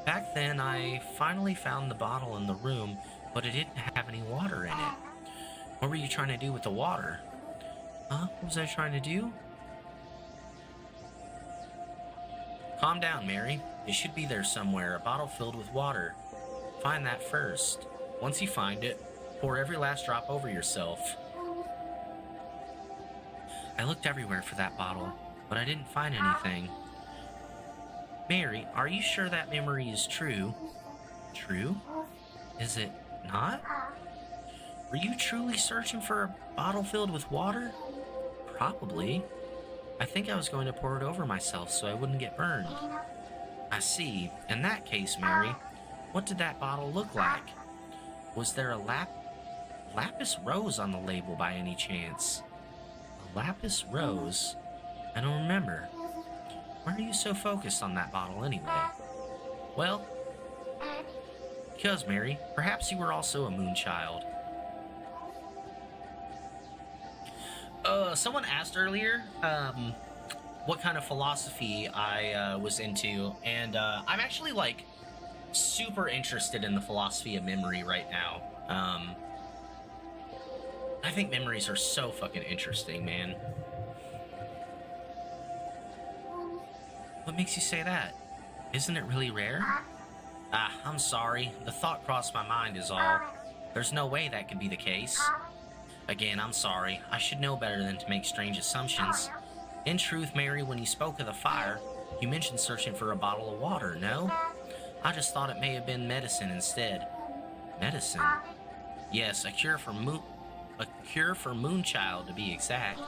Back then, I finally found the bottle in the room, but it didn't have any water in it. What were you trying to do with the water? Huh? What was I trying to do? Calm down, Mary. It should be there somewhere, a bottle filled with water. Find that first. Once you find it, pour every last drop over yourself. I looked everywhere for that bottle, but I didn't find anything. Mary, are you sure that memory is true? True? Is it not? Were you truly searching for a bottle filled with water? Probably. I think I was going to pour it over myself so I wouldn't get burned. I see. In that case, Mary, what did that bottle look like? Was there a lapis rose on the label by any chance? A lapis rose? I don't remember. Why are you so focused on that bottle anyway? Well, because, Mary, perhaps you were also a moon child. Someone asked earlier, what kind of philosophy I was into, and I'm actually like super interested in the philosophy of memory right now. I think memories are so fucking interesting, man. What makes you say that? Isn't it really rare? Ah, I'm sorry. The thought crossed my mind is all. There's no way that could be the case. Again, I'm sorry. I should know better than to make strange assumptions. In truth, Mary, when you spoke of the fire, you mentioned searching for a bottle of water, no? I just thought it may have been medicine instead. Medicine? Yes, a cure for Moonchild to be exact.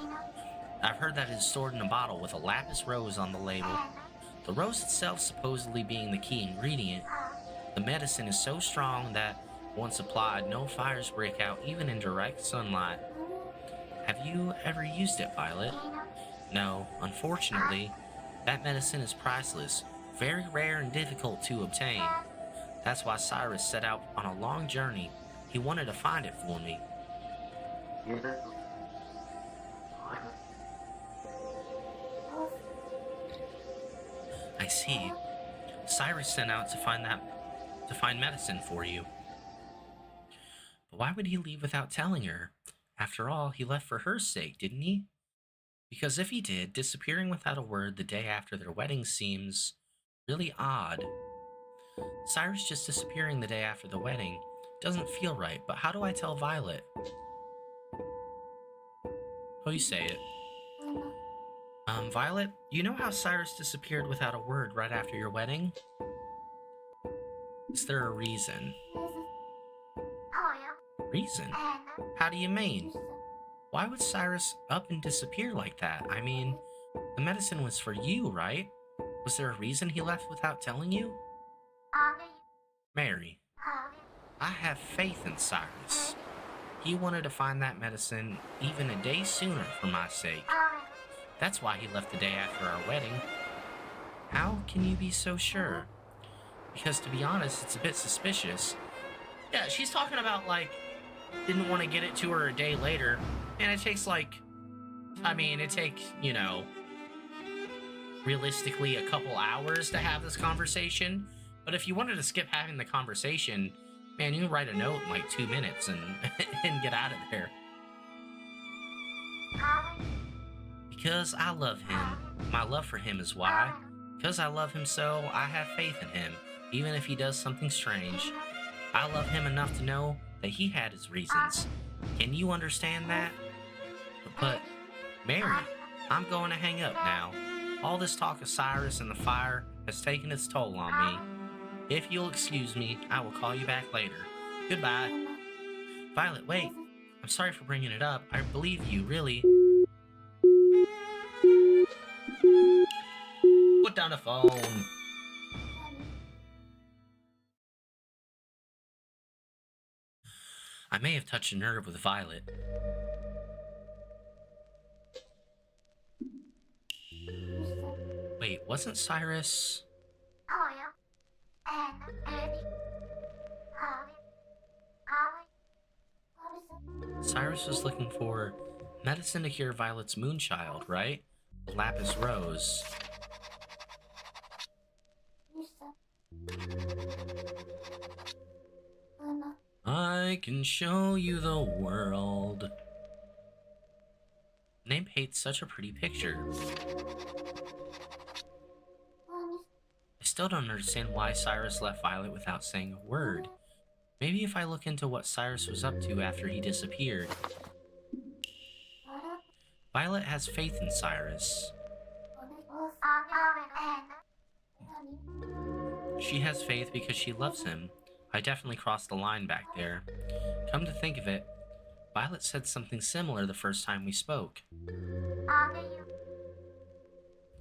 I've heard that it is stored in a bottle with a lapis rose on the label. The rose itself supposedly being the key ingredient. The medicine is so strong that, once applied, no fires break out even in direct sunlight. Have you ever used it, Violet? No, unfortunately. That medicine is priceless, very rare and difficult to obtain. That's why Cyrus set out on a long journey. He wanted to find it for me. I see. Cyrus sent out to find medicine for you. But why would he leave without telling her? After all, he left for her sake, didn't he? Because if he did, disappearing without a word the day after their wedding seems really odd. Cyrus just disappearing the day after the wedding doesn't feel right, but how do I tell Violet? Oh, you say it. Violet, you know how Cyrus disappeared without a word right after your wedding? Is there a reason? Reason? How do you mean? Why would Cyrus up and disappear like that? I mean, the medicine was for you, right? Was there a reason he left without telling you? Mary, I have faith in Cyrus. He wanted to find that medicine even a day sooner for my sake. That's why he left the day after our wedding. How can you be so sure? Because to be honest, it's a bit suspicious. Yeah, she's talking about, like, didn't want to get it to her a day later. And it takes, like, it takes, realistically a couple hours to have this conversation. But if you wanted to skip having the conversation, man, you can write a note in, like, 2 minutes and, and get out of there. Because I love him. My love for him is why. Because I love him so, I have faith in him, even if he does something strange. I love him enough to know that he had his reasons. Can you understand that? But, Mary, I'm going to hang up now. All this talk of Cyrus and the fire has taken its toll on me. If you'll excuse me, I will call you back later. Goodbye. Violet, wait. I'm sorry for bringing it up. I believe you, really. Put down the phone. I may have touched a nerve with Violet. Wait, wasn't Cyrus... Cyrus was looking for medicine to cure Violet's moonchild, right? Lapis rose. I can show you the world. Name paints such a pretty picture. I still don't understand why Cyrus left Violet without saying a word. Maybe if I look into what Cyrus was up to after he disappeared. Violet has faith in Cyrus. She has faith because she loves him. I definitely crossed the line back there. Come to think of it, Violet said something similar the first time we spoke.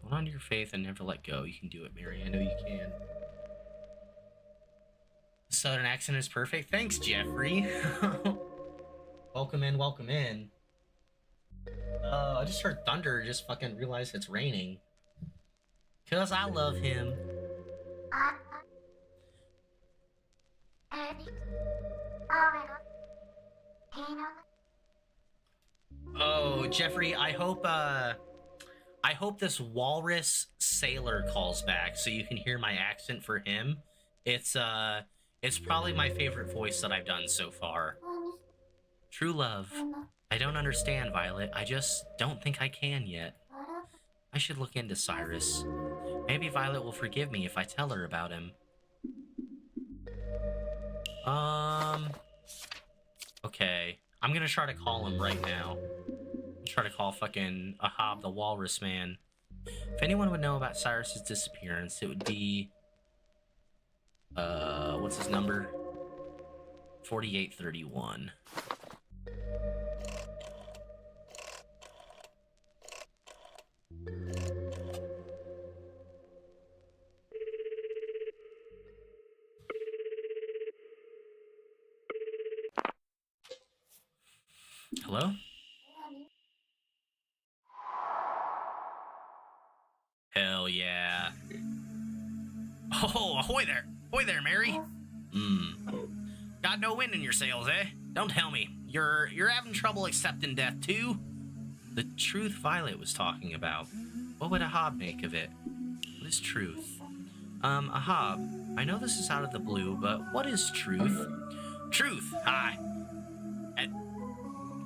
Hold on to your faith and never let go. You can do it, Mary. I know you can. The Southern accent is perfect. Thanks, Jeffrey. Welcome in, welcome in. I just heard thunder, just fucking realized it's raining. Cause I love him. Oh, Jeffrey, I hope this walrus sailor calls back so you can hear my accent for him. It's probably my favorite voice that I've done so far. True love. I don't understand, Violet. I just don't think I can yet. I should look into Cyrus. Maybe Violet will forgive me if I tell her about him. Okay. I'm gonna try to call him right now. Try to call fucking Ahab the Walrus Man. If anyone would know about Cyrus's disappearance, it would be... what's his number? 4831. Hello? Hell yeah. Oh, ahoy there! Ahoy there, Mary! Got no wind in your sails, eh? Don't tell me. You're having trouble accepting death, too? The truth Violet was talking about. What would Ahab make of it? What is truth? Ahab, I know this is out of the blue, but what is truth? Truth? Hi.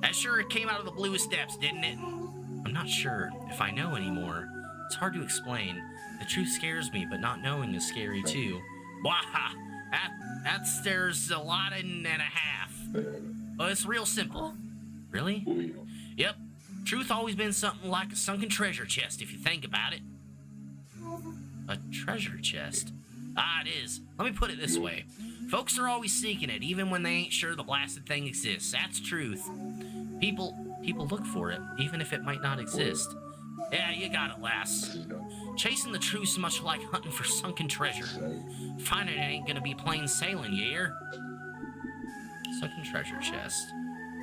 That sure came out of the bluest depths, didn't it? I'm not sure if I know anymore. It's hard to explain. The truth scares me, but not knowing is scary too. Blah! There's a lot and a half. Well, it's real simple. Really? Yep. Truth always been something like a sunken treasure chest, if you think about it. A treasure chest? Ah, it is. Let me put it this way. Folks are always seeking it, even when they ain't sure the blasted thing exists. That's truth. People look for it, even if it might not exist. Yeah, you got it, lass. Chasing the truth's much like hunting for sunken treasure. Finding it ain't gonna be plain sailing, you hear? Sunken treasure chest.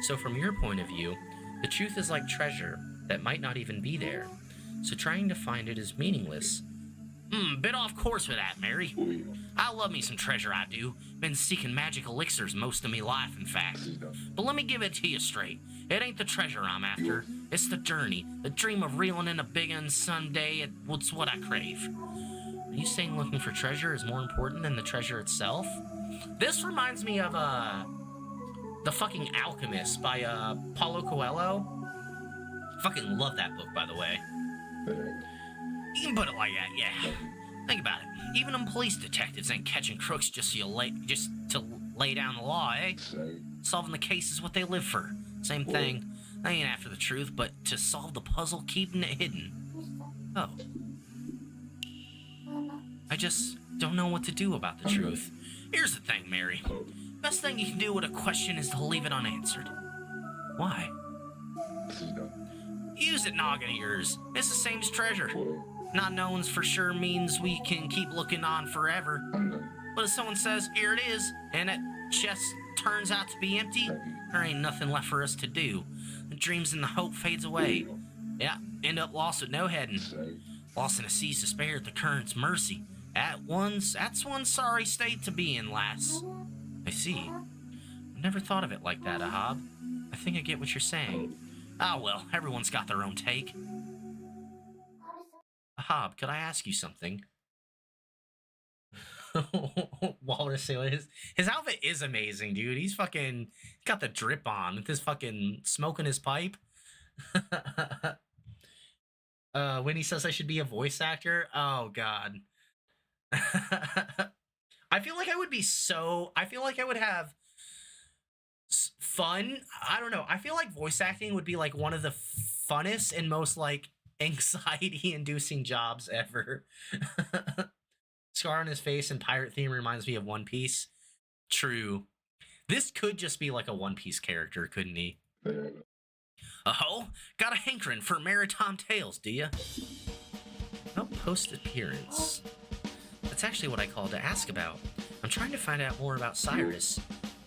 So from your point of view, the truth is like treasure that might not even be there. So trying to find it is meaningless. Bit off course with that, Mary. I love me some treasure, I do. Been seeking magic elixirs most of me life, in fact. But let me give it to you straight. It ain't the treasure I'm after. It's the journey. The dream of reeling in a big un someday. It's what I crave. Are you saying looking for treasure is more important than the treasure itself? This reminds me of, The Fucking Alchemist by, Paulo Coelho. Fucking love that book, by the way. You can put it like that, yeah. Think about it. Even them police detectives ain't catching crooks just to lay down the law, eh? Solving the case is what they live for. Same thing. They ain't after the truth, but to solve the puzzle, keeping it hidden. Oh. I just don't know what to do about the truth. Here's the thing, Mary. Best thing you can do with a question is to leave it unanswered. Why? Use it, noggin of yours. It's the same as treasure. Not knowing's for sure means we can keep looking on forever. But if someone says, here it is, and that chest turns out to be empty, there ain't nothing left for us to do. The dreams and the hope fades away. Yeah, end up lost with no heading. Lost in a sea's despair at the current's mercy. That's one sorry state to be in, lass. I see. I never thought of it like that, Ahab. I think I get what you're saying. Ah, well, everyone's got their own take. Ahab, could I ask you something? Walrus Sailor. His outfit is amazing, dude. He's fucking got the drip on with his fucking smoking his pipe. When he says I should be a voice actor, oh god. I feel like I would be I feel like I would have fun. I don't know. I feel like voice acting would be like one of the funnest and most like anxiety-inducing jobs ever. Scar on his face and pirate theme reminds me of One Piece. True. This could just be like a One Piece character, couldn't he? Oh, got a hankering for maritime tales, do ya? No post appearance. That's actually what I called to ask about. I'm trying to find out more about Cyrus.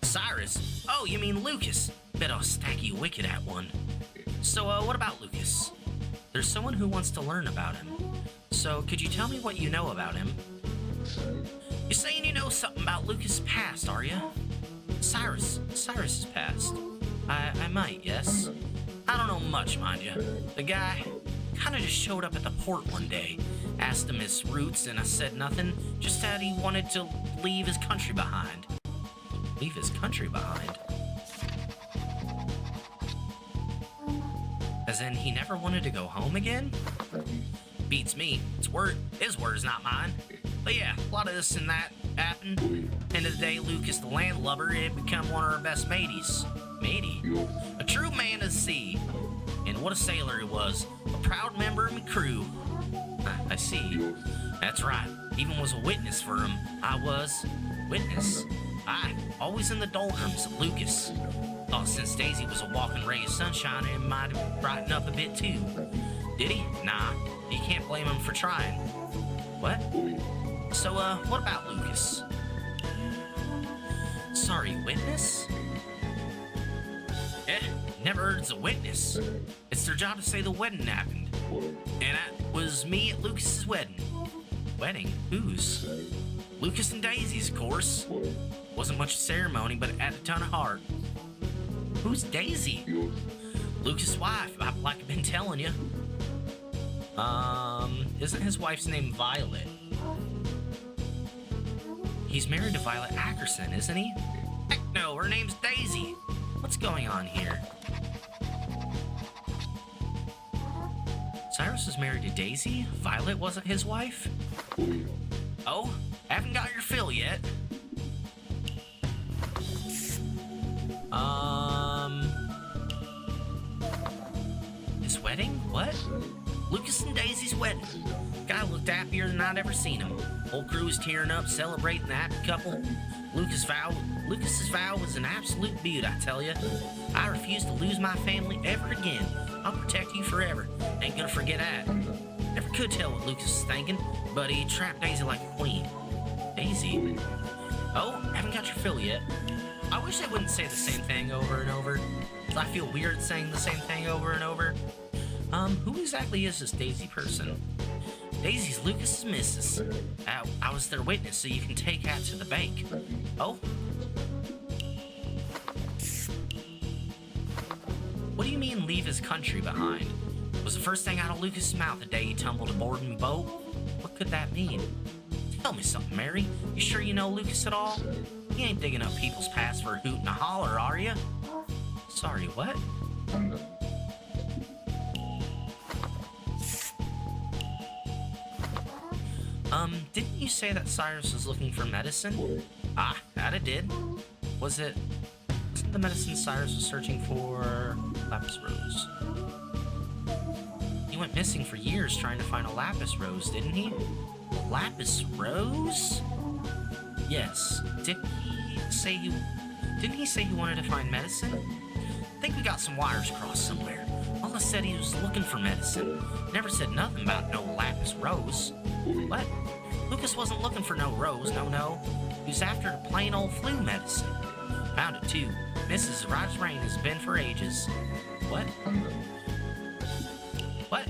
Cyrus? Oh, you mean Lucas? Bet I'll stack you wicked at one. So, what about Lucas? There's someone who wants to learn about him. So, could you tell me what you know about him? You're saying you know something about Lucas' past, are you? Cyrus's past. I might, yes. I don't know much, mind you. The guy kind of just showed up at the port one day, asked him his roots, and I said nothing, just that he wanted to leave his country behind. Leave his country behind? As in, he never wanted to go home again? Beats me. His words, not mine. But yeah, a lot of this and that happened. End of the day, Lucas, the landlubber, had become one of our best mateys. Matey? A true man of the sea. And what a sailor he was. A proud member of my crew. I see. That's right. Even was a witness for him. I was. Witness? Aye. Always in the doldrums of Lucas. Thought since Daisy was a walking ray of sunshine, it might have brightened up a bit too. Did he? Nah. You can't blame him for trying. What? So, what about Lucas? Sorry, witness? Never heard as a witness. It's their job to say the wedding happened. And that was me at Lucas's wedding. Wedding? Whose? Lucas and Daisy's, of course. Wasn't much ceremony, but it had a ton of heart. Who's Daisy? Lucas' wife, like I've been telling you. Isn't his wife's name Violet? He's married to Violet Ackerson, isn't he? Heck no, her name's Daisy. What's going on here? Cyrus was married to Daisy? Violet wasn't his wife? Oh, haven't got your fill yet. His wedding? What? Lucas and Daisy's wedding. Guy looked happier than I'd ever seen him. Whole crew was tearing up, celebrating the happy couple. Lucas's vow was an absolute beaut, I tell you. I refuse to lose my family ever again. I'll protect you forever. Ain't gonna forget that. Never could tell what Lucas was thinking, but he trapped Daisy like a queen. Daisy? Oh, haven't got your fill yet. I wish I wouldn't say the same thing over and over. I feel weird saying the same thing over and over. Who exactly is this Daisy person? Daisy's Lucas's missus. I was their witness, so you can take that to the bank. Oh? What do you mean, leave his country behind? Was the first thing out of Lucas's mouth the day he tumbled aboard in the boat? What could that mean? Tell me something, Mary. You sure you know Lucas at all? You ain't digging up people's past for a hoot and a holler, are you? Sorry, what? Didn't you say that Cyrus was looking for medicine? Ah, that it did. Wasn't the medicine Cyrus was searching for lapis rose? He went missing for years trying to find a lapis rose, didn't he? Lapis rose? Yes. Didn't he say he wanted to find medicine? I think we got some wires crossed somewhere. All I said he was looking for medicine. Never said nothing about no lapis rose. What? Lucas wasn't looking for no rose, no. He was after the plain old flu medicine. Found it too. Mrs. Right as rain has been for ages. What? What?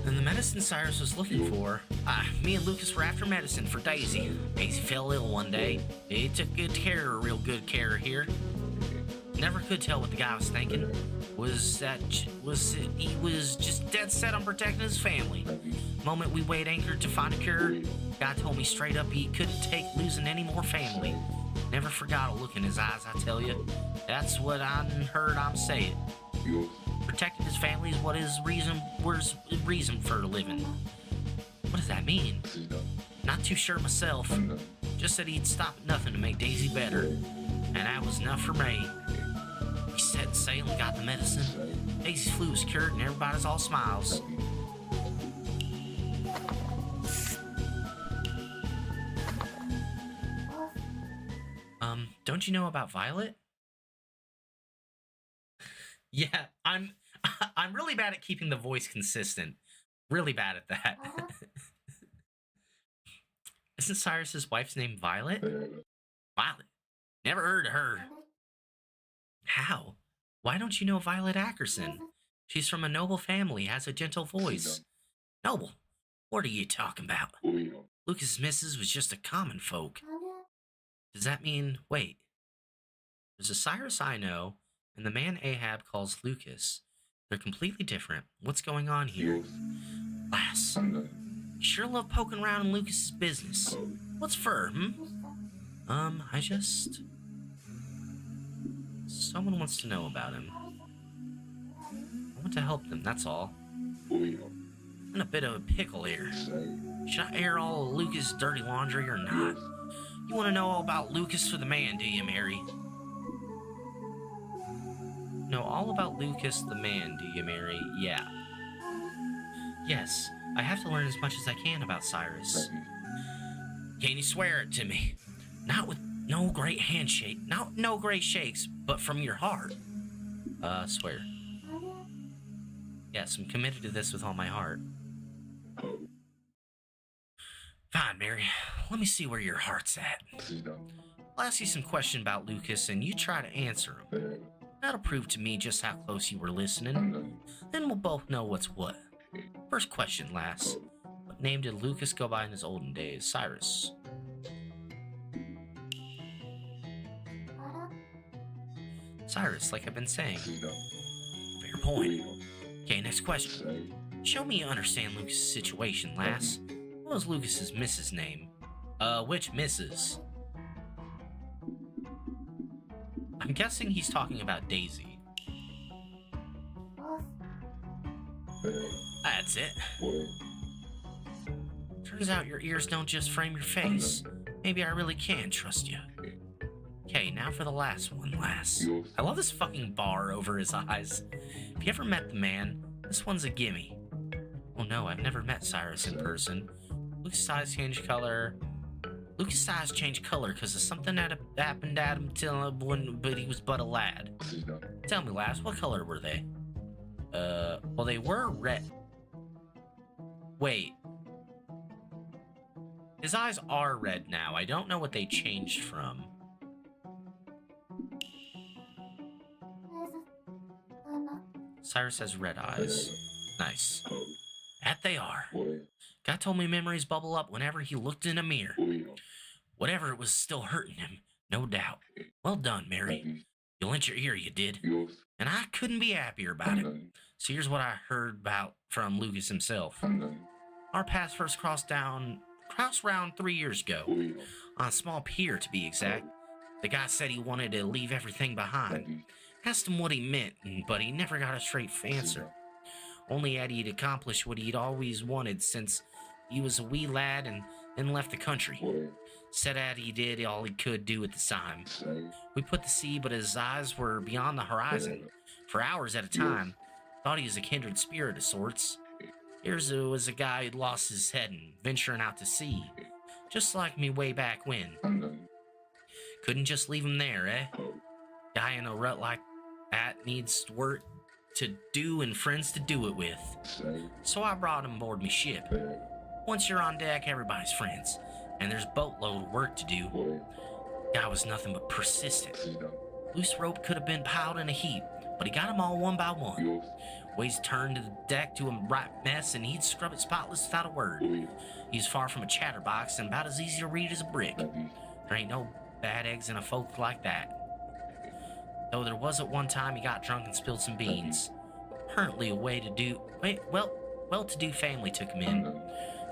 And the medicine Cyrus was looking for, me and Lucas were after medicine for Daisy. Daisy fell ill one day. He took good care, real good care here. Never could tell what the guy was thinking. He was just dead set on protecting his family. The moment we weighed anchor to find a cure, God told me straight up he couldn't take losing any more family. Never forgot a look in his eyes, I tell you. That's what I heard him say it. Protecting his family is what his reason for living. What does that mean? Not too sure myself. Just said he'd stop at nothing to make Daisy better. And that was enough for me. We set sail and got the medicine. Daisy's flu was cured and everybody's all smiles. don't you know about Violet? Yeah, I'm really bad at keeping the voice consistent. Really bad at that. Isn't Cyrus's wife's name Violet? Violet. Never heard of her. How? Why don't you know Violet Ackerson? She's from a noble family, has a gentle voice. Noble? What are you talking about? Lucas's missus was just a common folk. Does that mean... Wait. There's a Cyrus I know, and the man Ahab calls Lucas. They're completely different. What's going on here? Lass. You sure love poking around in Lucas's business. What's for, I just... Someone wants to know about him. I want to help them, that's all. I'm in a bit of a pickle here. Should I air all of Lucas' dirty laundry or not? You want to know all about Lucas for the man, do you, Mary? Know all about Lucas the man, do you, Mary? Yeah. Yes, I have to learn as much as I can about Cyrus. Can you swear it to me? Not with no great handshake, no great shakes, but from your heart. Swear. Yes, I'm committed to this with all my heart. Fine, Mary. Let me see where your heart's at. I'll ask you some questions about Lucas, and you try to answer them. That'll prove to me just how close you were listening. Then we'll both know what's what. First question, lass. What name did Lucas go by in his olden days? Cyrus. Cyrus, like I've been saying. Fair point. Okay, next question. Show me you understand Lucas' situation, lass. What was Lucas's missus' name? Which missus? I'm guessing he's talking about Daisy. That's it. Turns out your ears don't just frame your face. Maybe I really can trust you. Okay, now for the last one, lass. I love this fucking bar over his eyes. If you ever met the man, this one's a gimme. Oh no, I've never met Cyrus in person. Lucas' eyes changed color. Lucas' eyes changed color because of something that happened at him but he was but a lad. Tell me, lass, what color were they? Well, they were red. Wait. His eyes are red now. I don't know what they changed from. Cyrus has red eyes. Nice. That they are. God told me memories bubble up whenever he looked in a mirror. Whatever it was still hurting him, no doubt. Well done, Mary. You lent your ear, you did. And I couldn't be happier about it. So here's what I heard about from Lucas himself. Our paths first crossed around 3 years ago. On a small pier, to be exact. The guy said he wanted to leave everything behind. Asked him what he meant, but he never got a straight answer. Only had he'd accomplished what he'd always wanted since he was a wee lad and left the country. Said that he did all he could do at the time. We put to sea, but his eyes were beyond the horizon. For hours at a time. Thought he was a kindred spirit of sorts. Here's was a guy who'd lost his head and venturing out to sea. Just like me way back when. Couldn't just leave him there, eh? Guy in a rut like that needs work to do and friends to do it with. So I brought him aboard me ship. Once you're on deck, everybody's friends, and there's boatload of work to do. Guy was nothing but persistent. Loose rope could have been piled in a heap, but he got them all one by one. Ways turned to the deck to a right mess, and he'd scrub it spotless without a word. He's far from a chatterbox and about as easy to read as a brick. There ain't no bad eggs in a folk like that. Though there was at one time he got drunk and spilled some beans. Apparently a well-to-do family took him in.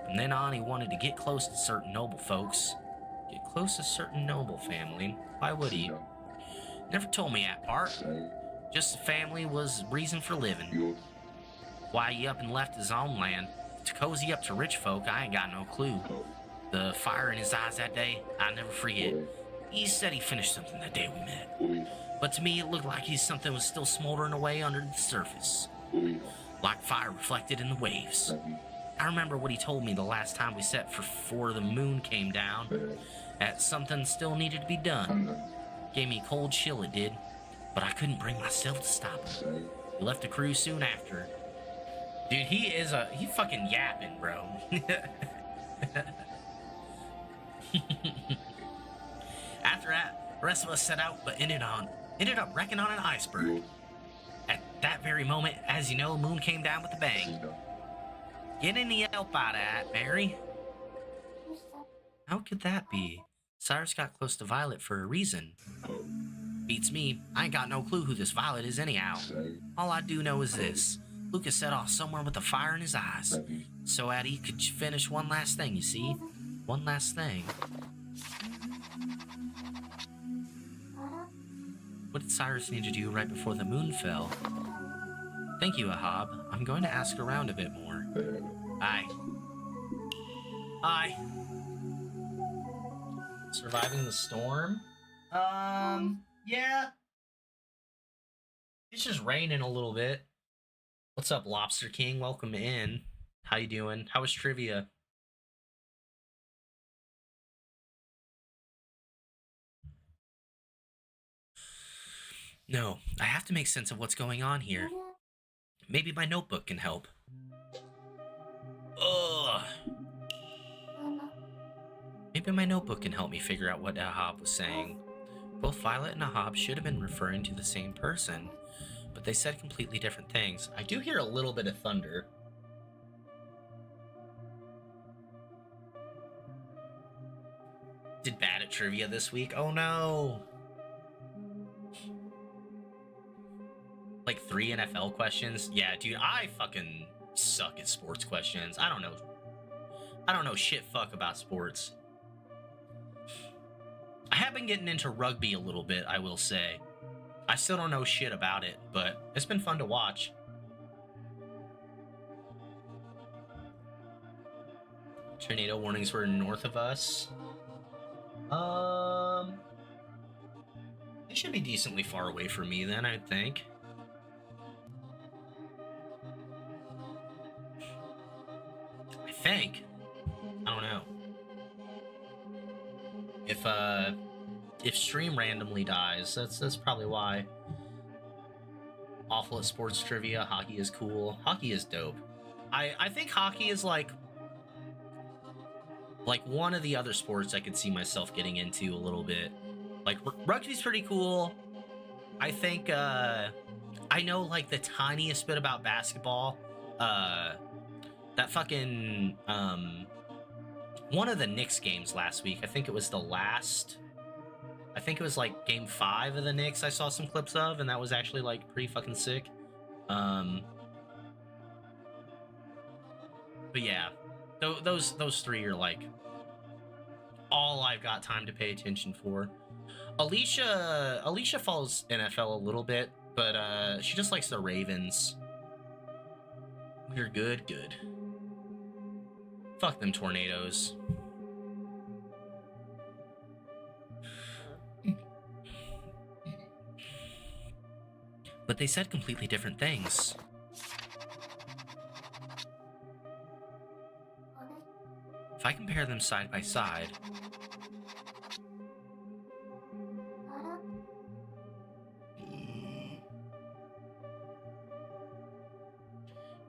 From then on he wanted to get close to certain noble folks. Get close to certain noble family? Why would he? Never told me that part. Just the family was reason for living. Why he up and left his own land to cozy up to rich folk, I ain't got no clue. The fire in his eyes that day, I never forget. He said he finished something that day we met. But to me, it looked like something was still smoldering away under the surface. Like fire reflected in the waves. I remember what he told me the last time we set before the moon came down. That something still needed to be done. Gave me a cold chill, it did. But I couldn't bring myself to stop him. He left the crew soon after. Dude, he fucking yapping, bro. After that, the rest of us set out, but ended up wrecking on an iceberg. At that very moment, as you know, moon came down with a bang. Get any help out of that, Mary? How could that be? Cyrus got close to Violet for a reason. Beats me. I ain't got no clue who this Violet is anyhow. All I do know is this. Lucas set off somewhere with a fire in his eyes. So that he could finish one last thing, you see? One last thing. What did Cyrus need to do right before the moon fell? Thank you, Ahab. I'm going to ask around a bit more. Aye. Aye. Surviving the storm? Yeah. It's just raining a little bit. What's up, Lobster King? Welcome in. How you doing? How was trivia? No, I have to make sense of what's going on here. Maybe my notebook can help. Ugh. Maybe my notebook can help me figure out what Ahab was saying. Both Violet and Ahab should have been referring to the same person, but they said completely different things. I do hear a little bit of thunder. Did bad at trivia this week? Oh no! Like 3 NFL questions? Yeah, dude, I fucking suck at sports questions. I don't know shit fuck about sports. I have been getting into rugby a little bit, I will say. I still don't know shit about it, but it's been fun to watch. Tornado warnings were north of us. They should be decently far away from me then, I'd think. I think. I don't know. If stream randomly dies, that's probably why. Awful at sports trivia. Hockey is cool. Hockey is dope. I think hockey is like one of the other sports I could see myself getting into a little bit. Like rugby's pretty cool. I think I know like the tiniest bit about basketball. That fucking one of the Knicks games last week. I think it was like game 5 of the Knicks I saw some clips of, and that was actually like pretty fucking sick. But yeah, those 3 are like all I've got time to pay attention for. Alicia follows NFL a little bit, but she just likes the Ravens. We're good. Fuck them tornadoes. But they said completely different things. If I compare them side by side,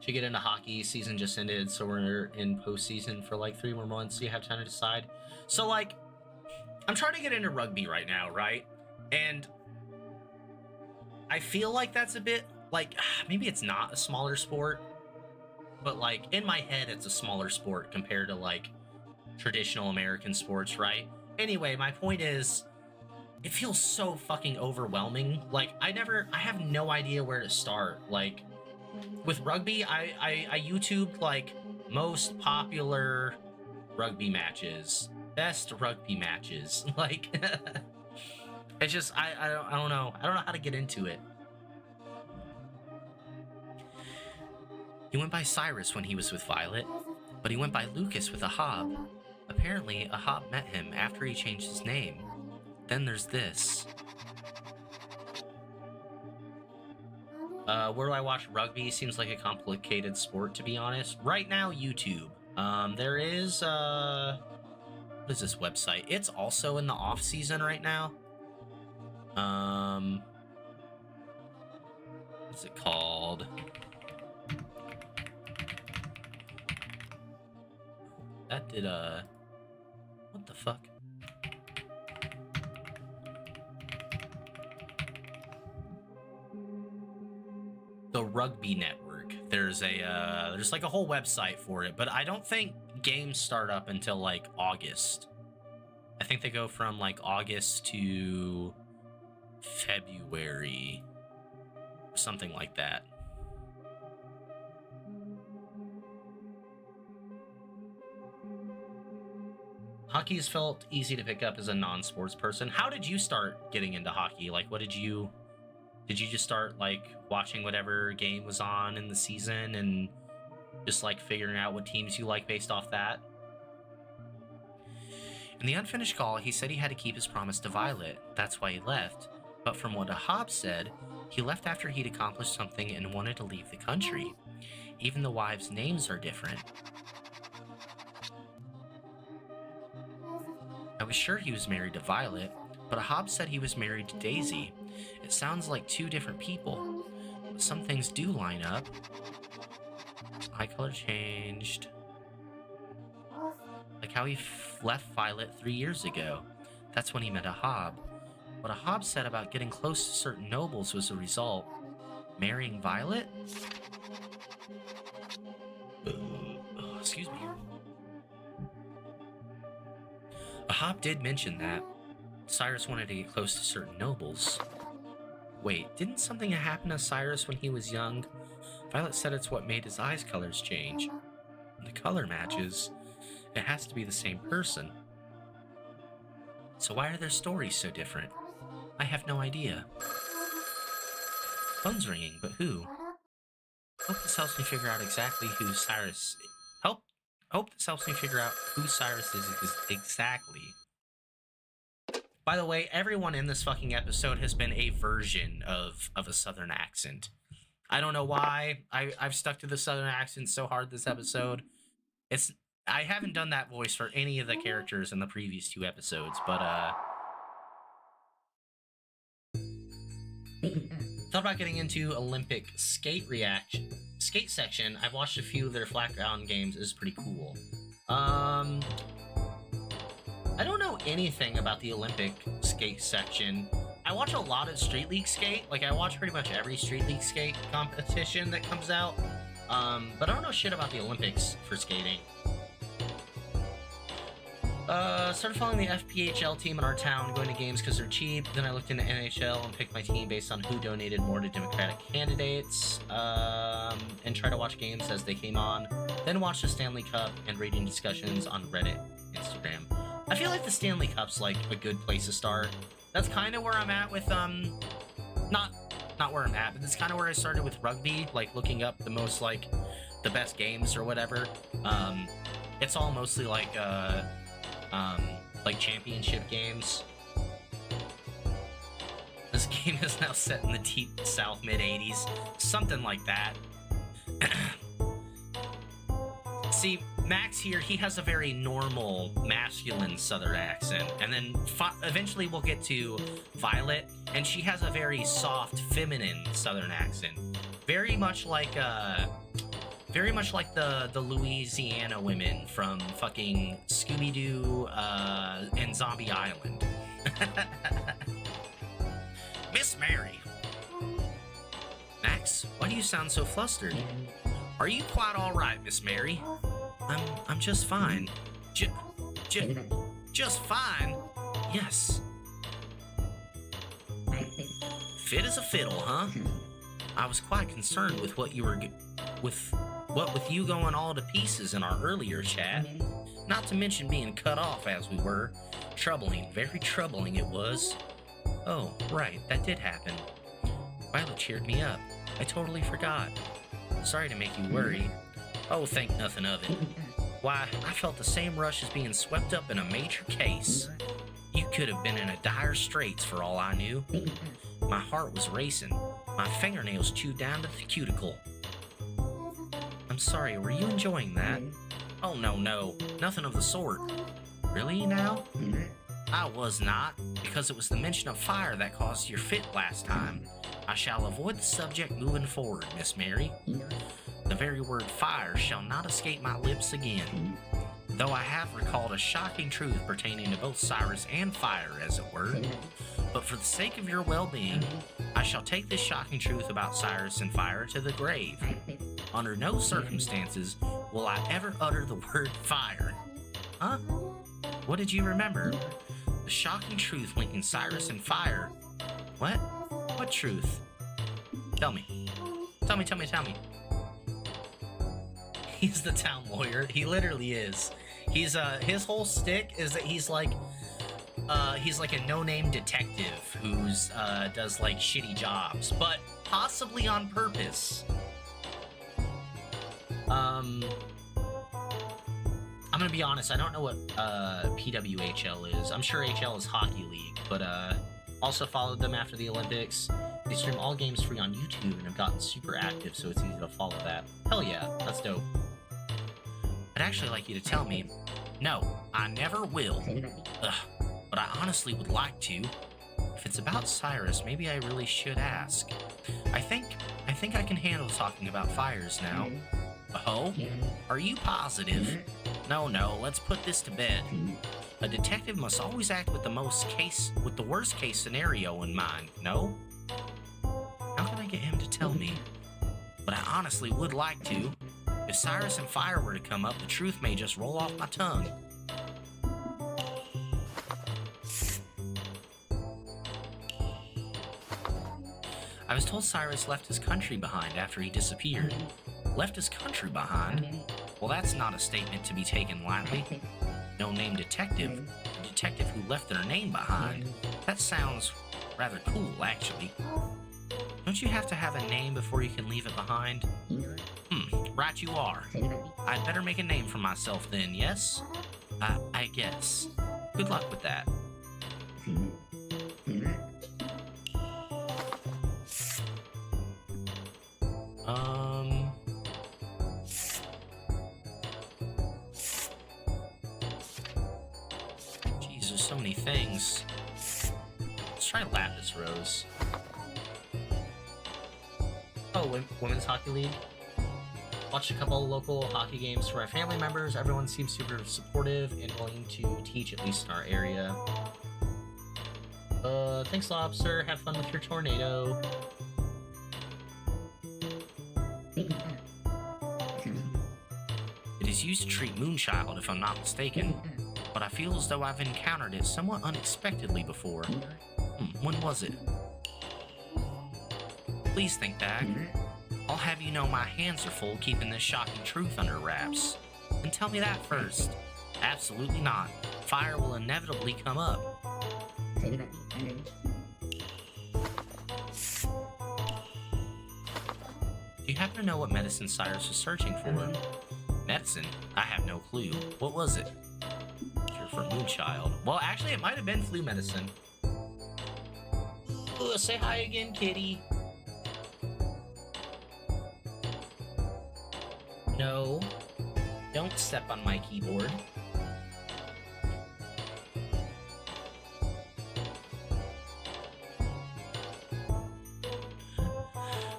should get into hockey. Season just ended, so we're in postseason for like 3 more months, so you have time to decide. So like, I'm trying to get into rugby right now, right? And I feel like that's a bit like, maybe it's not a smaller sport, but like in my head it's a smaller sport compared to like traditional American sports, right? Anyway, my point is, it feels so fucking overwhelming. Like I have no idea where to start. Like with rugby, I YouTubed like most popular rugby matches, best rugby matches. Like it's just I don't know how to get into it. He went by Cyrus when he was with Violet, but he went by Lucas with Ahab. Apparently, Ahab met him after he changed his name. Then there's this. Where do I watch rugby? Seems like a complicated sport, to be honest. Right now, YouTube. There is, what is this website? It's also in the off season right now. What's it called? That did what the fuck? The Rugby Network. There's like a whole website for it, but I don't think games start up until like August. I think they go from like August to February, something like that. Hockey has felt easy to pick up as a non-sports person. How did you start getting into hockey? Like, what did you just start like watching whatever game was on in the season and just like figuring out what teams you like based off that? In the unfinished call, he said he had to keep his promise to Violet. That's why he left. But from what Hobbs said, he left after he'd accomplished something and wanted to leave the country. Even the wives' names are different. I was sure he was married to Violet, but Hobbs said he was married to Daisy. It sounds like two different people, but some things do line up. Eye color changed. Like how he left Violet 3 years ago. That's when he met Ahab. What Ahab said about getting close to certain nobles was a result. Marrying Violet? Excuse me. Ahab did mention that. Cyrus wanted to get close to certain nobles. Wait, didn't something happen to Cyrus when he was young? Violet said it's what made his eyes colors change. The color matches. It has to be the same person. So why are their stories so different? I have no idea. Phone's ringing, but who? Hope this helps me figure out exactly who Cyrus... Hope this helps me figure out who Cyrus is exactly. By the way, everyone in this fucking episode has been a version of a southern accent. I don't know why. I've stuck to the southern accent so hard this episode. I haven't done that voice for any of the characters in the previous 2 episodes, but thought about getting into Olympic skate section. I've watched a few of their flat ground games. It's pretty cool. I don't know anything about the Olympic skate section. I watch a lot of Street League skate. Like, I watch pretty much every Street League skate competition that comes out. But I don't know shit about the Olympics for skating. Started following the FPHL team in our town, going to games because they're cheap. Then I looked into NHL and picked my team based on who donated more to Democratic candidates, and try to watch games as they came on. Then watch the Stanley Cup and reading discussions on Reddit, Instagram. I feel like the Stanley Cup's like a good place to start. That's kind of where I'm at with, not where I'm at, but that's kind of where I started with rugby, like looking up the most, like, the best games or whatever. It's all mostly like championship games. This game is now set in the deep south mid-80s, something like that. See, Max here, he has a very normal masculine southern accent, and then eventually we'll get to Violet, and she has a very soft feminine southern accent, very much like the Louisiana women from fucking Scooby-Doo and Zombie Island. Miss Mary. Max, why do you sound so flustered? Are you quite all right, Miss Mary? I'm just fine. Just fine? Yes. Fit as a fiddle, huh? I was quite concerned with what you were with you going all to pieces in our earlier chat. Not to mention being cut off as we were. Troubling, very troubling it was. Oh, right, that did happen. Violet cheered me up. I totally forgot. Sorry to make you worry. Oh, think nothing of it. Why, I felt the same rush as being swept up in a major case. You could have been in a dire straits for all I knew. My heart was racing. My fingernails chewed down to the cuticle. I'm sorry, were you enjoying that? Oh, no, nothing of the sort. Really, now? I was not, because it was the mention of fire that caused your fit last time. I shall avoid the subject moving forward, Miss Mary. The very word fire shall not escape my lips again. Though I have recalled a shocking truth pertaining to both Cyrus and fire, as it were. But for the sake of your well-being, I shall take this shocking truth about Cyrus and fire to the grave. Under no circumstances will I ever utter the word fire. Huh? What did you remember? The shocking truth linking Cyrus and fire. What? What truth? Tell me. Tell me. He's the town lawyer. He literally is. He's his whole stick is that he's like a no-name detective who's does like shitty jobs, but possibly on purpose. I'm gonna be honest, I don't know what PWHL is. I'm sure HL is Hockey League, but also followed them after the Olympics. They stream all games free on YouTube and have gotten super active, so it's easy to follow that. Hell yeah, that's dope. I'd actually like you to tell me. No, I never will. Ugh, but I honestly would like to. If it's about Cyrus, maybe I really should ask. I think I can handle talking about fires now. Oh? Are you positive? No, let's put this to bed. A detective must always act with the worst case scenario in mind, no? How can I get him to tell me? But I honestly would like to. If Cyrus and fire were to come up, the truth may just roll off my tongue. I was told Cyrus left his country behind after he disappeared. Left his country behind? Well, that's not a statement to be taken lightly. No-name detective. A detective who left their name behind. That sounds rather cool, actually. Don't you have to have a name before you can leave it behind? Right you are. I'd better make a name for myself then, yes? I guess. Good luck with that. Jeez, there's so many things. Let's try Lapis Rose. Oh, Women's Hockey League. Watched a couple of local hockey games for my family members. Everyone seems super supportive and willing to teach, at least in our area. Thanks, Lobster. Have fun with your tornado. It is used to treat Moonchild, if I'm not mistaken, but I feel as though I've encountered it somewhat unexpectedly before. When was it? Please think back. I'll have you know my hands are full keeping this shocking truth under wraps. And tell me that first. Absolutely not. Fire will inevitably come up. Do you happen to know what medicine Cyrus was searching for? Medicine? I have no clue. What was it? Cure for Moonchild. Well, actually, it might have been flu medicine. Ooh, say hi again, kitty. No, don't step on my keyboard.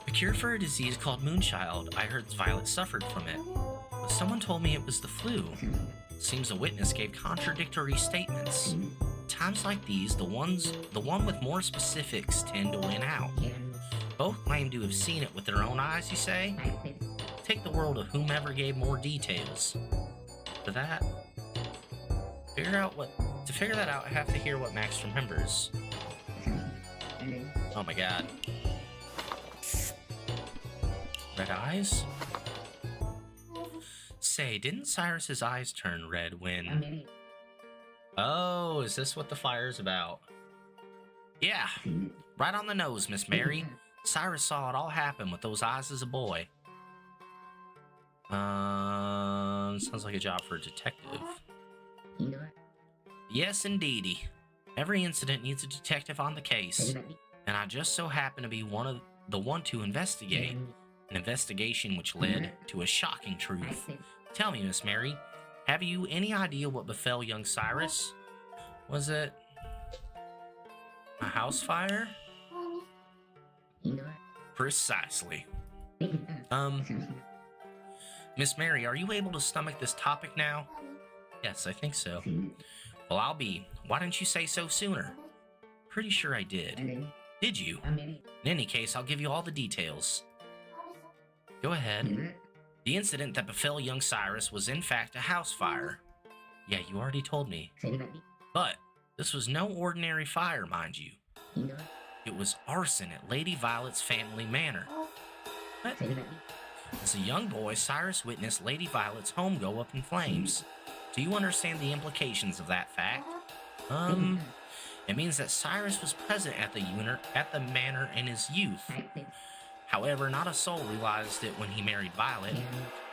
A cure for a disease called Moonchild. I heard Violet suffered from it, but someone told me it was the flu. Seems a witness gave contradictory statements. Times like these, the one with more specifics tend to win out. Both claim to have seen it with their own eyes, you say? Take the world of whomever gave more details. To figure that out, I have to hear what Max remembers. Oh my god. Red eyes? Say, didn't Cyrus's eyes turn red when... Oh, is this what the fire's about? Yeah, right on the nose, Miss Mary. Cyrus saw it all happen with those eyes as a boy. Sounds like a job for a detective. Yes, indeedy. Every incident needs a detective on the case, and I just so happen to be the one to investigate. An investigation which led to a shocking truth. Tell me, Miss Mary, have you any idea what befell young Cyrus? Was it A house fire? Precisely. Miss Mary, are you able to stomach this topic now? Yes, I think so. Well, I'll be. Why didn't you say so sooner? Pretty sure I did. Did you? In any case, I'll give you all the details. Go ahead. The incident that befell young Cyrus was in fact a house fire. Yeah, you already told me. But this was no ordinary fire, mind you. It was arson at Lady Violet's family manor. What? As a young boy, Cyrus witnessed Lady Violet's home go up in flames. Do you understand the implications of that fact? It means that Cyrus was present at the manor in his youth. However, not a soul realized it when he married Violet.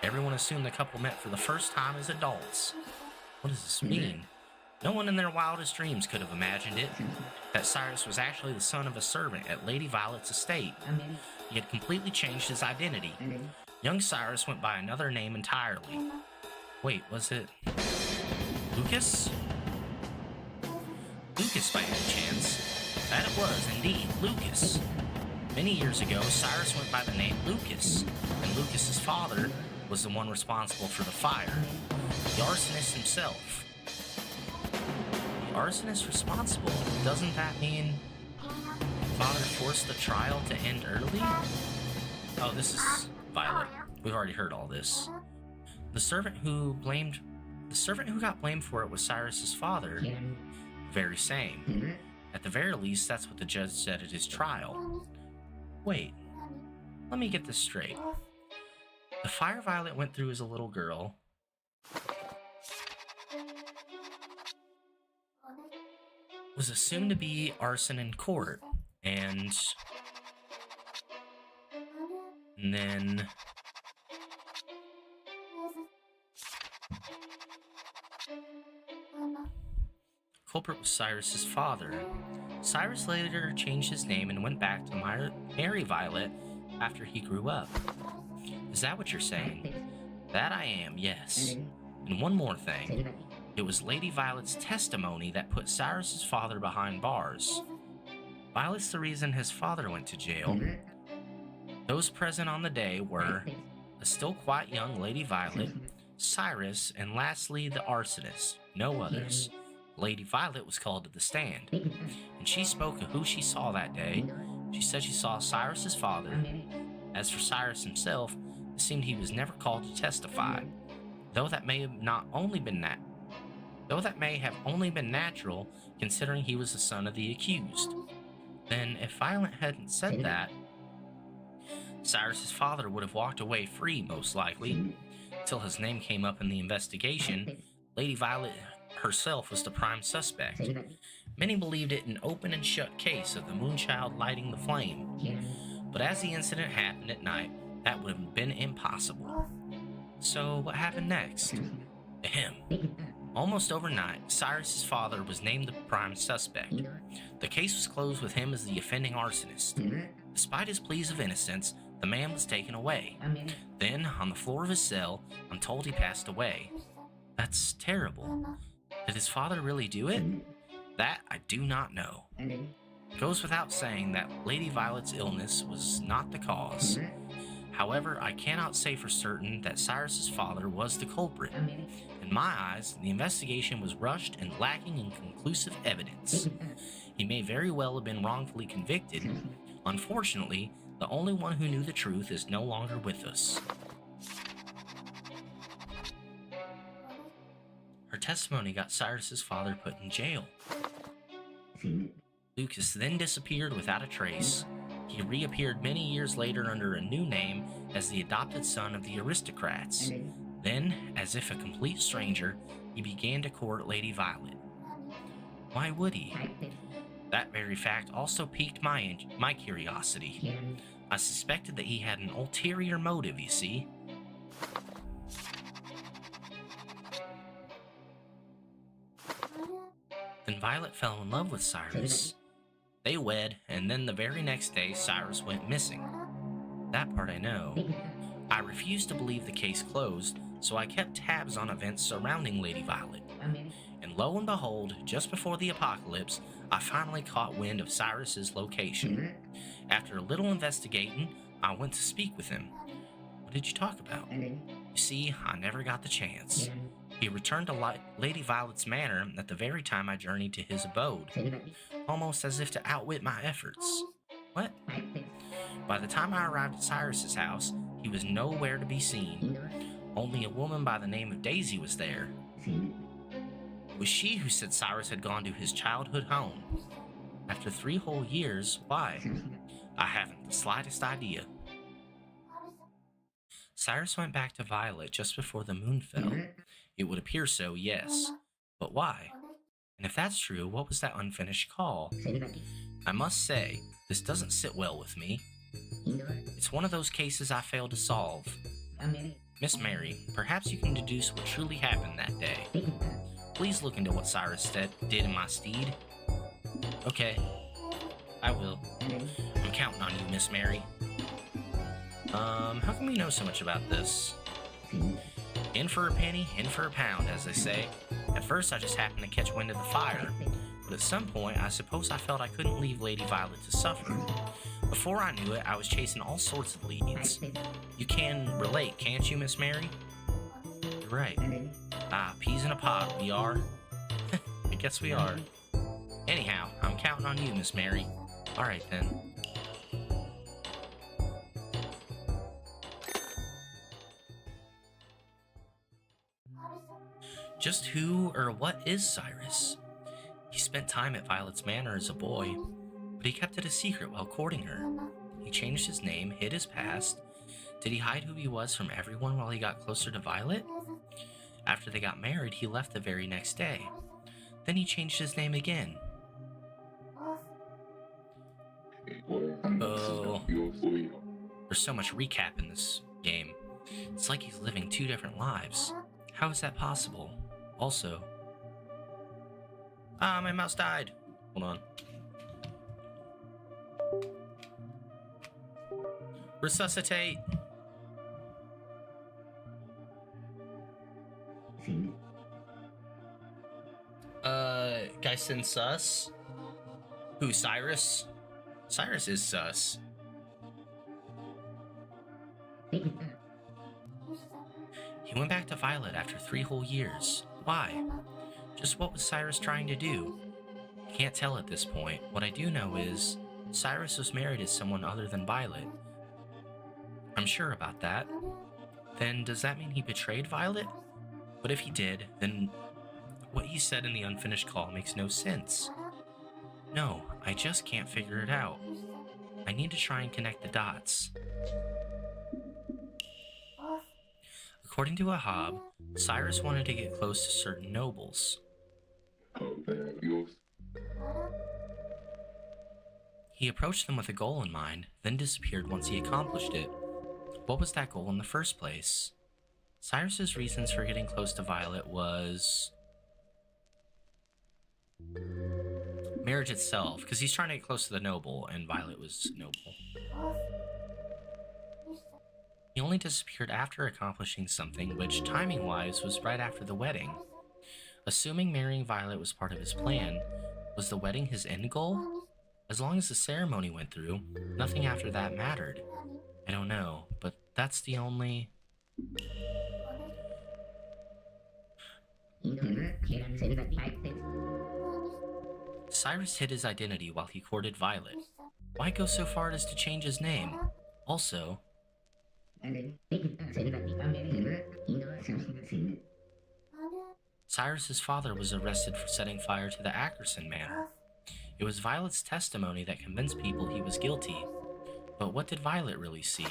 Everyone assumed the couple met for the first time as adults. What does this mean? No one in their wildest dreams could have imagined it, that Cyrus was actually the son of a servant at Lady Violet's estate. He had completely changed his identity. Young Cyrus went by another name entirely. Wait, was it Lucas? Lucas, by any chance? That it was, indeed, Lucas. Many years ago, Cyrus went by the name Lucas, and Lucas's father was the one responsible for the fire, the arsonist himself. The arsonist responsible? Doesn't that mean father forced the trial to end early? Oh, this is Violet. We've already heard all this. The servant who got blamed for it was Cyrus's father. Very same. At the very least, that's what the judge said at his trial. Wait, let me get this straight. The fire Violet went through as a little girl was assumed to be arson in court, and then culprit was Cyrus's father. Cyrus later changed his name and went back to marry Violet after he grew up. Is that what you're saying? That I am, yes. And one more thing. It was Lady Violet's testimony that put Cyrus's father behind bars. Violet's the reason his father went to jail. Those present on the day were a still quite young Lady Violet, Cyrus, and lastly the arsonist, no others. Lady Violet was called to the stand, and she spoke of who she saw that day. She said she saw Cyrus's father. As for Cyrus himself, it seemed he was never called to testify, though that may have only been natural, considering he was the son of the accused. Then, if Violet hadn't said that, Cyrus's father would have walked away free, most likely, till his name came up in the investigation. Lady Violet herself was the prime suspect. Many believed it an open and shut case of the Moonchild lighting the flame. But as the incident happened at night, that would have been impossible. So what happened next? Ahem. Almost overnight, Cyrus's father was named the prime suspect. The case was closed with him as the offending arsonist. Despite his pleas of innocence, the man was taken away. Then, on the floor of his cell, I'm told he passed away. That's terrible. Did his father really do it? That I do not know. It goes without saying that Lady Violet's illness was not the cause. However, I cannot say for certain that Cyrus's father was the culprit. In my eyes, the investigation was rushed and lacking in conclusive evidence. He may very well have been wrongfully convicted. Unfortunately, the only one who knew the truth is no longer with us. Her testimony got Cyrus's father put in jail. Lucas then disappeared without a trace. He reappeared many years later under a new name as the adopted son of the aristocrats. Then, as if a complete stranger, he began to court Lady Violet. Why would he? That very fact also piqued my curiosity. I suspected that he had an ulterior motive, you see. Then Violet fell in love with Cyrus. They wed, and then the very next day, Cyrus went missing. That part I know. I refused to believe the case closed, so I kept tabs on events surrounding Lady Violet. And lo and behold, just before the apocalypse, I finally caught wind of Cyrus's location. After a little investigating, I went to speak with him. What did you talk about? You see, I never got the chance. He returned to Lady Violet's manor at the very time I journeyed to his abode, almost as if to outwit my efforts. What? By the time I arrived at Cyrus's house, he was nowhere to be seen. Only a woman by the name of Daisy was there. It was she who said Cyrus had gone to his childhood home. After 3 whole years, why? I haven't the slightest idea. Cyrus went back to Violet just before the moon fell. It would appear so, yes. But why? And if that's true, what was that unfinished call? I must say, this doesn't sit well with me. It's one of those cases I failed to solve. Miss Mary, perhaps you can deduce what truly happened that day. Please look into what Cyrus did in my stead. Okay, I will. I'm counting on you, Miss Mary. How come we know so much about this? In for a penny, in for a pound, as they say. At first, I just happened to catch wind of the fire, but at some point, I suppose I felt I couldn't leave Lady Violet to suffer. Before I knew it, I was chasing all sorts of leads. You can relate, can't you, Miss Mary? You're right. Peas in a pod, we are. I guess we are. Anyhow, I'm counting on you, Miss Mary. Alright then. Just who or what is Cyrus? He spent time at Violet's manor as a boy, but he kept it a secret while courting her. He changed his name, hid his past. Did he hide who he was from everyone while he got closer to Violet? After they got married, he left the very next day. Then he changed his name again. Oh, there's so much recap in this game. It's like he's living 2 different lives. How is that possible? Also, my mouse died. Hold on. Resuscitate. Guy send sus? Who, Cyrus? Cyrus is sus. He went back to Violet after 3 whole years. Why? Just what was Cyrus trying to do? I can't tell at this point. What I do know is Cyrus was married to someone other than Violet. I'm sure about that. Then does that mean he betrayed Violet? But if he did, then what he said in the unfinished call makes no sense. No, I just can't figure it out. I need to try and connect the dots. According to Ahab, Cyrus wanted to get close to certain nobles. He approached them with a goal in mind, then disappeared once he accomplished it. What was that goal in the first place? Cyrus's reasons for getting close to Violet was marriage itself, because he's trying to get close to the noble, and Violet was noble. He only disappeared after accomplishing something, which, timing-wise, was right after the wedding. Assuming marrying Violet was part of his plan, was the wedding his end goal? As long as the ceremony went through, nothing after that mattered. I don't know, but that's the only... Cyrus hid his identity while he courted Violet. Why go so far as to change his name? Also, Cyrus's father was arrested for setting fire to the Ackerson manor. It was Violet's testimony that convinced people he was guilty. But what did Violet really see?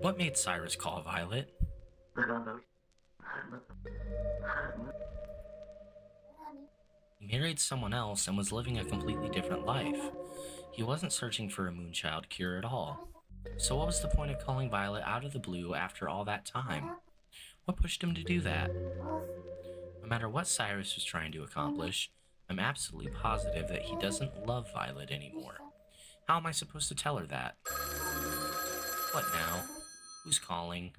What made Cyrus call Violet? He married someone else and was living a completely different life. He wasn't searching for a Moonchild cure at all. So what was the point of calling Violet out of the blue after all that time? What pushed him to do that? No matter what Cyrus was trying to accomplish, I'm absolutely positive that he doesn't love Violet anymore. How am I supposed to tell her that? What now? Who's calling?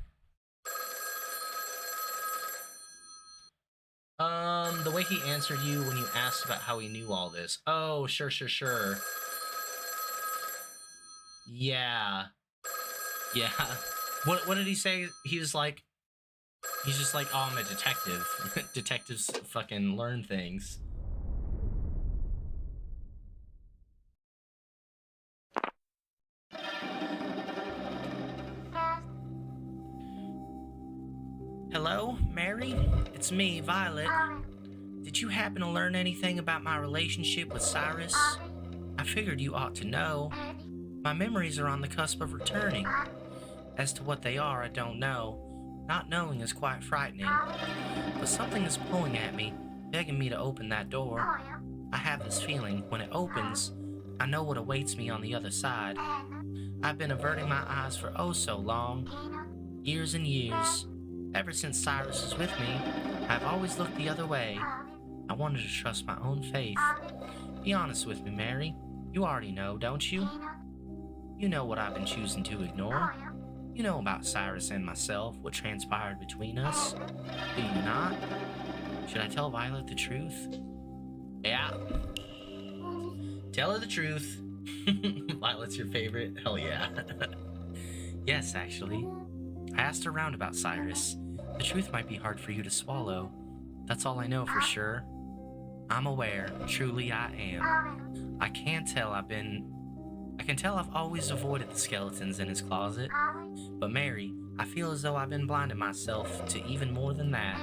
The way he answered you when you asked about how he knew all this. Oh, sure. Yeah. Yeah. What did he say? He was like, he's just like, oh, I'm a detective. Detectives fucking learn things. Hello, Mary? It's me, Violet. Did you happen to learn anything about my relationship with Cyrus? I figured you ought to know. My memories are on the cusp of returning. As to what they are, I don't know. Not knowing is quite frightening. But something is pulling at me, begging me to open that door. I have this feeling, when it opens, I know what awaits me on the other side. I've been averting my eyes for oh so long. Years and years. Ever since Cyrus was with me, I've always looked the other way. I wanted to trust my own faith. Be honest with me, Mary. You already know, don't you? You know what I've been choosing to ignore. You know about Cyrus and myself, what transpired between us. Do you not? Should I tell Violet the truth? Yeah. Tell her the truth. Violet's your favorite? Hell yeah. Yes, actually. I asked around about Cyrus. The truth might be hard for you to swallow. That's all I know for sure. I'm aware, truly I am. I can tell I've always avoided the skeletons in his closet. But Mary, I feel as though I've been blinding myself to even more than that.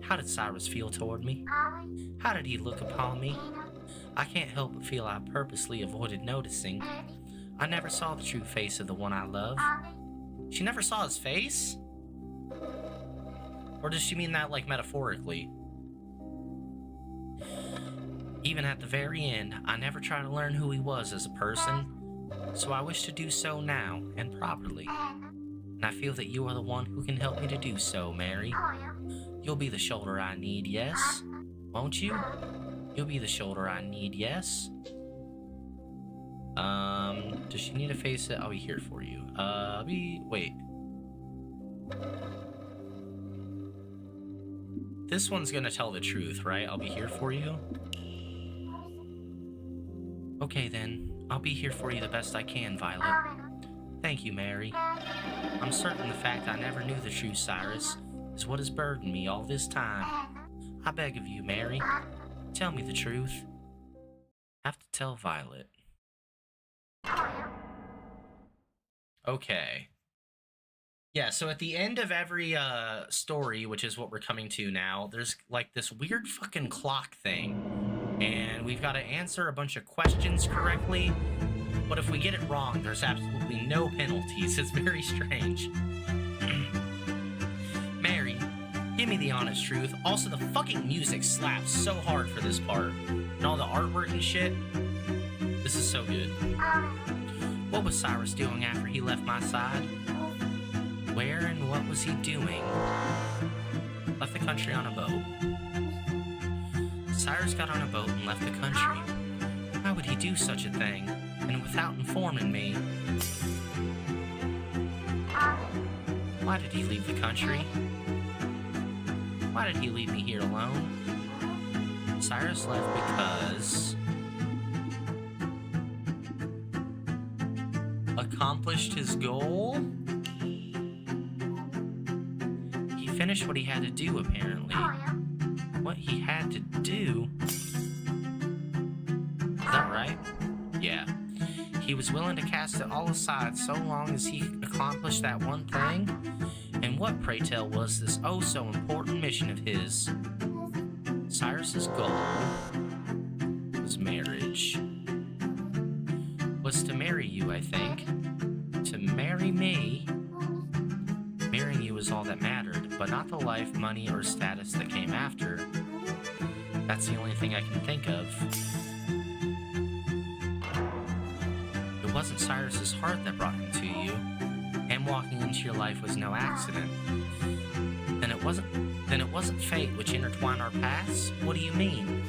How did Cyrus feel toward me? How did he look upon me? I can't help but feel I purposely avoided noticing. I never saw the true face of the one I love. She never saw his face? Or does she mean that, like, metaphorically? Even at the very end, I never tried to learn who he was as a person, so I wish to do so now, and properly. And I feel that you are the one who can help me to do so, Mary. You'll be the shoulder I need, yes? Won't you? You'll be the shoulder I need, yes? Does she need to face it? I'll be here for you. Wait. This one's gonna tell the truth, right? I'll be here for you. Okay then, I'll be here for you the best I can, Violet. Thank you, Mary. I'm certain the fact I never knew the true Cyrus is what has burdened me all this time. I beg of you, Mary, tell me the truth. I have to tell Violet. Okay. Yeah, so at the end of every story, which is what we're coming to now, there's like this weird fucking clock thing. And we've got to answer a bunch of questions correctly. But if we get it wrong, there's absolutely no penalties. It's very strange. Mary, give me the honest truth. Also, the fucking music slaps so hard for this part. And all the artwork and shit. This is so good. What was Cyrus doing after he left my side? Where and what was he doing? Left the country on a boat. Cyrus got on a boat and left the country. Why would he do such a thing? And without informing me? Why did he leave the country? Why did he leave me here alone? Cyrus left because... accomplished his goal? He finished what he had to do, apparently. What he had to do? Is that right? Yeah. He was willing to cast it all aside so long as he accomplished that one thing? And what, pray tell, was this oh so important mission of his? Cyrus's goal was marriage. Was to marry you, I think. To marry me. Marrying you was all that mattered, but not the life, money, or status that came after. That's the only thing I can think of. It wasn't Cyrus's heart that brought him to you. Him walking into your life was no accident. Then it wasn't fate which intertwined our paths? What do you mean?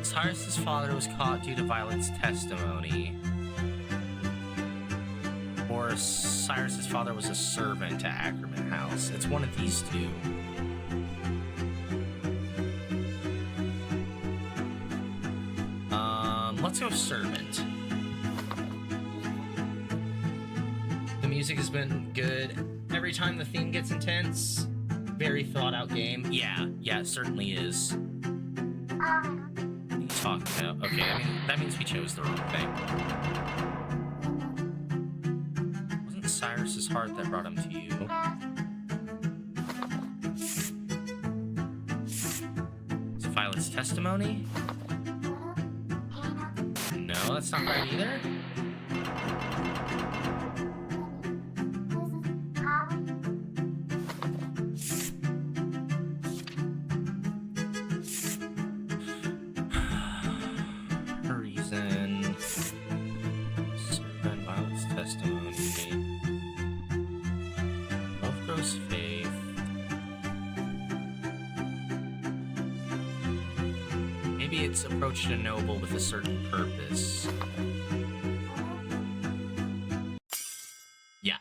Cyrus's father was caught due to Violet's testimony. Or if Cyrus's father was a servant at Ackerman House. It's one of these two. Let's go servant. The music has been good. Every time the theme gets intense, very thought out game. Yeah, it certainly is. What are you talking about? Okay, I mean, that means we chose the wrong thing. Wasn't Cyrus's heart that brought him to you? Is Violet's testimony? No, that's not right either. Her reason. Servant Violet's testimony. Love grows faith. Maybe it's approached a noble with a certain purpose. Yeah.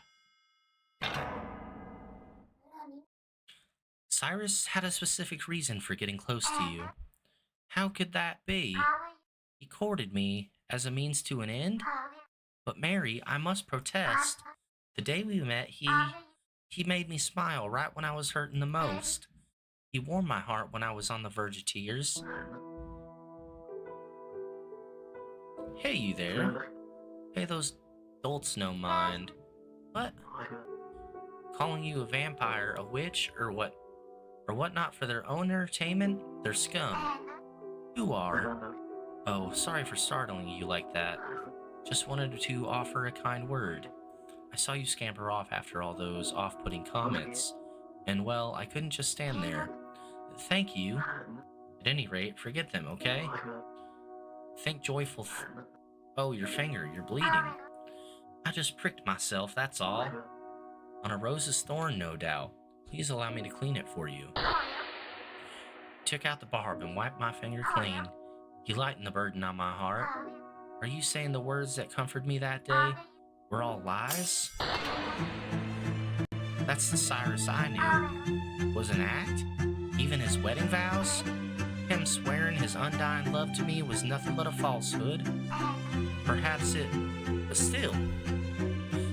Cyrus had a specific reason for getting close to you. How could that be? He courted me as a means to an end? But Mary, I must protest. The day we met, he made me smile right when I was hurting the most. He warmed my heart when I was on the verge of tears. Hey, you there. Pay those dolts no mind. What? Calling you a vampire, a witch, or whatnot for their own entertainment? They're scum. You are. Oh, sorry for startling you like that. Just wanted to offer a kind word. I saw you scamper off after all those off-putting comments. And well, I couldn't just stand there. Thank you. At any rate, forget them, okay? Think joyful oh, your finger, you're bleeding. I just pricked myself, that's all. On a rose's thorn, no doubt. Please allow me to clean it for you. Took out the barb and wiped my finger clean. You lightened the burden on my heart. Are you saying the words that comforted me that day were all lies? That's the Cyrus I knew. Was an act? Even his wedding vows? Him swearing his undying love to me was nothing but a falsehood. Perhaps it... But still,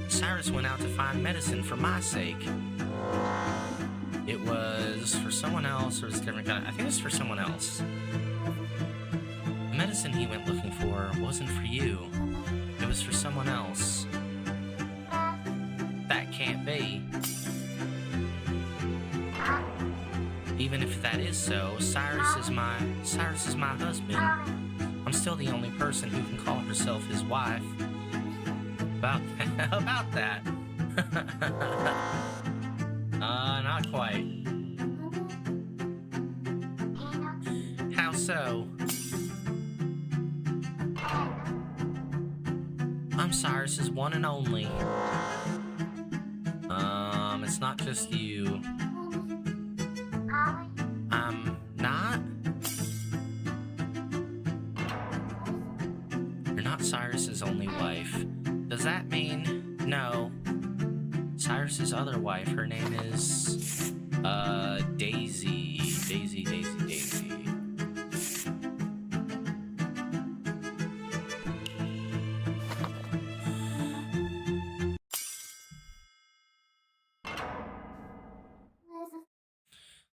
Cyrus went out to find medicine for my sake. It was for someone else, or it was a different kind of... I think it was for someone else. The medicine he went looking for wasn't for you. It was for someone else. That can't be. Even if that is so, Cyrus is my husband. I'm still the only person who can call herself his wife. About that. Not quite. How so? I'm Cyrus's one and only. It's not just you. I'm not? You're not Cyrus's only wife. Does that mean... No. Cyrus's other wife, her name is... Daisy. Daisy.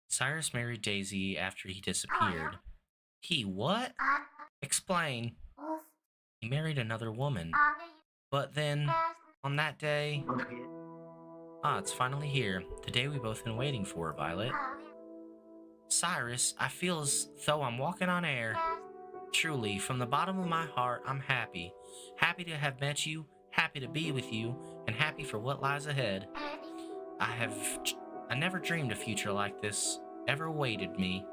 Cyrus married Daisy after he disappeared. He what? Explain. He married another woman. But then, on that day... it's finally here. The day we both been waiting for, Violet. Cyrus, I feel as though I'm walking on air. Truly, from the bottom of my heart, I'm happy. Happy to have met you, happy to be with you, and happy for what lies ahead. I never dreamed a future like this ever awaited me.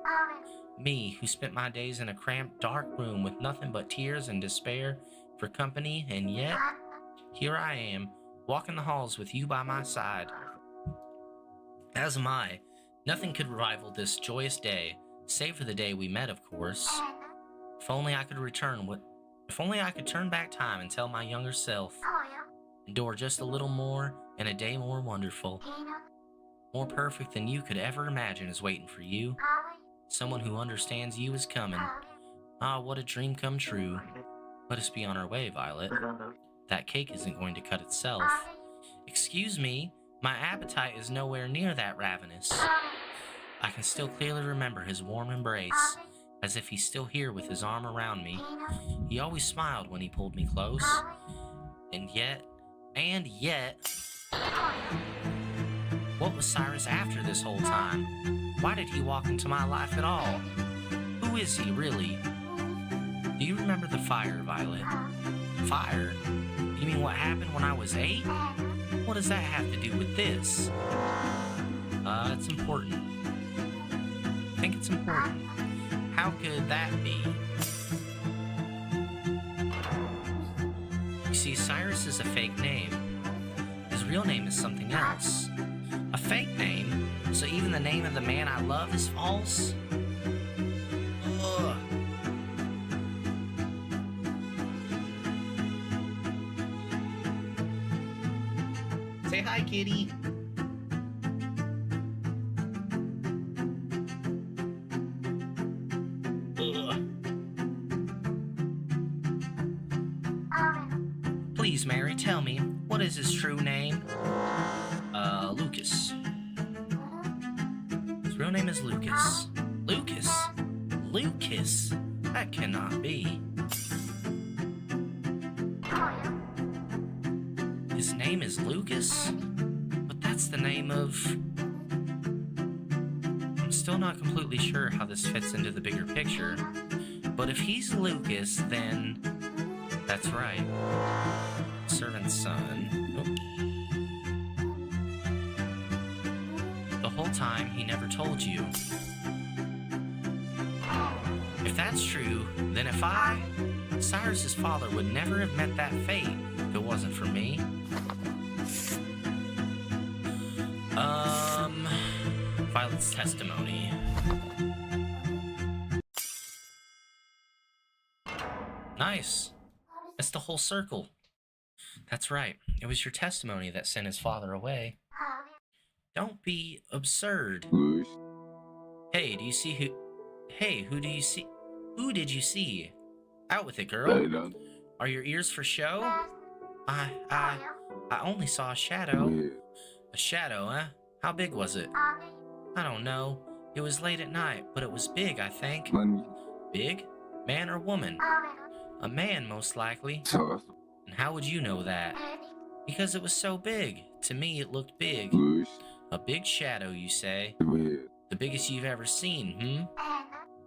Me, who spent my days in a cramped, dark room with nothing but tears and despair for company, and yet, here I am, walking the halls with you by my side. As am I. Nothing could rival this joyous day, save for the day we met, of course. If only I could turn back time and tell my younger self, Endure just a little more, and a day more wonderful. More perfect than you could ever imagine is waiting for you. Someone who understands you is coming. Ah, what a dream come true. Let us be on our way, Violet. That cake isn't going to cut itself. Excuse me, my appetite is nowhere near that ravenous. I can still clearly remember his warm embrace, as if he's still here with his arm around me. He always smiled when he pulled me close. And yet, what was Cyrus after this whole time? Why did he walk into my life at all? Who is he, really? Do you remember the fire, Violet? Fire? You mean what happened when I was 8? What does that have to do with this? It's important. I think it's important. How could that be? You see, Cyrus is a fake name. His real name is something else. A fake name? So even the name of the man I love is false? Ugh. Say hi, kitty. Please, Mary, tell me, what is his true name? Lucas. His real name is Lucas. Lucas? Lucas? That cannot be. His name is Lucas? But that's the name of... I'm still not completely sure how this fits into the bigger picture. But if he's Lucas, then... That's right. Servant's son. Oh. The whole time, he never told you. If that's true, then Cyrus's father would never have met that fate if it wasn't for me. Violet's testimony. Nice. That's the whole circle. That's right. It was your testimony that sent his father away. Don't be absurd. Hey, do you see who... Hey, who do you see... Who did you see? Out with it, girl. Are your ears for show? I only saw a shadow. A shadow, huh? How big was it? I don't know. It was late at night, but it was big, I think. Big? Man or woman? A man, most likely. And how would you know that? Because it was so big. To me, it looked big. A big shadow, you say? The biggest you've ever seen,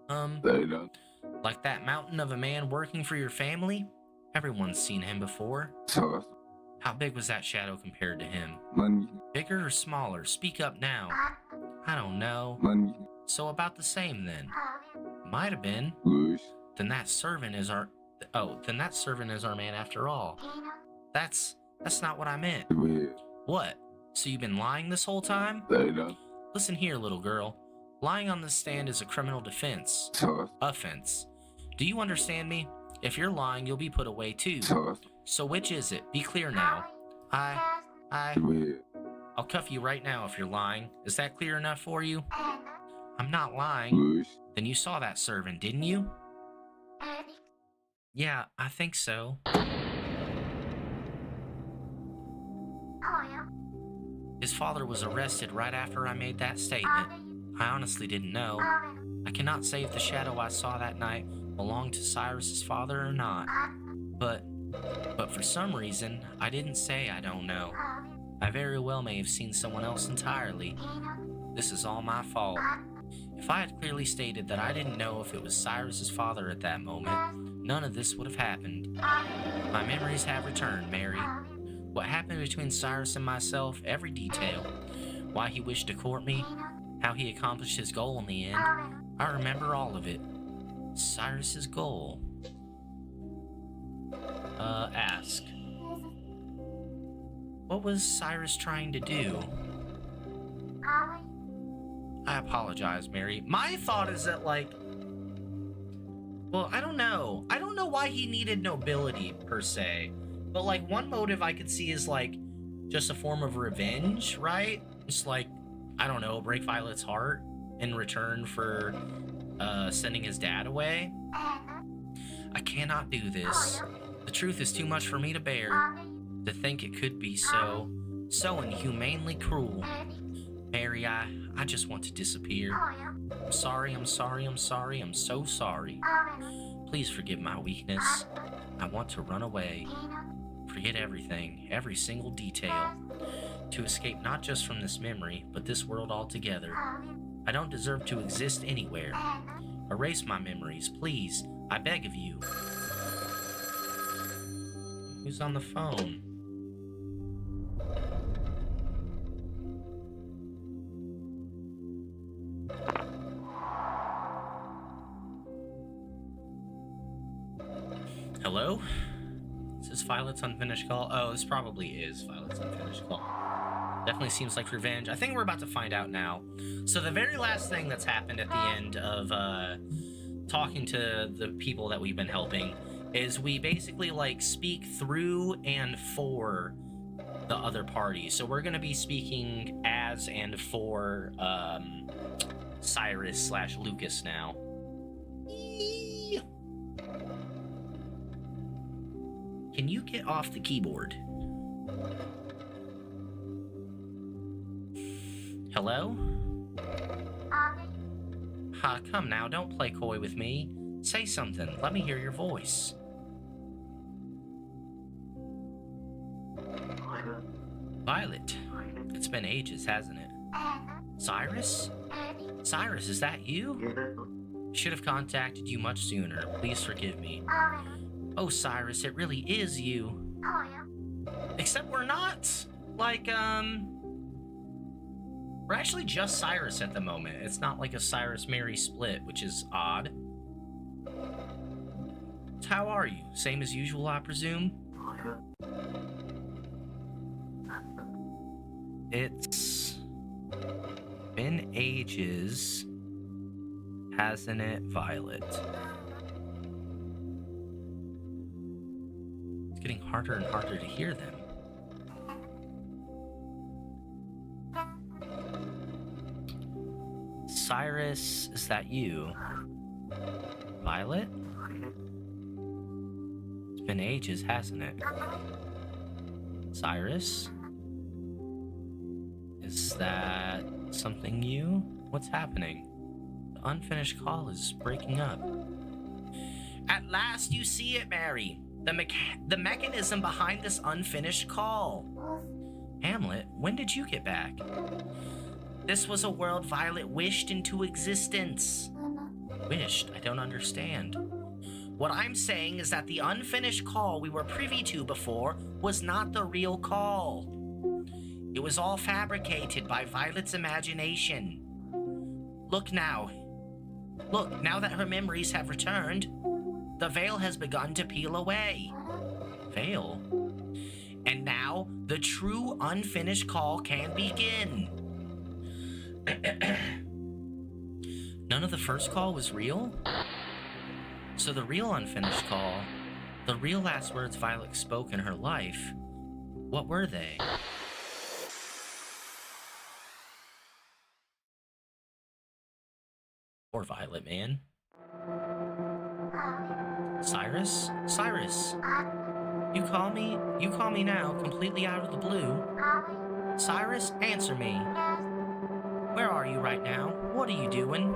Like that mountain of a man working for your family? Everyone's seen him before. How big was that shadow compared to him? Bigger or smaller? Speak up now. I don't know. So about the same then. Might have been. Then that servant is our... Oh, then that servant is our man after all. That's not what I meant. What? So you've been lying this whole time? Listen here, little girl. Lying on this stand is a criminal defense. Offense. Do you understand me? If you're lying, you'll be put away too. So which is it? Be clear now. I'll cuff you right now if you're lying. Is that clear enough for you? I'm not lying. Then you saw that servant, didn't you? Yeah, I think so. His father was arrested right after I made that statement. I honestly didn't know. I cannot say if the shadow I saw that night belonged to Cyrus's father or not. But for some reason, I didn't say I don't know. I very well may have seen someone else entirely. This is all my fault. If I had clearly stated that I didn't know if it was Cyrus's father at that moment, none of this would have happened. My memories have returned, Mary. What happened between Cyrus and myself, every detail. Why he wished to court me, how he accomplished his goal in the end. I remember all of it. Cyrus's goal. Ask. What was Cyrus trying to do? I apologize, Mary. My thought is that, like... Well, I don't know. I don't know why he needed nobility, per se. But like one motive I could see is like just a form of revenge, right? It's like, I don't know, break Violet's heart in return for sending his dad away. I cannot do this. The truth is too much for me to bear. To think it could be so inhumanely cruel. Mary, I just want to disappear. I'm sorry, I'm sorry, I'm sorry, I'm so sorry. Please forgive my weakness. I want to run away. Forget everything, every single detail. To escape not just from this memory, but this world altogether. I don't deserve to exist anywhere. Erase my memories, please. I beg of you. Who's on the phone? Hello? Is this Violet's unfinished call? Oh, this probably is Violet's unfinished call. Definitely seems like revenge. I think we're about to find out now. So the very last thing that's happened at the end of talking to the people that we've been helping is we basically like speak through and for the other party. So we're going to be speaking as and for Cyrus / Lucas now. Can you get off the keyboard? Hello? Ha, come now, don't play coy with me. Say something, let me hear your voice. Violet, it's been ages, hasn't it? Cyrus? Cyrus, is that you? Should have contacted you much sooner. Please forgive me. Oh, Cyrus, it really is you. Except we're not. Like, we're actually just Cyrus at the moment. It's not like a Cyrus-Mary split, which is odd. How are you? Same as usual, I presume? It's been ages, hasn't it, Violet? It's getting harder and harder to hear them. Cyrus, is that you? Violet? It's been ages, hasn't it? Cyrus? Is that something new? What's happening? The unfinished call is breaking up. At last you see it, Mary. The mechanism behind this unfinished call. Hamlet, when did you get back? This was a world Violet wished into existence. Wished? I don't understand. What I'm saying is that the unfinished call we were privy to before was not the real call. It was all fabricated by Violet's imagination. Look, now that her memories have returned, the veil has begun to peel away. Veil? And now, the true unfinished call can begin. None of the first call was real? So the real unfinished call, the real last words Violet spoke in her life, what were they? Poor Violet, man. Cyrus? Cyrus! You call me now, completely out of the blue. Cyrus, answer me. Where are you right now? What are you doing?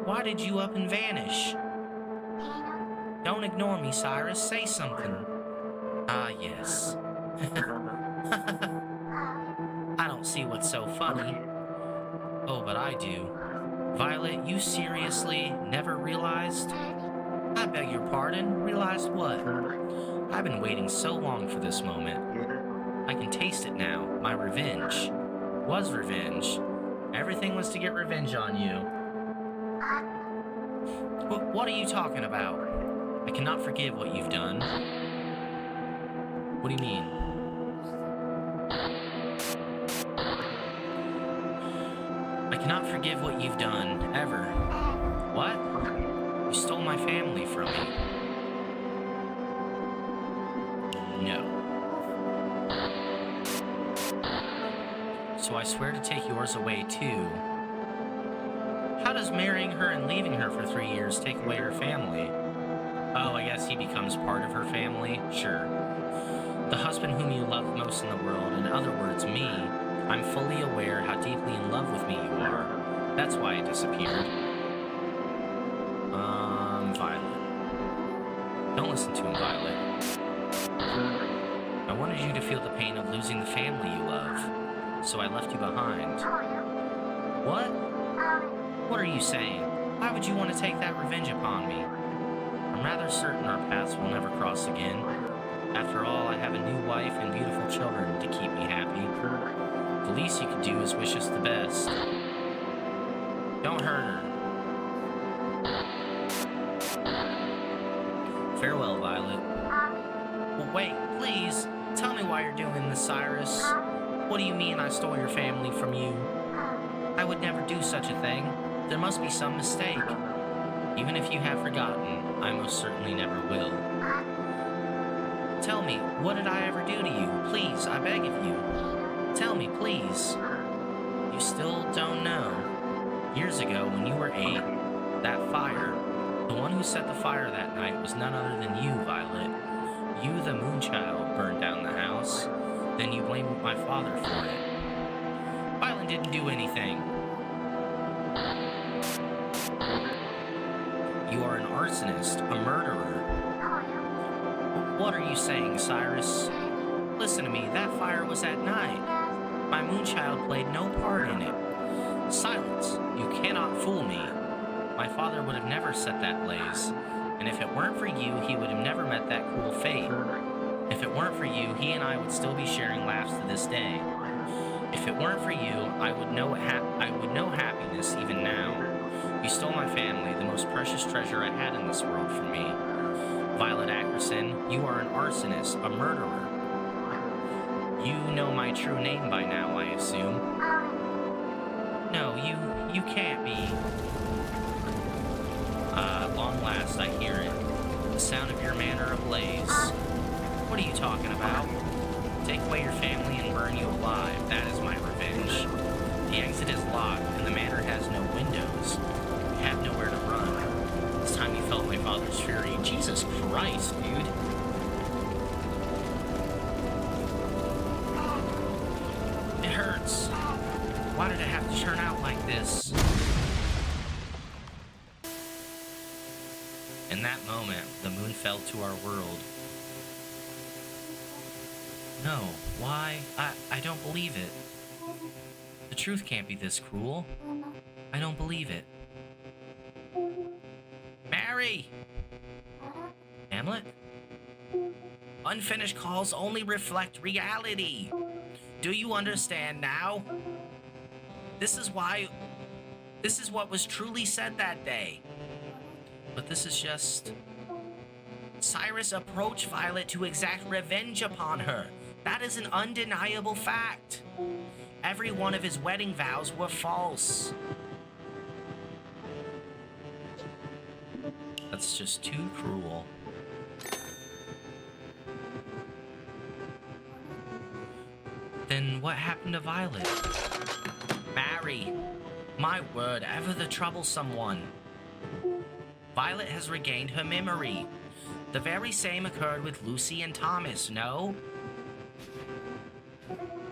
Why did you up and vanish? Don't ignore me, Cyrus. Say something. Ah, yes. I don't see what's so funny. Oh, but I do. Violet, you seriously never realized? I beg your pardon. Realized what? I've been waiting so long for this moment. I can taste it now. My revenge. Was revenge. Everything was to get revenge on you. What are you talking about? I cannot forgive what you've done. What do you mean? I cannot forgive what you've done, ever. What? You stole my family from me. No. so I swear to take yours away too. How does marrying her and leaving her for 3 years take away her family? Oh, I guess he becomes part of her family? Sure. The husband whom you love most in the world, in other words, me, I'm fully aware how deeply in love with me you are. That's why I disappeared. Violet. Don't listen to him, Violet. I wanted you to feel the pain of losing the family you love, so I left you behind. What? What are you saying? Why would you want to take that revenge upon me? I'm rather certain our paths will never cross again. After all, I have a new wife and beautiful children to keep me happy. The least you could do is wish us the best. Don't hurt her. Farewell, Violet. Well, wait, please. Tell me why you're doing this, Cyrus. What do you mean I stole your family from you? I would never do such a thing. There must be some mistake. Even if you have forgotten, I most certainly never will. Tell me, what did I ever do to you? Please, I beg of you. Tell me, please. You still don't know. Years ago, when you were 8, that fire, the one who set the fire that night was none other than you, Violet. You, the Moonchild, burned down the house. Then you blamed my father for it. Violet didn't do anything. You are an arsonist, a murderer. What are you saying, Cyrus? Listen to me, that fire was at night. My Moonchild played no part in it. Silence! You cannot fool me. My father would have never set that blaze. And if it weren't for you, he would have never met that cruel fate. If it weren't for you, he and I would still be sharing laughs to this day. If it weren't for you, I would know happiness even now. You stole my family, the most precious treasure I had in this world for me. Violet Ackerson, you are an arsonist, a murderer. You know my true name by now, I assume. No, you can't be. Long last, I hear it. The sound of your manor ablaze. What are you talking about? Take away your family and burn you alive. That is my revenge. The exit is locked, and the manor has no windows. You have nowhere to run. This time you felt my father's fury. Jesus Christ, dude. It hurts. Why did it have to turn out like this? In that moment, the moon fell to our world. No, why? I don't believe it. The truth can't be this cruel. I don't believe it. Mary! Hamlet? Unfinished calls only reflect reality. Do you understand now? This is what was truly said that day. But this is just... Cyrus approached Violet to exact revenge upon her. That is an undeniable fact. Every one of his wedding vows were false. That's just too cruel. Then what happened to Violet? Mary, my word, ever the troublesome one. Violet has regained her memory. The very same occurred with Lucy and Thomas, no?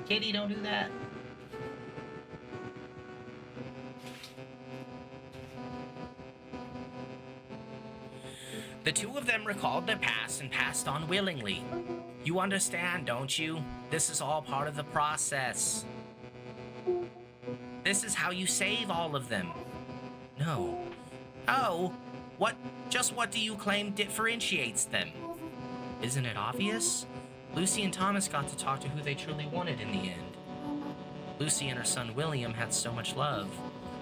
Kitty, don't do that. The two of them recalled their past and passed on willingly. You understand, don't you? This is all part of the process. This is how you save all of them. No. Oh, what do you claim differentiates them? Isn't it obvious? Lucy and Thomas got to talk to who they truly wanted in the end. Lucy and her son William had so much love.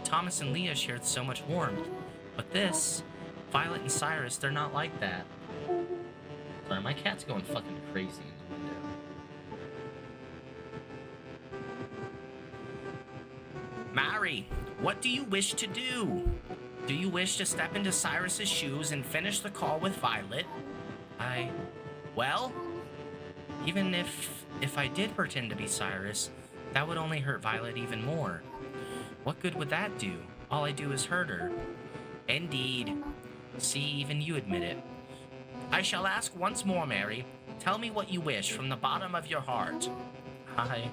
Thomas and Leah shared so much warmth. But this, Violet and Cyrus, they're not like that. Sorry, my cat's going fucking crazy in the window. Mary, what do you wish to do? Do you wish to step into Cyrus's shoes and finish the call with Violet? Well, even if I did pretend to be Cyrus, That would only hurt Violet even more. What good would that do? All I do is hurt her. Indeed. See, even you admit it. I shall ask once more, Mary. Tell me what you wish from the bottom of your heart. I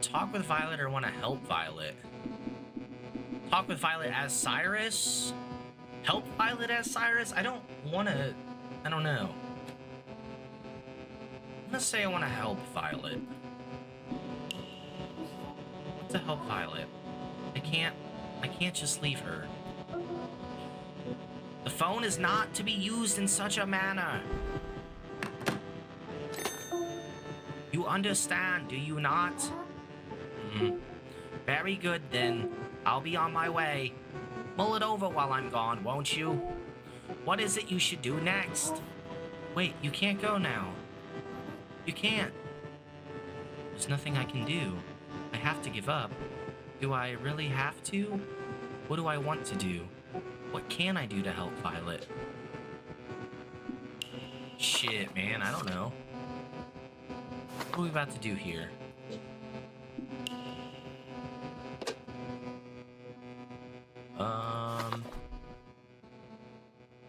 talk with Violet or want to help Violet? Talk with Violet as Cyrus? Help Violet as Cyrus? I don't know. I'm gonna say I want to help Violet. What to help Violet? I can't just leave her. The phone is not to be used in such a manner. You understand, do you not? Very good, then. I'll be on my way. Mull it over while I'm gone, won't you? What is it you should do next? Wait, you can't go now. You can't. There's nothing I can do. I have to give up. Do I really have to? What do I want to do? What can I do to help Violet? Shit, man, I don't know. What are we about to do here?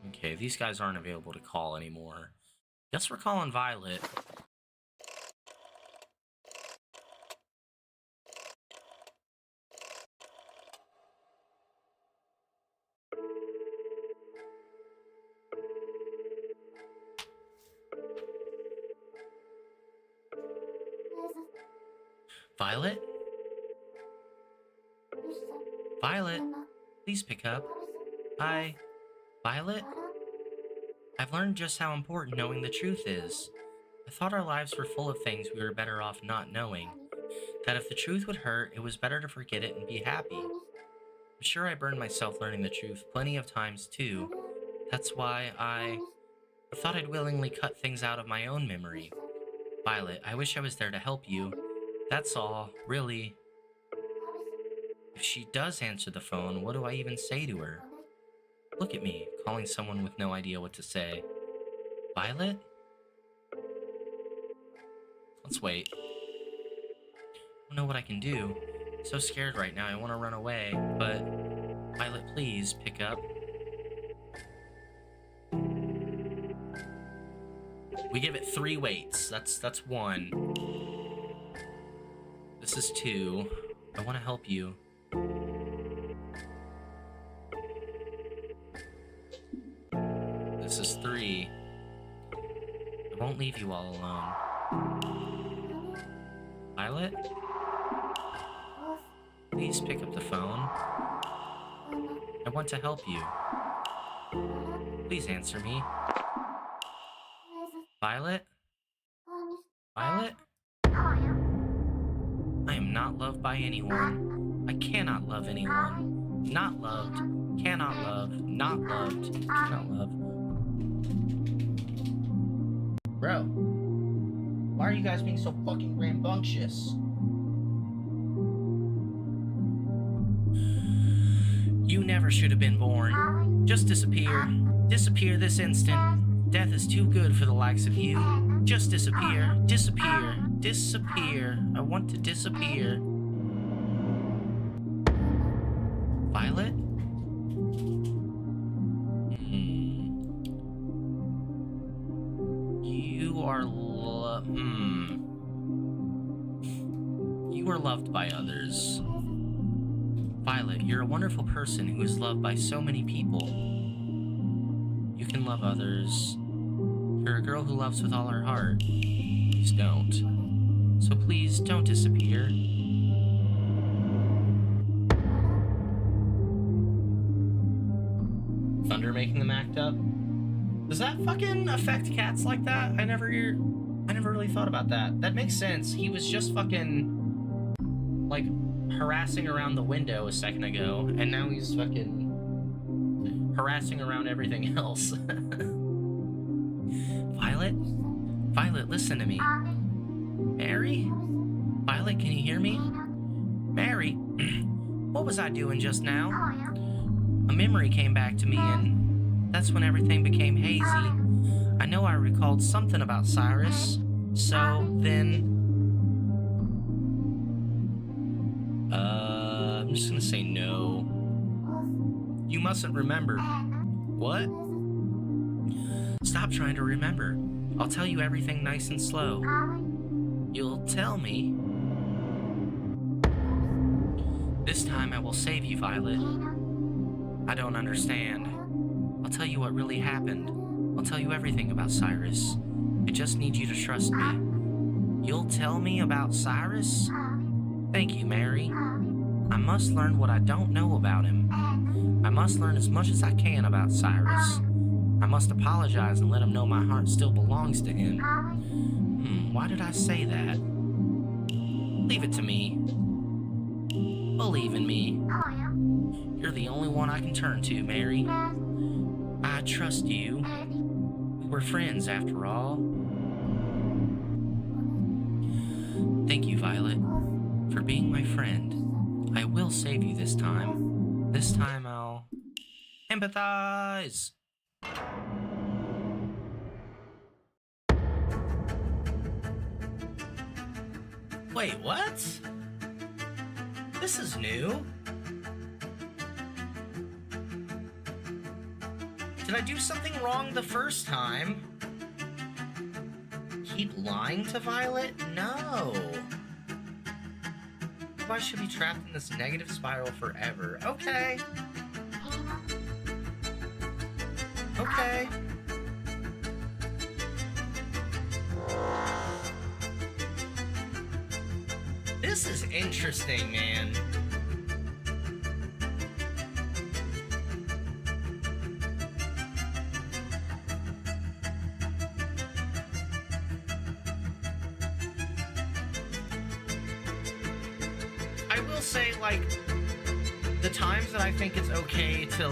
Okay, these guys aren't available to call anymore. Guess we're calling Violet. Violet? Violet, please pick up. Hi. Violet? I've learned just how important knowing the truth is. I thought our lives were full of things we were better off not knowing. That if the truth would hurt, it was better to forget it and be happy. I'm sure I burned myself learning the truth plenty of times too. That's why I thought I'd willingly cut things out of my own memory. Violet, I wish I was there to help you. That's all, really. If she does answer the phone, what do I even say to her? Look at me, calling someone with no idea what to say. Violet? Let's wait. I don't know what I can do. I'm so scared right now, I want to run away, but... Violet, please, pick up. We give it 3 waits. That's 1. This is 2. I want to help you. This is 3. I won't leave you all alone. Violet? Please pick up the phone. I want to help you. Please answer me. Violet? Violet? I am not loved by anyone. I cannot love anyone. Not loved. Cannot love. Not loved. Cannot love. Bro, why are you guys being so fucking rambunctious? You never should have been born. Just disappear. Disappear this instant. Death is too good for the likes of you. Just disappear. Disappear. Disappear. I want to disappear. Violet? You are loved by others. Violet, you're a wonderful person who is loved by so many people. You can love others. You're a girl who loves with all her heart. Please don't. So please don't disappear. Thunder making them act up? Does that fucking affect cats like that? I never really thought about that. That makes sense. He was just fucking, like, harassing around the window a second ago, and now he's fucking harassing around everything else. Violet? Violet, listen to me. Mary? Violet, can you hear me? Mary? What was I doing just now? A memory came back to me, and that's when everything became hazy. I know I recalled something about Cyrus, so then... say no. You mustn't remember. What? Stop trying to remember. I'll tell you everything nice and slow. You'll tell me. This time I will save you, Violet. I don't understand. I'll tell you what really happened. I'll tell you everything about Cyrus. I just need you to trust me. You'll tell me about Cyrus? Thank you, Mary. I must learn what I don't know about him. I must learn as much as I can about Cyrus. I must apologize and let him know my heart still belongs to him. Why did I say that? Leave it to me. Believe in me. You're the only one I can turn to, Mary. I trust you. We're friends, after all. Thank you, Violet, for being my friend. I will save you this time. This time I'll empathize. Wait, what? This is new. Did I do something wrong the first time? Keep lying to Violet? No. I should be trapped in this negative spiral forever. Okay. Okay. This is interesting, man. I will say, like, the times that I think it's okay to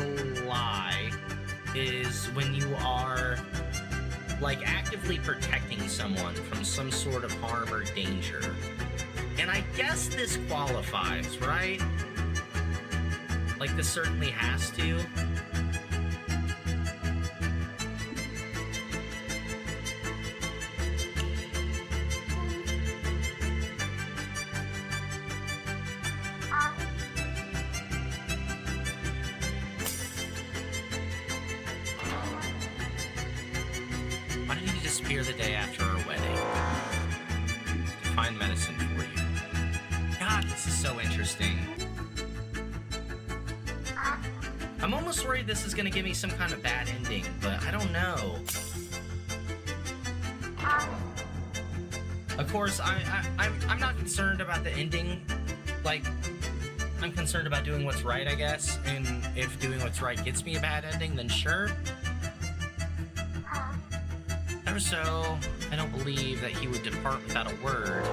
lie is when you are, like, actively protecting someone from some sort of harm or danger. And I guess this qualifies, right? Like, this certainly has to. Why did he disappear the day after our wedding? To find medicine for you. God, this is so interesting. I'm almost worried this is gonna give me some kind of bad ending, but I don't know. Of course, I'm not concerned about the ending. Like, I'm concerned about doing what's right, I guess. And if doing what's right gets me a bad ending, then sure. Ever so, I don't believe that he would depart without a word.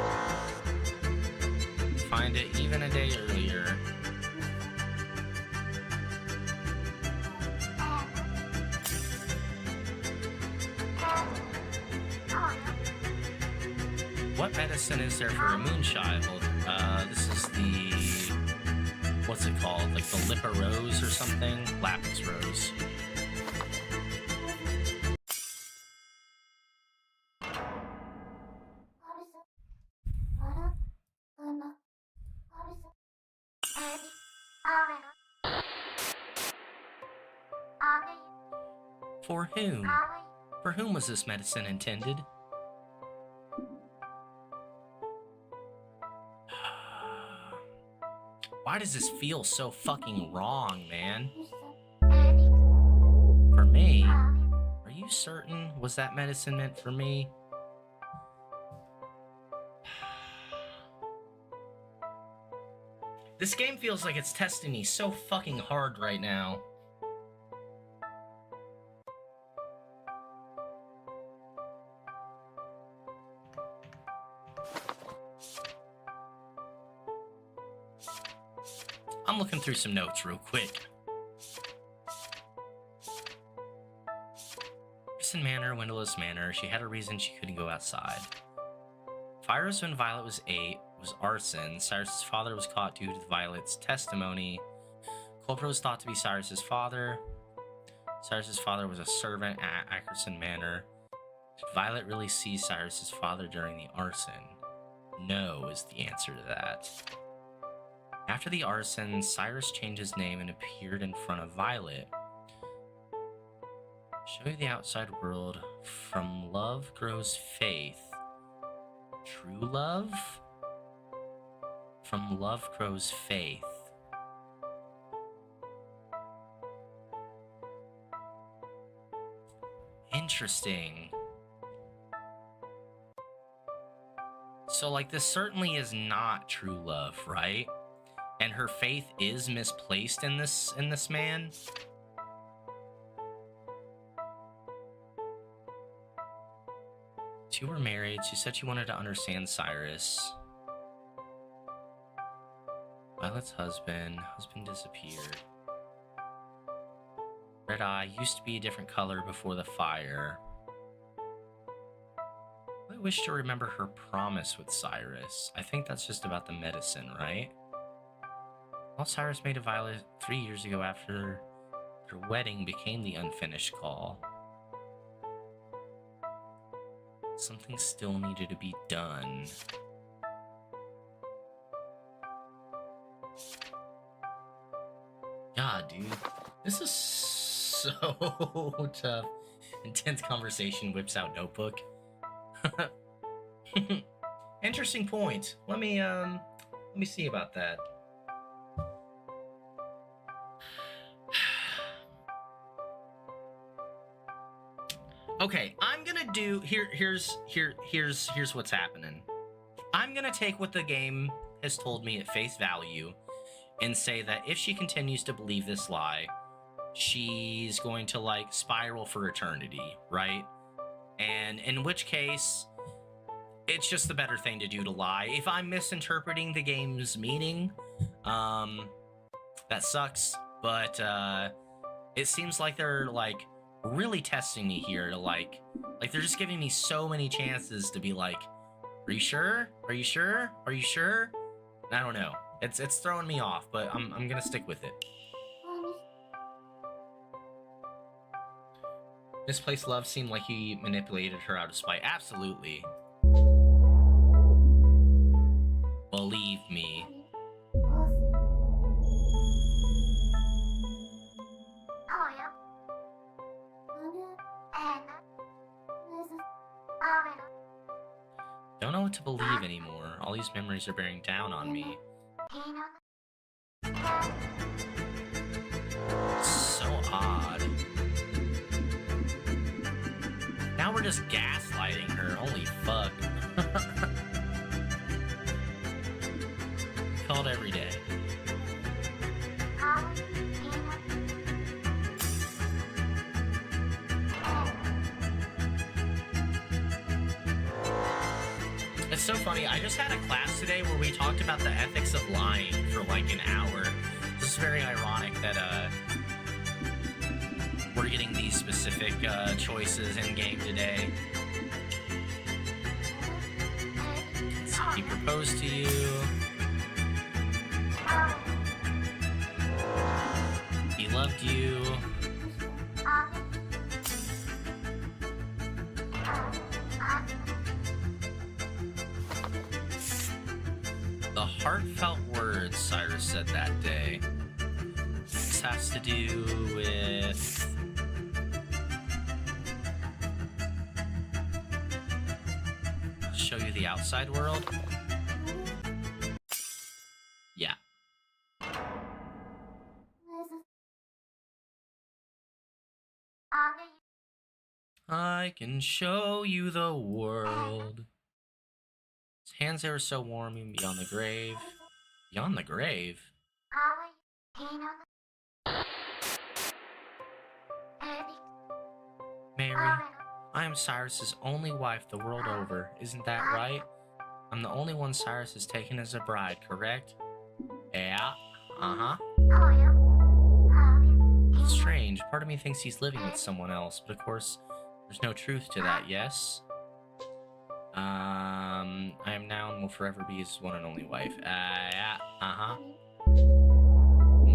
Find it even a day earlier. What medicine is there for a moonchild? This is the... what's it called? Like the Lippa Rose or something? Lapis Rose. For whom? For whom was this medicine intended? Why does this feel so fucking wrong, man? For me? Are you certain? Was that medicine meant for me? This game feels like it's testing me so fucking hard right now. I'm looking through some notes real quick. Person Manor, Windowless Manor. She had a reason she couldn't go outside. Fires when Violet was 8 was arson. Cyrus's father was caught due to Violet's testimony. Culprit was thought to be Cyrus's father. Cyrus's father was a servant at Ackerson Manor. Did Violet really see Cyrus's father during the arson? No is the answer to that. After the arson, Cyrus changed his name and appeared in front of Violet. Show you the outside world. From love grows faith. True love? From love grows faith. Interesting. So, like, this certainly is not true love, right? And her faith is misplaced in this man. Two were married. She said she wanted to understand Cyrus. Violet's husband disappeared. Red eye used to be a different color before the fire. I wish to remember her promise with Cyrus. I think that's just about the medicine, right? All Cyrus made to Violet 3 years ago after their wedding became the unfinished call. Something still needed to be done. God, dude. This is so tough. Intense conversation, whips out notebook. Interesting point. Let me see about that. Okay, I'm gonna do here's what's happening. I'm gonna take what the game has told me at face value and say that if she continues to believe this lie, she's going to like spiral for eternity, right? And in which case, it's just the better thing to do to lie. If I'm misinterpreting the game's meaning, that sucks, but it seems like they're like really testing me here to like they're just giving me so many chances to be like, are you sure? Are you sure? Are you sure? I don't know. It's throwing me off, but I'm gonna stick with it. Misplaced love seemed like he manipulated her out of spite. Absolutely. Believe me. Don't know what to believe anymore. All these memories are bearing down on me. So odd. Now we're just gaslighting her. Holy fuck. Called every day. It's so funny. I just had a class today where we talked about the ethics of lying for like an hour. This is very ironic that we're getting these specific choices in game today. So he proposed to you. He loved you. The heartfelt words Cyrus said that day. This has to do with show you the outside world. Yeah. I can show you the world. His hands there were so warm even beyond the grave. Beyond the grave? Mary, I am Cyrus's only wife the world over. Isn't that right? I'm the only one Cyrus has taken as a bride, correct? Yeah. Uh-huh. Strange. Part of me thinks he's living with someone else, but of course, there's no truth to that, yes? I am now and will forever be his one and only wife. Yeah. Uh-huh.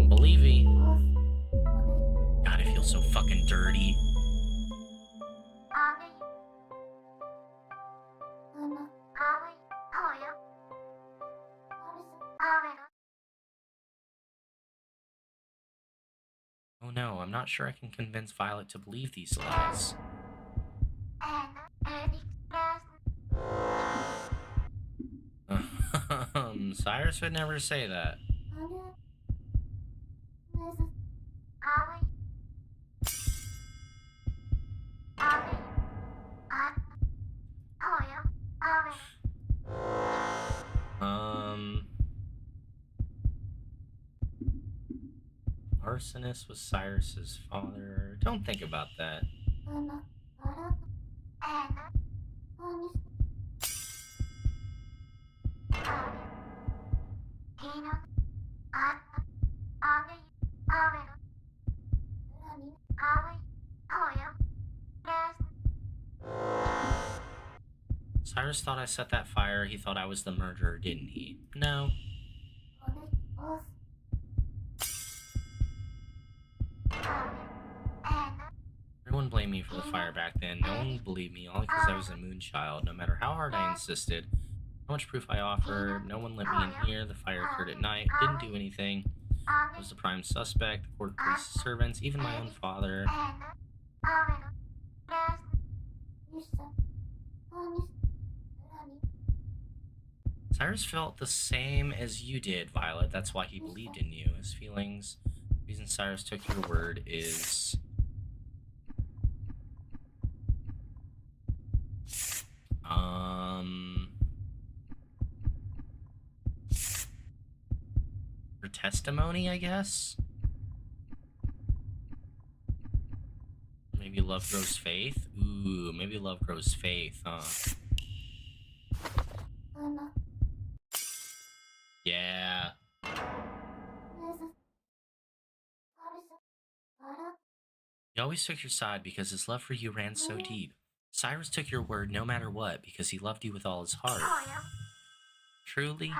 Believe me. God, I feel so fucking dirty. no, I'm not sure I can convince Violet to believe these lies. Cyrus would never say that. Arsonist was Cyrus's father. Don't think about that. Cyrus thought I set that fire. He thought I was the murderer, didn't he? No. Everyone blamed me for the fire back then. No one would believe me, all because I was a moonchild. No matter how hard I insisted, how much proof I offered, no one let me in here. The fire occurred at night. Didn't do anything. I was the prime suspect. The court, police, servants, even my own father. Cyrus felt the same as you did, Violet. That's why he believed in you. His feelings, the reason Cyrus took your word is... for testimony, I guess? Maybe love grows faith? Ooh, maybe love grows faith, huh? Yeah. He always took your side because his love for you ran so deep. Cyrus took your word no matter what because he loved you with all his heart. Truly?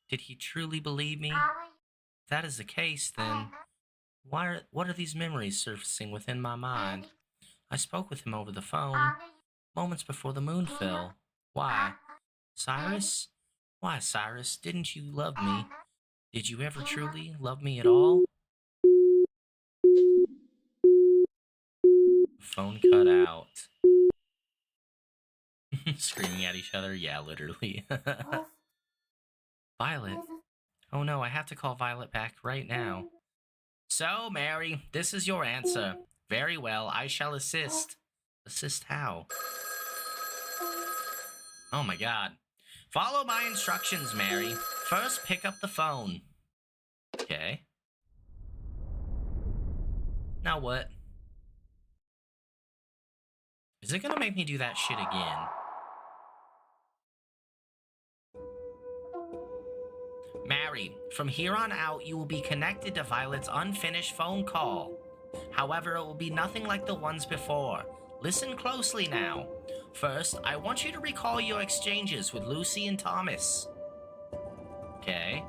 Did he truly believe me? If that is the case, then what are these memories surfacing within my mind? I spoke with him over the phone moments before the moon fell. Why? Cyrus? Why, Cyrus, didn't you love me? Did you ever truly love me at all? Phone cut out. Screaming at each other? Yeah, literally. Violet. Oh no, I have to call Violet back right now. So, Mary, this is your answer. Very well, I shall assist. Assist how? Oh my god. Follow my instructions, Mary. First, pick up the phone. Okay. Now what? Is it gonna make me do that shit again? Mary, from here on out, you will be connected to Violet's unfinished phone call. However, it will be nothing like the ones before. Listen closely now. First, I want you to recall your exchanges with Lucy and Thomas. Okay.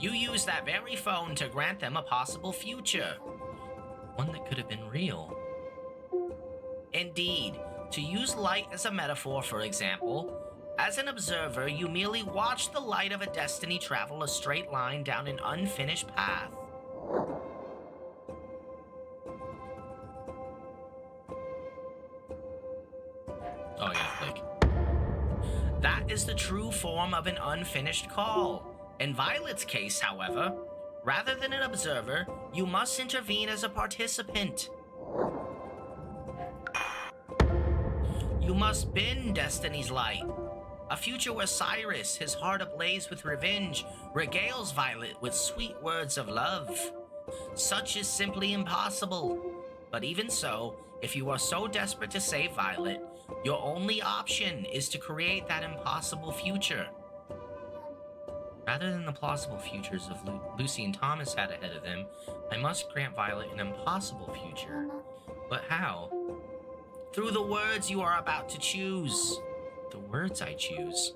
You used that very phone to grant them a possible future. One that could have been real. Indeed. To use light as a metaphor, for example, as an observer, you merely watch the light of a destiny travel a straight line down an unfinished path. Oh yeah, click. That is the true form of an unfinished call. In Violet's case, however, rather than an observer, you must intervene as a participant. You must bend Destiny's light. A future where Cyrus, his heart ablaze with revenge, regales Violet with sweet words of love. Such is simply impossible. But even so, if you are so desperate to save Violet, your only option is to create that impossible future. Rather than the plausible futures of Lucy and Thomas had ahead of them, I must grant Violet an impossible future. But how? Through the words you are about to choose. The words I choose.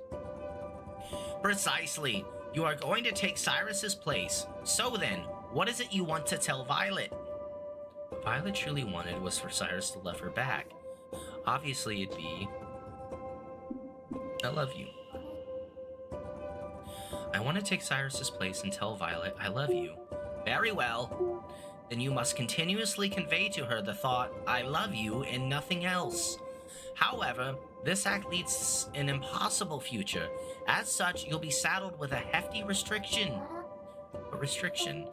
Precisely. You are going to take Cyrus's place. So then, what is it you want to tell Violet? What Violet truly wanted was for Cyrus to love her back. Obviously, it'd be, I love you. I want to take Cyrus's place and tell Violet I love you. Very well. Then you must continuously convey to her the thought, I love you, and nothing else. However, this act leads to an impossible future. As such, you'll be saddled with a hefty restriction. A restriction.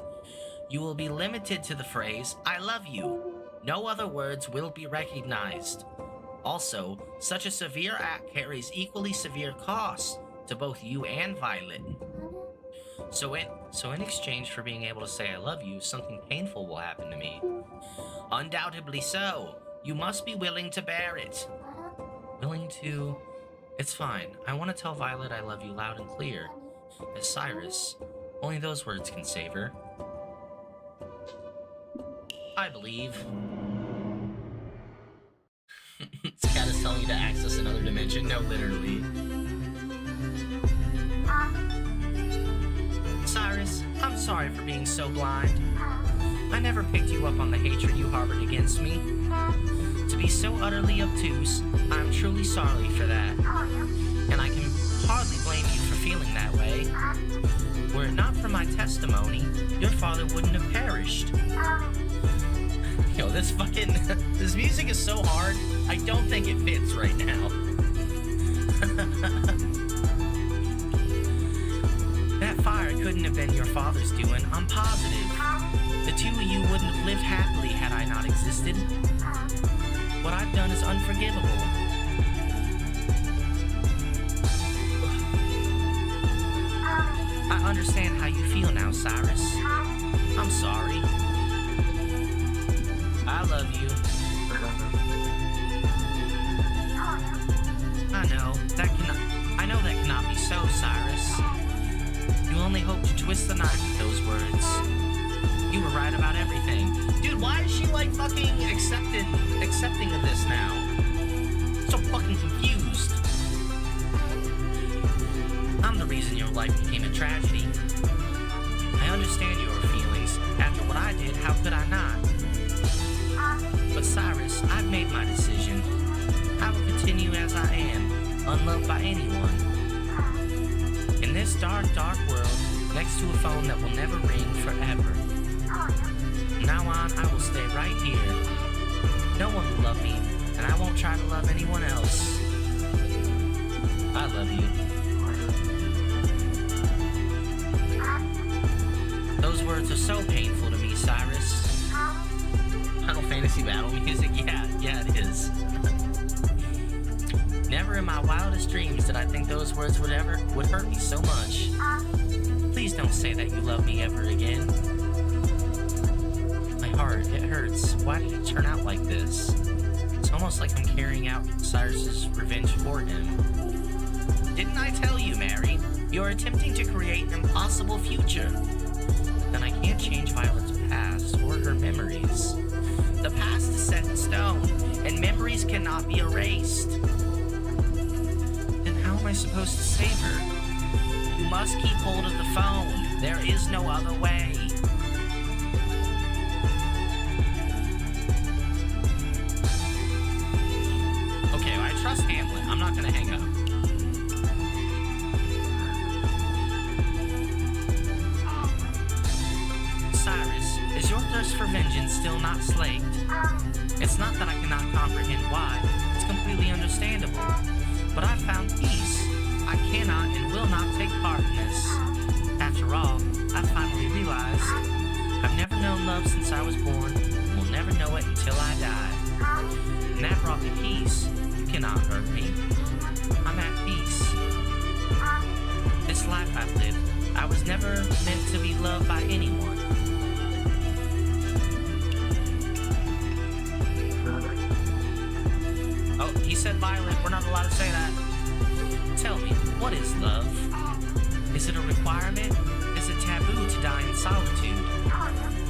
You will be limited to the phrase, I love you. No other words will be recognized. Also, such a severe act carries equally severe costs to both you and Violet. So in exchange for being able to say I love you, something painful will happen to me. Undoubtedly so. You must be willing to bear it. Willing to... It's fine. I want to tell Violet I love you loud and clear. As Cyrus, only those words can save her. I believe. This cat is telling you to access another dimension. No, literally. Cyrus, I'm sorry for being so blind. I never picked you up on the hatred you harbored against me. To be so utterly obtuse, I'm truly sorry for that. And I can hardly blame you for feeling that way. Were it not for my testimony, your father wouldn't have perished. Yo, this fucking... this music is so hard, I don't think it fits right now. That fire couldn't have been your father's doing, I'm positive. The two of you wouldn't have lived happily had I not existed. What I've done is unforgivable. I understand how you feel now, Cyrus. I'm sorry. I love you. I know that cannot be so, Cyrus. You only hope to twist the knife with those words. You were right about everything. Dude, why is she like fucking accepting of this now? So fucking confused. I'm the reason your life became a tragedy. I understand your feelings. After what I did, how could I not? But Cyrus, I've made my decision. I will continue as I am, unloved by anyone. In this dark, dark world, next to a phone that will never ring forever. From now on, I will stay right here. No one will love me, and I won't try to love anyone else. I love you. Those words are so painful to me, Cyrus. Final Fantasy battle music? Yeah, it is. Never in my wildest dreams did I think those words would hurt me so much. Please don't say that you love me ever again. My heart, it hurts. Why did it turn out like this? It's almost like I'm carrying out Cyrus's revenge for him. Didn't I tell you, Mary? You're attempting to create an impossible future. Then I can't change Violet's past or her memories. The past is set in stone, and memories cannot be erased. Then how am I supposed to save her? You must keep hold of the phone. There is no other way. Okay, well, I trust Hamlet. I'm not gonna hang up. Cyrus, is your thirst for vengeance still not slaked? It's not that I cannot comprehend why. It's completely understandable. But I've found peace. I cannot and will not take part in this. After all, I finally realized I've never known love since I was born and will never know it until I die. And that brought me peace. You cannot hurt me. I'm at peace. This life I've lived, I was never meant to be loved by anyone. Oh, he said Violet. We're not allowed to say that. Tell me, what is love? Is it a requirement? Is it taboo to die in solitude?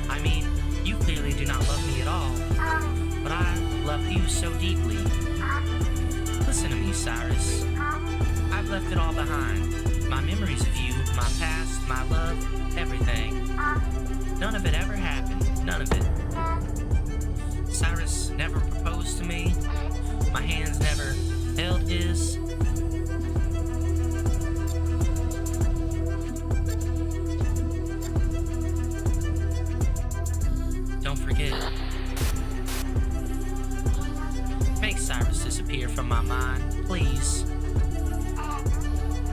I mean, you clearly do not love me at all. But I love you so deeply. Listen to me, Cyrus. I've left it all behind. My memories of you, my past, my love, everything. None of it ever happened. None of it. Cyrus never proposed to me. My hands never held his. Don't forget. Make Cyrus disappear from my mind, please.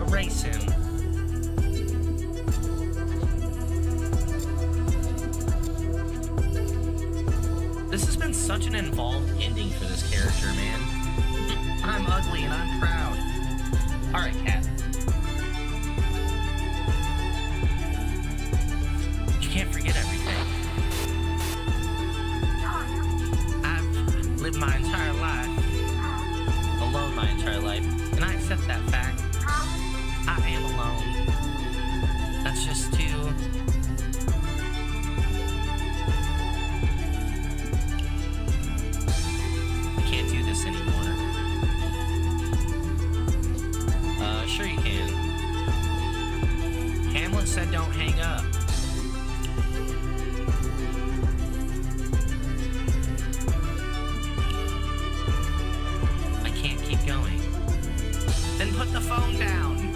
Erase him. This has been such an involved ending for this character, man. I'm ugly and I'm proud. Alright, Cat. You can't forget everything. I've lived my entire life, alone my entire life, and I accept that fact. I am alone. That's just too... anymore. Sure you can. Hamlet said don't hang up. I can't keep going. Then put the phone down.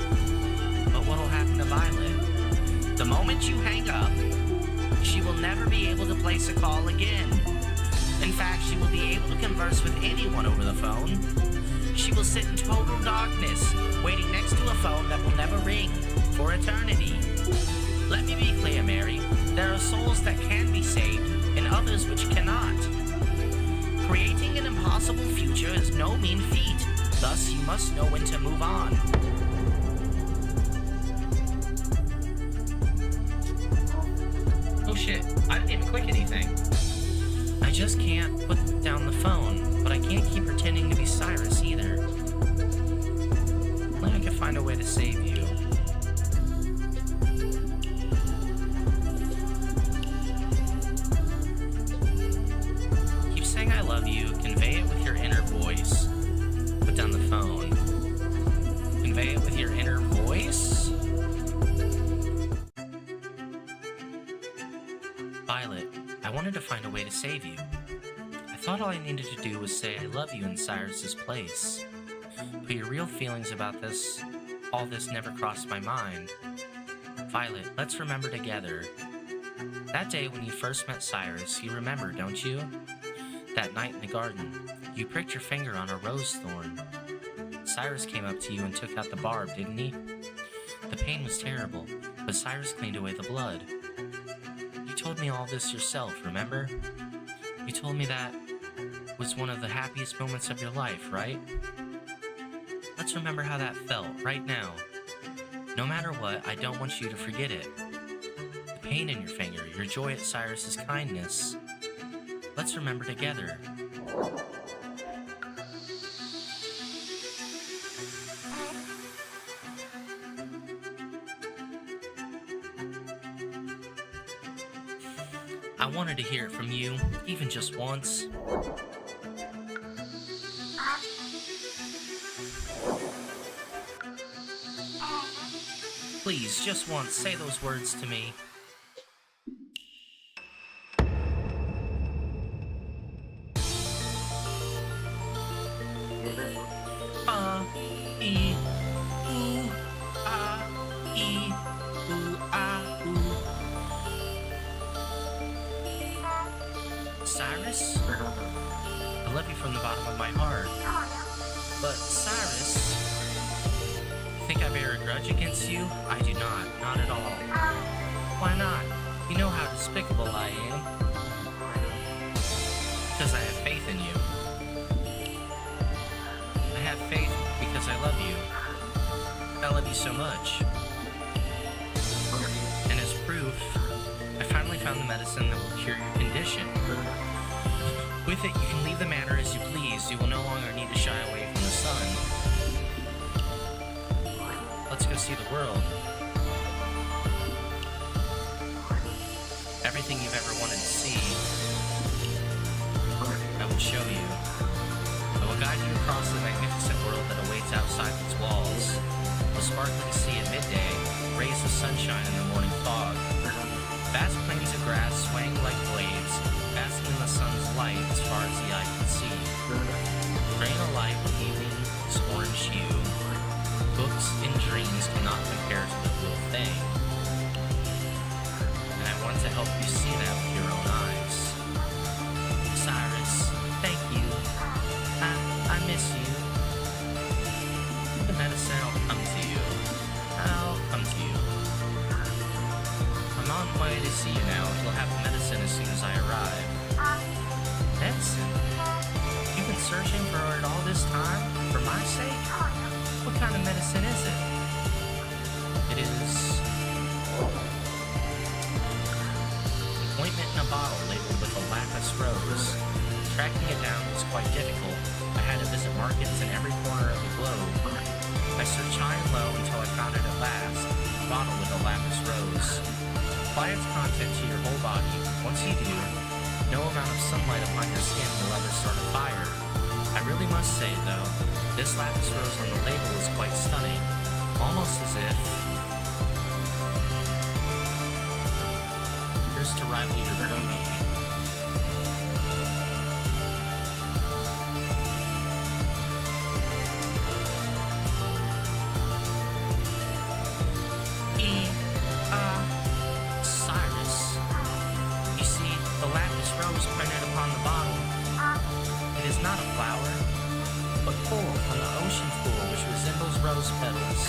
But what'll happen to Violet? The moment you hang up, she will never be able to place a call again. In fact, she will be able to converse with anyone over the phone. She will sit in total darkness, waiting next to a phone that will never ring for eternity. Let me be clear, Mary. There are souls that can be saved, and others which cannot. Creating an impossible future is no mean feat. Thus, you must know when to move on. Oh shit, I didn't even click anything. I just can't put down the phone, but I can't keep pretending to be Cyrus either. Only I can find a way to save you. Keep saying I love you, convey it with your inner voice. Put down the phone. Convey it with your inner voice? Violet, I wanted to find a way to save you. I thought all I needed to do was say I love you in Cyrus's place. But your real feelings about all this never crossed my mind. Violet, let's remember together. That day when you first met Cyrus, you remember, don't you? That night in the garden, you pricked your finger on a rose thorn. Cyrus came up to you and took out the barb, didn't he? The pain was terrible, but Cyrus cleaned away the blood. You told me all this yourself, remember? You told me that was one of the happiest moments of your life, right? Let's remember how that felt, right now. No matter what, I don't want you to forget it. The pain in your finger, your joy at Cyrus's kindness. Let's remember together. I wanted to hear it from you, even just once. Please, just once, say those words to me. E, ooh, E, ooh, ooh. Cyrus? I love you from the bottom of my heart. But Cyrus, think I bear a grudge against you? I do not at all. Why not? You know how despicable I am. Because I have faith in you. I have faith because I love you. I love you so much. And as proof, I finally found the medicine that will cure your condition. With it, you can leave the manor as you please. You will no longer need to shy away from the sun. Let's go see the world. Everything you've ever wanted to see, I will show you. I will guide you across the magnificent world that awaits outside its walls. The sparkling sea at midday, rays of sunshine in the morning fog. Vast plains of grass swaying like waves, basking in the sun's light as far as the eye can see. Grain of light revealing its orange hue. Books and dreams cannot compare to the real thing. And I want to help you see that with your own eyes. Cyrus, thank you. I miss you. The medicine will come to you. I'll come to you. I'm on my way to see you now. You'll have the medicine as soon as I arrive. Medicine? You've been searching for it all this time? For my sake? What kind of medicine is it? It is... ointment in a bottle labeled with a lapis rose. Tracking it down was quite difficult. I had to visit markets in every corner of the globe. I searched high and low until I found it at last. A bottle with a lapis rose. Apply its content to your whole body. Once you do, no amount of sunlight upon your skin will ever start a fire. I really must say, though, this lapis rose on the label is quite stunning. Almost as if... here's to rival your beauty. Cyrus. You see, the lapis rose printed upon the bottle. It is not a flower, but coral from the ocean pool which resembles rose petals.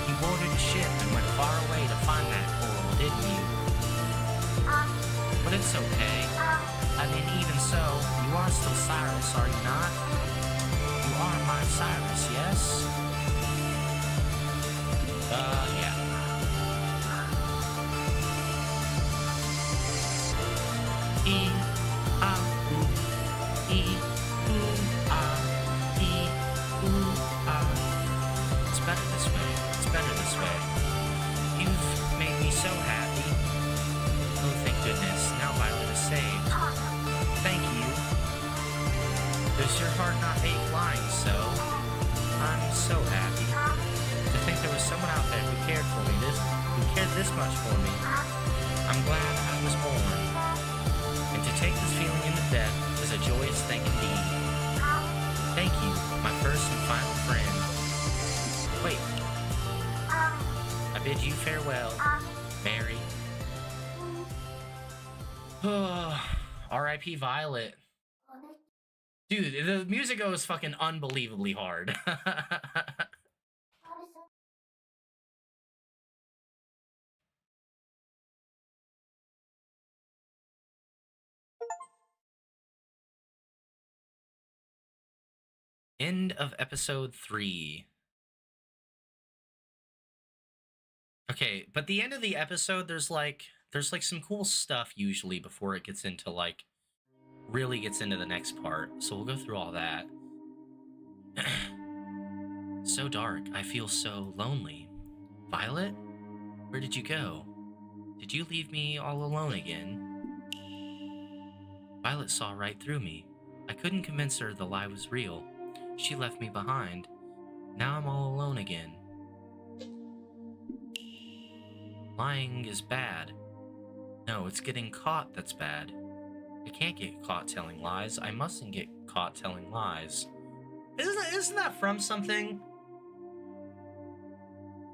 You boarded a ship and went far away to find that coral, didn't you? But it's okay. I mean, even so, you are still Cyrus, are you not? You are my Cyrus, yes? Yeah. It's better this way. It's better this way. You've made me so happy. Oh, thank goodness. Now Violet is saved. Thank you. Does your heart not ache lying so? I'm so happy. To think there was someone out there who cared for me, who cared this much for me. I'm glad I was born. And to take this feeling into death is a joyous thing indeed. Thank you, my first and final friend. Wait. I bid you farewell, Mary. R.I.P. Violet. Dude, the music goes fucking unbelievably hard. End of episode 3. Okay, but the end of the episode, there's like some cool stuff usually before it gets into like really gets into the next part. So we'll go through all that. So dark, I feel so lonely. Violet? Where did you go? Did you leave me all alone again? Violet saw right through me. I couldn't convince her the lie was real. She left me behind. Now I'm all alone again. Lying is bad. No, it's getting caught that's bad. I can't get caught telling lies. I mustn't get caught telling lies. Isn't that from something?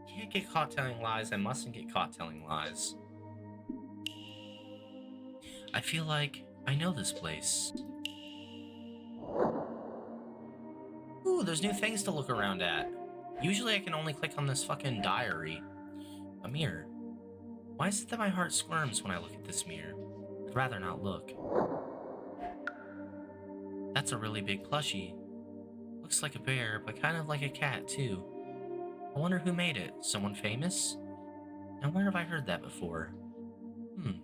Can't get caught telling lies. I mustn't get caught telling lies. I feel like I know this place. Ooh, there's new things to look around at. Usually I can only click on this fucking diary. A mirror. Why is it that my heart squirms when I look at this mirror? I'd rather not look. That's a really big plushie. Looks like a bear, but kind of like a cat, too. I wonder who made it. Someone famous? Now where have I heard that before?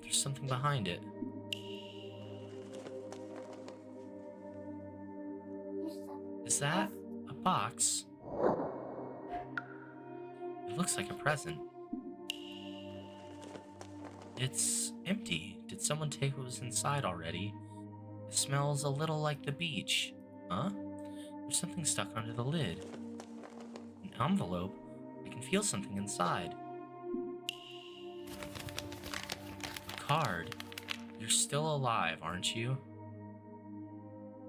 There's something behind it. Is that a box? It looks like a present. It's empty. Did someone take what was inside already? It smells a little like the beach. Huh? There's something stuck under the lid. An envelope? can feel something inside. A card. You're still alive, aren't you?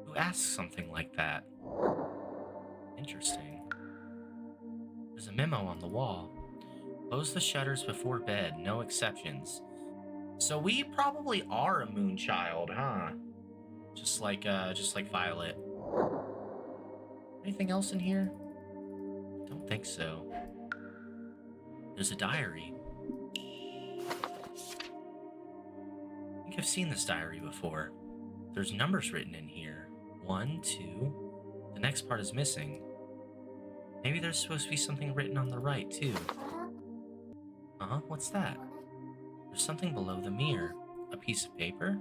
Who asks something like that? Interesting. There's a memo on the wall. Close the shutters before bed, no exceptions. So we probably are a moonchild, huh? Just like Violet. Anything else in here? Don't think so. There's a diary. I think I've seen this diary before. There's numbers written in here. 1, 2. The next part is missing. Maybe there's supposed to be something written on the right, too. Uh-huh, what's that? There's something below the mirror. A piece of paper?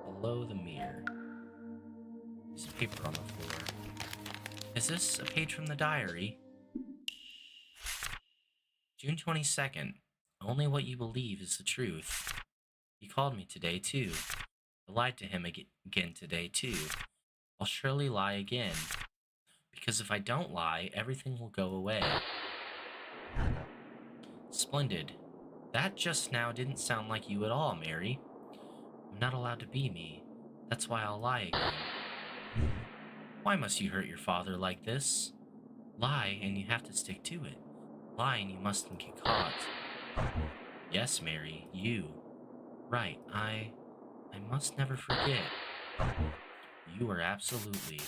Below the mirror. Piece of paper on the floor. Is this a page from the diary? June 22nd. Only what you believe is the truth. He called me today, too. I lied to him again today, too. I'll surely lie again. Because if I don't lie, everything will go away. Splendid. That just now didn't sound like you at all, Mary. I'm not allowed to be me. That's why I'll lie again. Why must you hurt your father like this? Lie, and you have to stick to it. Lie, and you mustn't get caught. Yes, Mary, you. Right, I must never forget. You are absolutely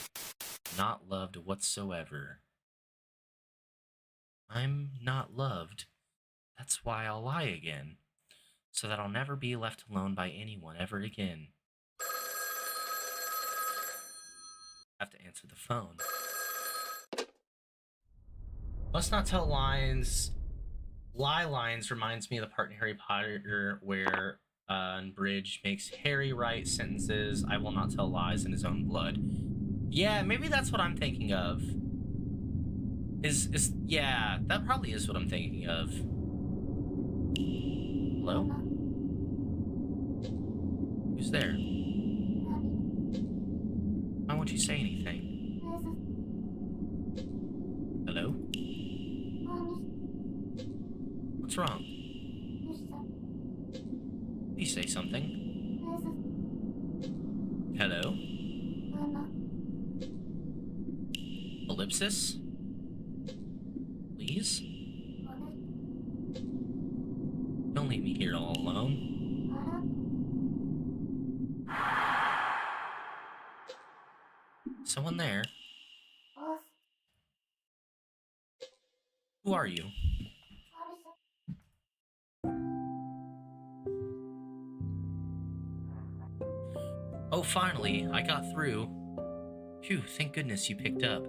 not loved whatsoever. I'm not loved. That's why I'll lie again. So that I'll never be left alone by anyone ever again. I have to answer the phone. Must not tell lines. Lie lines reminds me of the part in Harry Potter where Bridge makes Harry write sentences. I will not tell lies in his own blood. Yeah, maybe that's what I'm thinking of. Yeah, that probably is what I'm thinking of. Hello? Who's there? Why won't you say anything? Hello? What's wrong? Please say something. Hello? Ellipsis? Please? Don't leave me here all alone. Someone there? Who are you? Oh, finally, I got through. Phew, thank goodness you picked up.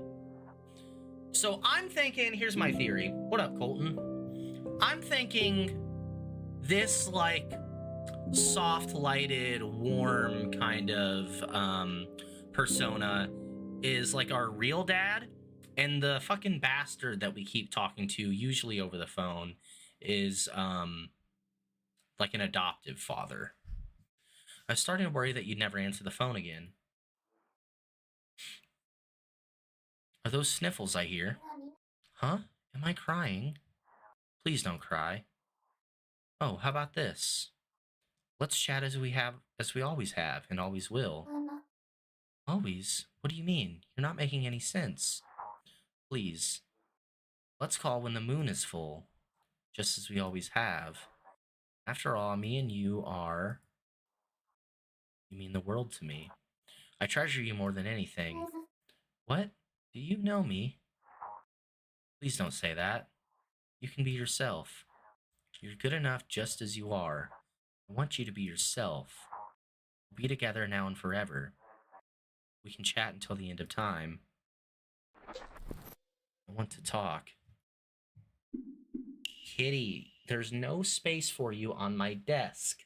So I'm thinking, here's my theory. What up, Colton? I'm thinking this, like, soft-lighted, warm kind of persona is, like, our real dad, and the fucking bastard that we keep talking to, usually over the phone, is, like, an adoptive father. I was starting to worry that you'd never answer the phone again. Are those sniffles I hear? Huh? Am I crying? Please don't cry. Oh, how about this? Let's chat as we always have and always will. Always? What do you mean? You're not making any sense. Please. Let's call when the moon is full, just as we always have. After all, me and you are... You mean the world to me. I treasure you more than anything. What? Do you know me? Please don't say that. You can be yourself. You're good enough just as you are. I want you to be yourself. We'll be together now and forever. We can chat until the end of time. I want to talk. Kitty, there's no space for you on my desk.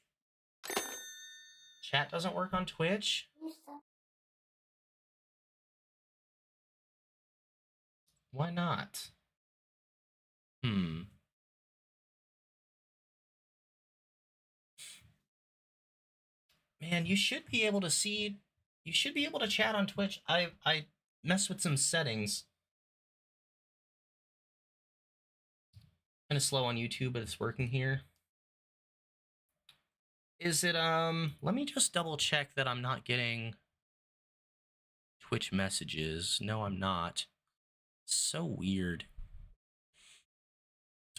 Chat doesn't work on Twitch? Why not? Man, you should be able to see... You should be able to chat on Twitch. I messed with some settings. Kind of slow on YouTube, but it's working here. Is it, let me just double check that I'm not getting Twitch messages. No, I'm not. So weird.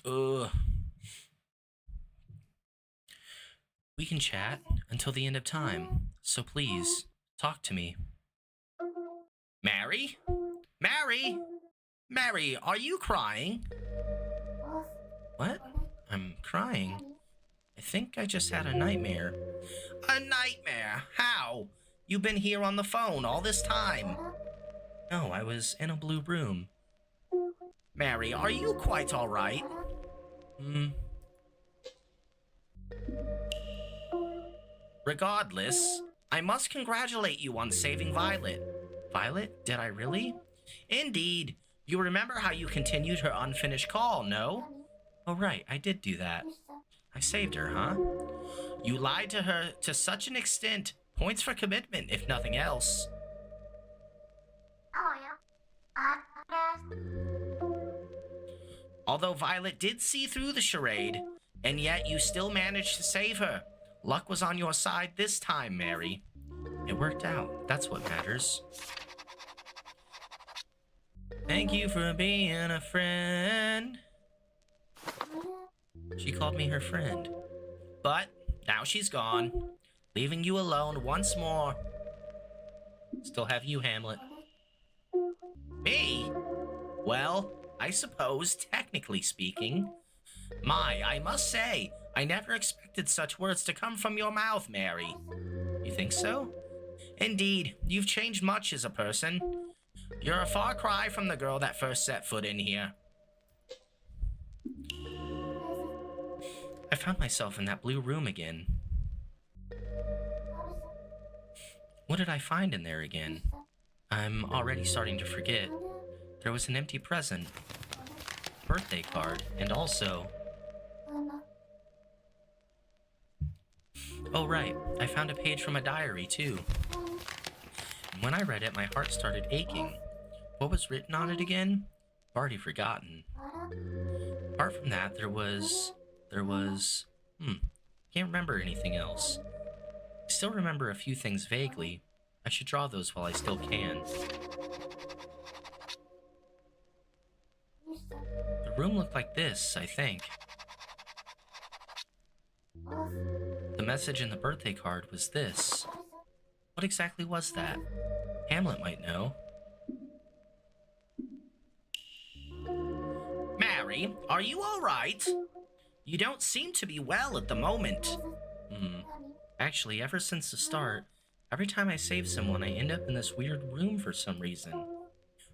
Ugh. We can chat until the end of time, so please, talk to me. Mary? Mary? Mary, are you crying? What? I'm crying. I think I just had a nightmare. A nightmare? How? You've been here on the phone all this time. No, I was in a blue room. Mary, are you quite all right? Regardless, I must congratulate you on saving Violet. Violet? Did I really? Indeed. You remember how you continued her unfinished call, no? Oh, right, I did do that. I saved her, huh? You lied to her to such an extent. Points for commitment, if nothing else. Although Violet did see through the charade, and yet you still managed to save her. Luck was on your side this time, Mary. It worked out. That's what matters. Thank you for being a friend. She called me her friend. But now she's gone, leaving you alone once more. Still have you, Hamlet. Me? Well, I suppose, technically speaking. I must say, I never expected such words to come from your mouth, Mary. You think so? Indeed, you've changed much as a person. You're a far cry from the girl that first set foot in here. I found myself in that blue room again. What did I find in there again? I'm already starting to forget. There was an empty present, birthday card, and also... Oh right, I found a page from a diary too. And when I read it, my heart started aching. What was written on it again? I've already forgotten. Apart from that, there was... Can't remember anything else. I still remember a few things vaguely. I should draw those while I still can. The room looked like this, I think. The message in the birthday card was this. What exactly was that? Hamlet might know. Mary, are you all right? You don't seem to be well at the moment. Actually, ever since the start, every time I save someone, I end up in this weird room for some reason.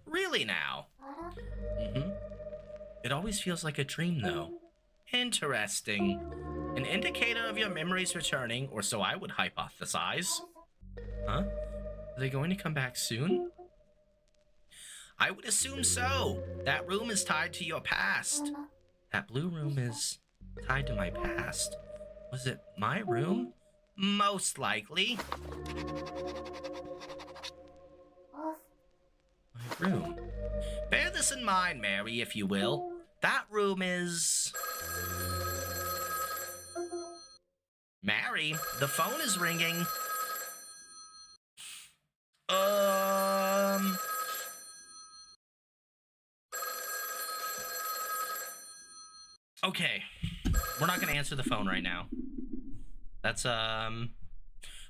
Really now? It always feels like a dream, though. Interesting. An indicator of your memories returning, or so I would hypothesize. Huh? Are they going to come back soon? I would assume so. That room is tied to your past. That blue room is tied to my past. Was it my room? Most likely. My room. Bear this in mind, Mary, if you will. That room is... Mary, the phone is ringing. Okay. We're not gonna answer the phone right now. That's, I'll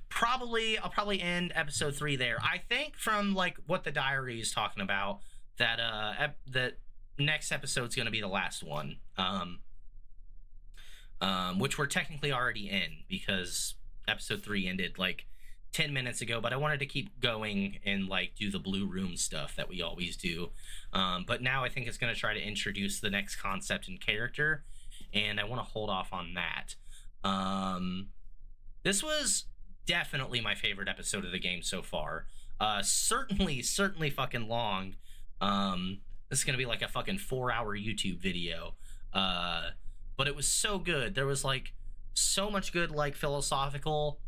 probably end episode 3 there. I think from, like, what the diary is talking about, that, the next episode's gonna be the last one. Which we're technically already in, because episode 3 ended, like, 10 minutes ago, but I wanted to keep going and, like, do the blue room stuff that we always do. But now I think it's gonna try to introduce the next concept and character, and I want to hold off on that. This was definitely my favorite episode of the game so far. Certainly fucking long. This is gonna be like a fucking 4-hour YouTube video. But it was so good. There was, like, so much good, like, philosophical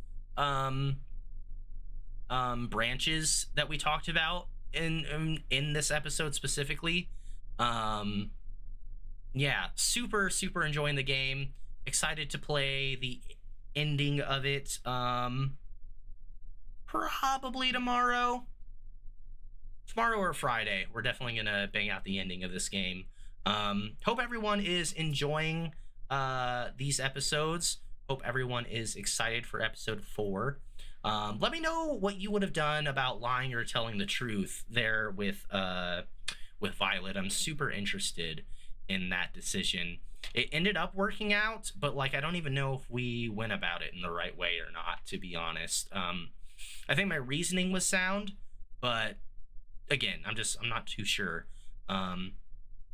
branches that we talked about in this episode specifically. yeah, super enjoying the game. Excited to play the ending of it. Probably tomorrow or Friday. We're definitely gonna bang out the ending of this game. Hope everyone is enjoying these episodes. Hope everyone is excited for episode 4. Let me know what you would have done about lying or telling the truth there with Violet. I'm super interested in that decision. It ended up working out, but like I don't even know if we went about it in the right way or not, to be honest. I think my reasoning was sound, but again, I'm not too sure.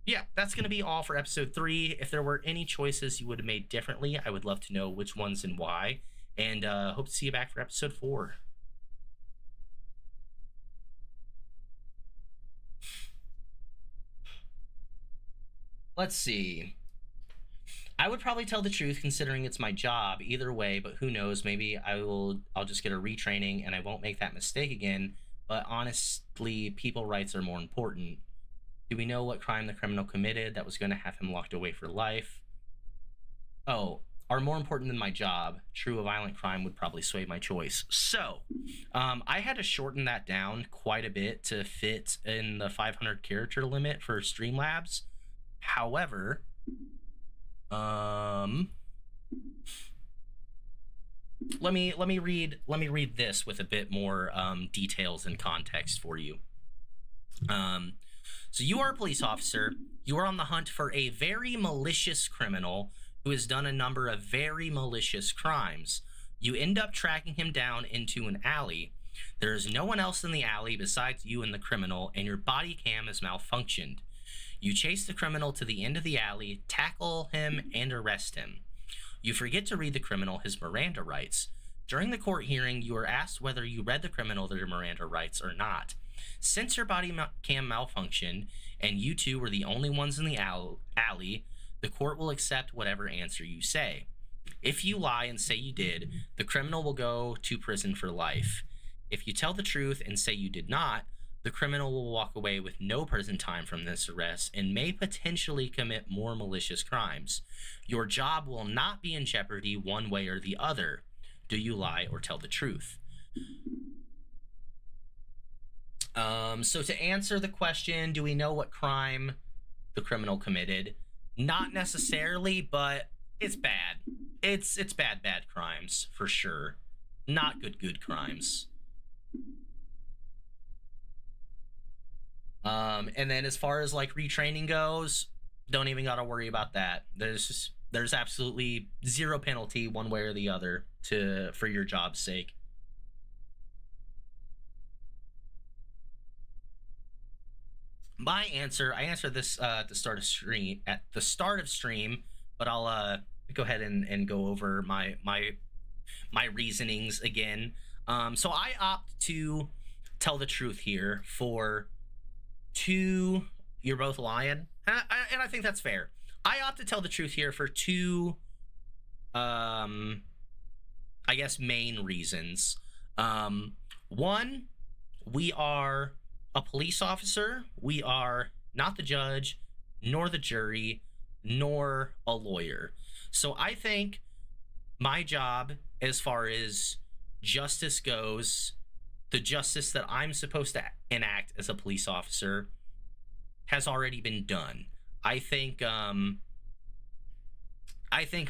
Yeah, that's going to be all for episode 3. If there were any choices you would have made differently, I would love to know which ones and why. And hope to see you back for episode 4. Let's see. I would probably tell the truth considering it's my job either way, but who knows, maybe I'll just get a retraining and I won't make that mistake again. But honestly, people rights are more important. Do we know what crime the criminal committed that was going to have him locked away for life? Oh, are more important than my job. True, a violent crime would probably sway my choice. So, I had to shorten that down quite a bit to fit in the 500 character limit for Streamlabs. However, let me read this with a bit more details and context for you. So you are a police officer. You are on the hunt for a very malicious criminal who has done a number of very malicious crimes. You end up tracking him down into an alley. There is no one else in the alley besides you and the criminal, and your body cam has malfunctioned. You chase the criminal to the end of the alley, tackle him, and arrest him. You forget to read the criminal his Miranda rights. During the court hearing, you are asked whether you read the criminal their Miranda rights or not. Since your body cam malfunctioned, and you two were the only ones in the alley, the court will accept whatever answer you say. If you lie and say you did, the criminal will go to prison for life. If you tell the truth and say you did not, the criminal will walk away with no prison time from this arrest and may potentially commit more malicious crimes. Your job will not be in jeopardy one way or the other. Do you lie or tell the truth? So to answer the question, do we know what crime the criminal committed? Not necessarily, but it's bad. It's bad crimes for sure. Not good crimes. And then as far as like retraining goes, don't even gotta worry about that. There's absolutely zero penalty one way or the other for your job's sake. My answer, I answered this at the start of stream, but I'll go ahead and go over my reasonings again. So I opt to tell the truth here for 2. You're both lying, and I think that's fair. I opt to tell the truth here for 2 I guess main reasons. 1, we are a police officer. We are not the judge, nor the jury, nor a lawyer. So I think my job, as far as justice goes, the justice that I'm supposed to enact as a police officer, has already been done. I think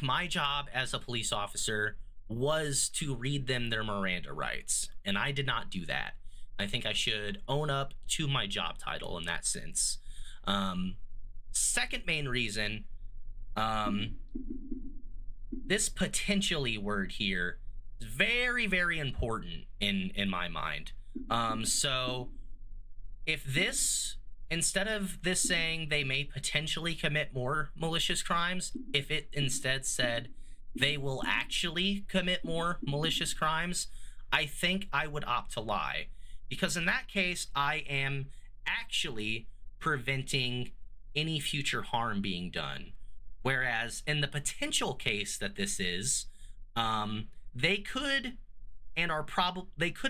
my job as a police officer was to read them their Miranda rights, and I did not do that. I think I should own up to my job title in that sense. Second main reason, this potentially word here is very, very important in my mind. So if this, instead of this saying they may potentially commit more malicious crimes, if it instead said they will actually commit more malicious crimes, I think I would opt to lie. Because in that case, I am actually preventing any future harm being done. Whereas in the potential case that this is, they could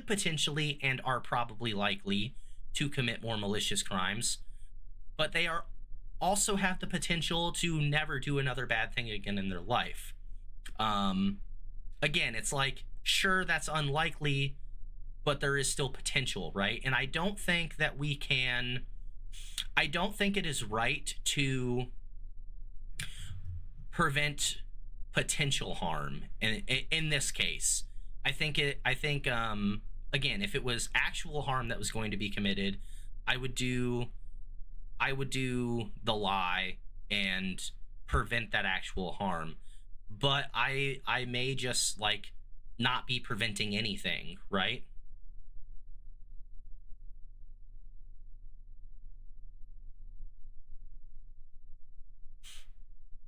potentially and are probably likely to commit more malicious crimes, but they are also have the potential to never do another bad thing again in their life. Um, Again, it's like, sure, that's unlikely, but there is still potential, right? And I don't think that we can. I don't think it is right to prevent potential harm in this case. I think again, if it was actual harm that was going to be committed, I would do the lie and prevent that actual harm. But I may just like not be preventing anything, right?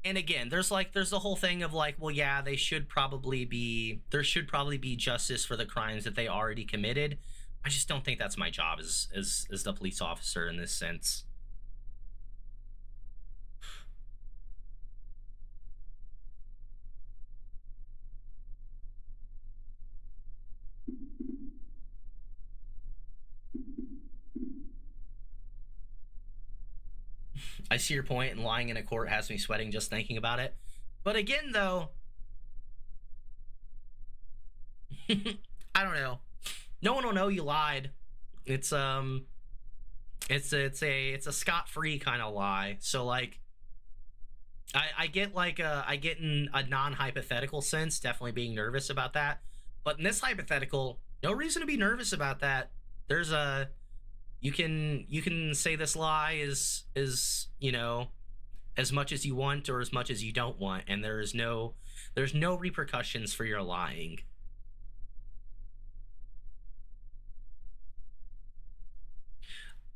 And again, there's the whole thing of like, well, yeah, there should probably be justice for the crimes that they already committed. I just don't think that's my job as the police officer in this sense. I see your point, and lying in a court has me sweating just thinking about it. But again, though, I don't know. No one will know you lied. It's it's a scot free kind of lie. So like, I get like I get in a non hypothetical sense, definitely being nervous about that. But in this hypothetical, no reason to be nervous about that. There's a you can say this lie is as much as you want or as much as you don't want, and there's no repercussions for your lying.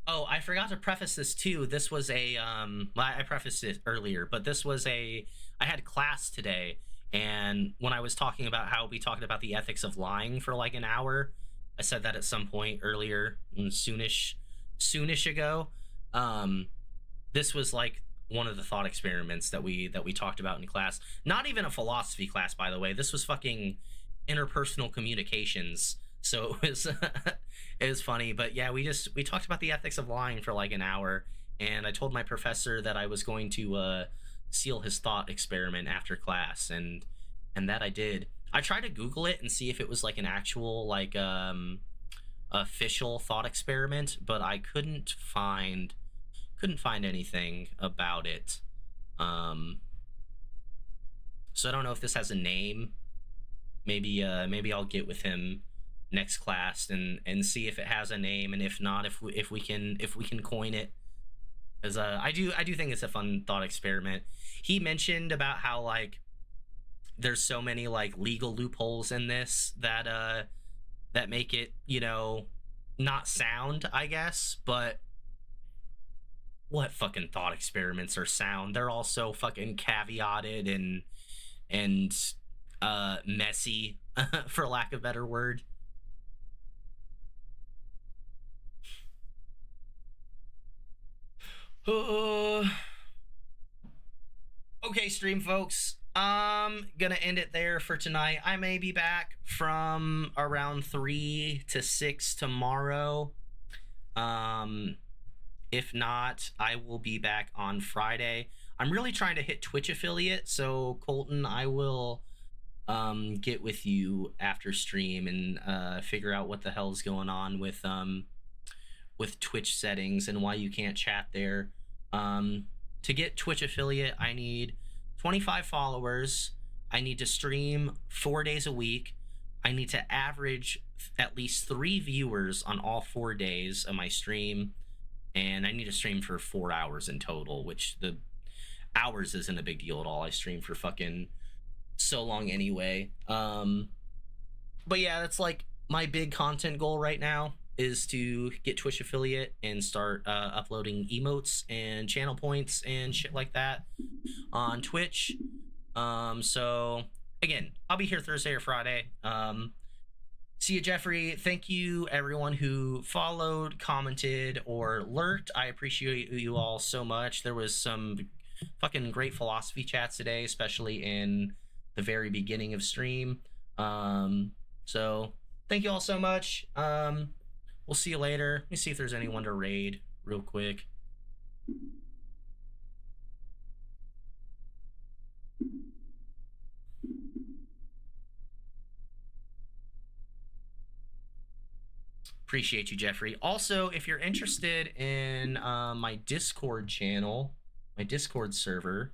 Oh, I forgot to preface this too. This was a I prefaced it earlier, but this was a I had class today, and when I was talking about how we talked about the ethics of lying for like an hour, I said that at some point earlier, soonish ago. Um, this was like one of the thought experiments that we talked about in class. Not even a philosophy class, by the way. This was fucking interpersonal communications. So it was it was funny, but yeah, we talked about the ethics of lying for like an hour, and I told my professor that I was going to seal his thought experiment after class, and that I did. I tried to Google it and see if it was like an actual like official thought experiment, but I couldn't find anything about it. Um, so I don't know if this has a name. Maybe I'll get with him next class and see if it has a name, and if not, if we can coin it. Because I do think it's a fun thought experiment. He mentioned about how like there's so many like legal loopholes in this that make it not sound, I guess, but what fucking thought experiments are sound? They're all so fucking caveated and messy, for lack of a better word. Uh, okay, stream folks. Gonna end it there for tonight. I may be back from around 3 to 6 tomorrow. Um, if not, I will be back on Friday. I'm really trying to hit Twitch affiliate, so Colton, I will get with you after stream and figure out what the hell's going on with Twitch settings and why you can't chat there. To get Twitch affiliate, I need 25 followers. I need to stream 4 days a week. I need to average at least 3 viewers on all 4 days of my stream, and I need to stream for 4 hours in total, which the hours isn't a big deal at all. I stream for fucking so long anyway. But yeah, that's like my big content goal right now, is to get Twitch affiliate and start uploading emotes and channel points and shit like that on Twitch. So again, I'll be here Thursday or Friday. See you, Jeffrey. Thank you, everyone who followed, commented, or lurked. I appreciate you all so much. There was some fucking great philosophy chats today, especially in the very beginning of stream. So thank you all so much. We'll see you later. Let me see if there's anyone to raid real quick. Appreciate you, Jeffrey. Also, if you're interested in my Discord channel, my Discord server,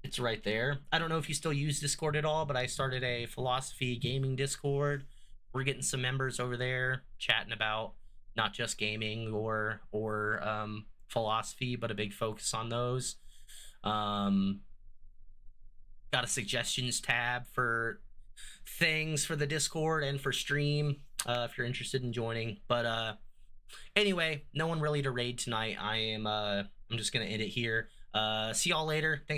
it's right there. I don't know if you still use Discord at all, but I started a philosophy gaming Discord. We're getting some members over there chatting about not just gaming or philosophy, but a big focus on those. Um, got a suggestions tab for things for the Discord and for stream if you're interested in joining. But anyway, no one really to raid tonight. I'm just gonna end it here. See y'all later. Thanks.